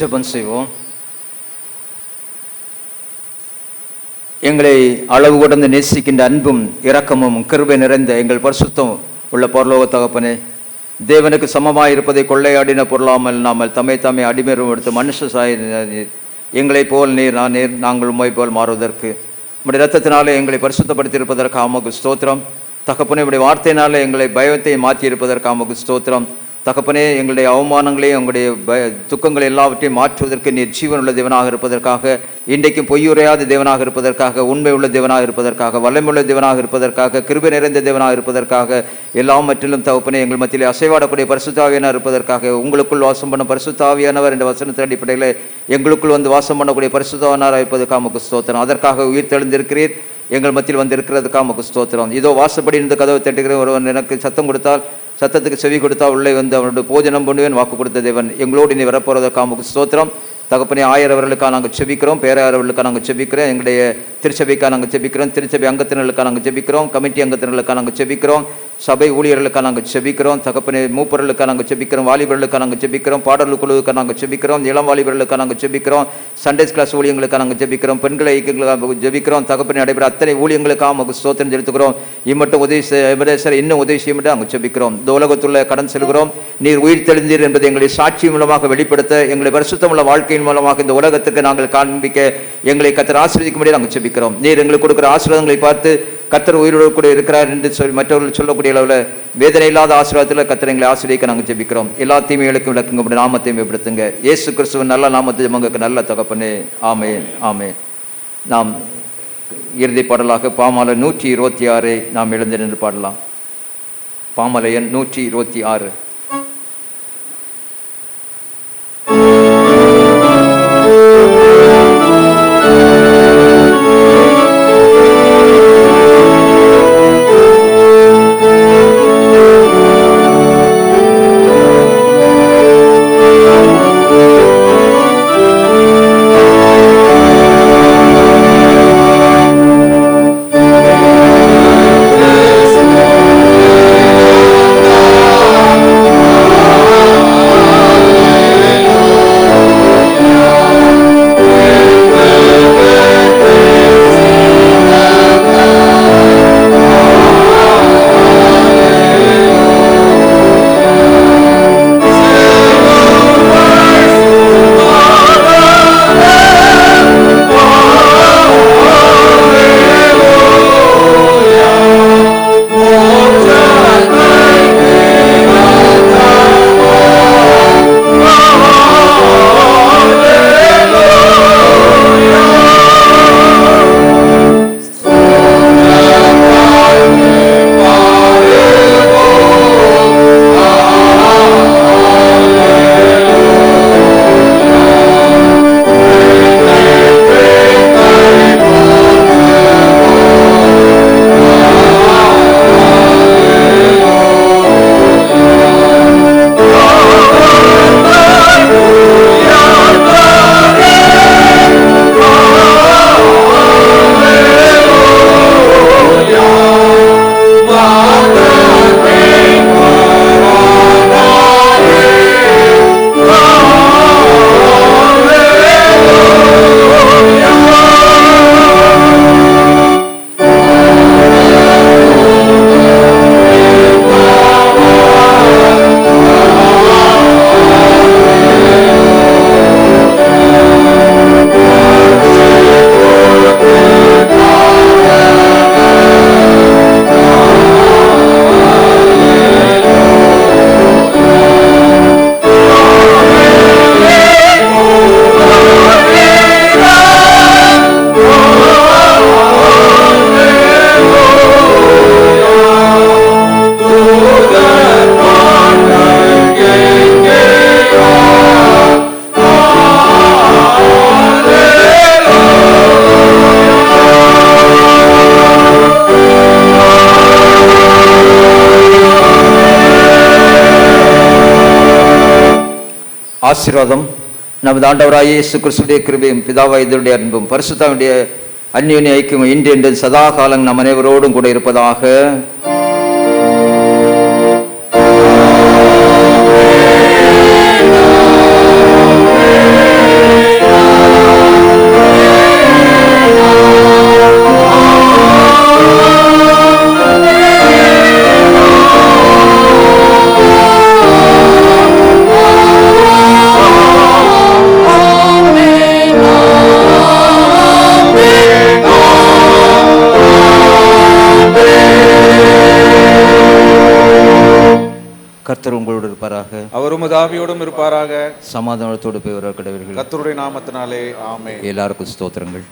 ஜெபம் செய்வோம். எங்களை அளவு கடந்து நேசிக்கின்ற அன்பும் இரக்கமும் கிருபை நிறைந்த எங்கள் பரிசுத்தம் உள்ள பரலோக தகப்பனே, தேவனுக்கு சமமாக இருப்பதை கொள்ளையாடின பொருளாமல் நாமல் தம்மை தாமே அடிமையும் எடுத்து மனுஷ சாய எங்களைப் போல் நாங்கள் உம்மை போல் மாறுவதற்கு உம்முடைய இரத்தத்தினாலே எங்களை பரிசுத்தப்படுத்தியிருப்பதற்கு ஆமக்கு ஸ்தோத்திரம். தகப்பனே, உடைய வார்த்தையினாலே எங்களை பயத்தை மாற்றி இருப்பதற்கு ஆமக்கு ஸ்தோத்திரம். தகப்பனே, எங்களுடைய அவமானங்களையும் எங்களுடைய துக்கங்களை எல்லாவற்றையும் மாற்றுவதற்கு நீர் ஜீவனுள்ள தேவனாக இருப்பதற்காக, இன்றைக்கும் பொய்யுரையாத தேவனாக இருப்பதற்காக, உண்மை உள்ள தேவனாக இருப்பதற்காக, வல்லமுள்ள தேவனாக இருப்பதற்காக, கிருபை நிறைந்த தேவனாக இருப்பதற்காக, எல்லாவற்றிலும் தகப்பனே எங்கள் மத்தியிலே அசைவாடக்கூடிய பரிசுத்தாவியானவர் இருப்பதற்காக, உங்களுக்குள் வாசம் பண்ண பரிசுத்தாவியானவர் என்ற வசனத்தின் அடிப்படையில் எங்களுக்குள் வந்து வாசம் பண்ணக்கூடிய பரிசுத்தாவியானவராக இருப்பதற்காக நமக்கு ஸ்தோத்திரம். அதற்காக உயிர் தெழுந்திருக்கிறீர், எங்கள் மத்தியில் வந்து இருக்கிறதுக்காக நமக்கு ஸ்தோத்திரம். இதோ வாசப்படி இருந்து கதவை தட்டுகிறேன், ஒருவன் எனக்கு சத்தம் கொடுத்தால், சத்தத்துக்கு செவி கொடுத்தா உள்ளே வந்து அவனுடைய போஜனம் பண்ணுவேன் வாக்கு கொடுத்த தேவன் எங்களோடு நீ வரப்போகிறதுக்காக நமக்கு ஸ்தோத்திரம். தகப்பனே, 1000 அவர்களுக்காக நாங்கள் செபிக்கிறோம், பேராயர்களுக்காக நாங்கள் செபிக்கிறோம், எங்களுடைய திருச்சபைக்காக நாங்கள் செபிக்கிறோம், திருச்சபை அங்கத்தினர்களுக்காக நாங்கள் செபிக்கிறோம், கமிட்டி அங்கத்தினர்களுக்காக நாங்கள் செபிக்கிறோம், சபை ஊழியர்களுக்காக நாங்கள் செபிக்கிறோம். தகப்பனே, மூப்பர்களுக்காக நாங்கள் செபிக்கிறோம், வாலிபர்களுக்காக நாங்கள் செபிக்கிறோம், பாடல் குழுவுக்காக நாங்கள் செபிக்கிறோம், இளம் வாலிபர்களுக்காக நாங்கள் செபிக்கிறோம், சண்டேஸ் கிளாஸ் ஊழியங்களுக்காக நாங்கள் செபிக்கிறோம், பெண்களை ஐக்கியங்களுக்காக ஜெபிக்கிறோம். தகப்பனே, நடைபெற அத்தனை ஊழியங்களுக்காக நமக்கு ஸ்தோத்திரம் செலுத்துகிறோம். இம்மட்டும் உதவி செய்ய இன்னும் உதவி செய்ய மட்டும் நாங்கள் செபிக்கிறோம். இந்த உலகத்துள்ள கடன் செல்கிறோம், நீர் உயிர் தெளிந்தீர் என்பதை எங்களை சாட்சி மூலமாக வெளிப்படுத்த, எங்களை பரிசுத்தமுள்ள வாழ்க்கையின் மூலமாக இந்த உலகத்துக்கு நாங்கள் காண்பிக்க எங்களை கர்த்தர் ஆசீர்வதிக்கும்படி நாங்கள் செபிக்கிறோம். நீர் எங்களுக்கு கொடுக்குற ஆசீர்வாதங்களை பார்த்து கர்த்தர் உயிரோடு கூட இருக்கிறார் என்று சொல்லி மற்றவர்கள் சொல்லக்கூடிய அளவில் வேதனை இல்லாத ஆசீர்வாதத்தில் கர்த்தர் எங்களை ஆசீர்வதிக்க நாங்கள் ஜெபிக்கிறோம். எல்லா தீமைகளுக்கும் விளக்குங்க, நாமத்தையும் மேம்படுத்துங்க. இயேசு கிறிஸ்துவின் நல்ல நாமத்தை உங்களுக்கு நல்ல தகப்பனே, ஆமென் ஆமென். நாம் இறுதி பாடலாக பாமாலை 126 நாம் எழுந்து நின்று பாடலாம். பாமாலை எண் 126. ஆசீர்வாதம் நமது ஆண்டவராகிய இயேசு கிறிஸ்துவின் கிருபையும் பிதாவாகிய அன்பும் பரிசுத்தமுடைய அந்யோன்ய ஐக்கியம் இன்று என்று சதா காலம் நம் அனைவரோடும் கூட இருப்பதாக. கர்த்தர் உங்களோடு இருப்பாராக. அவர் உமது ஆவியோடும் இருப்பாராக. சமாதானத்தோடு போய் வர கடவர்கள். கர்த்தருடைய நாமத்தினாலே ஆமென். எல்லாருக்கும் ஸ்தோத்திரங்கள்.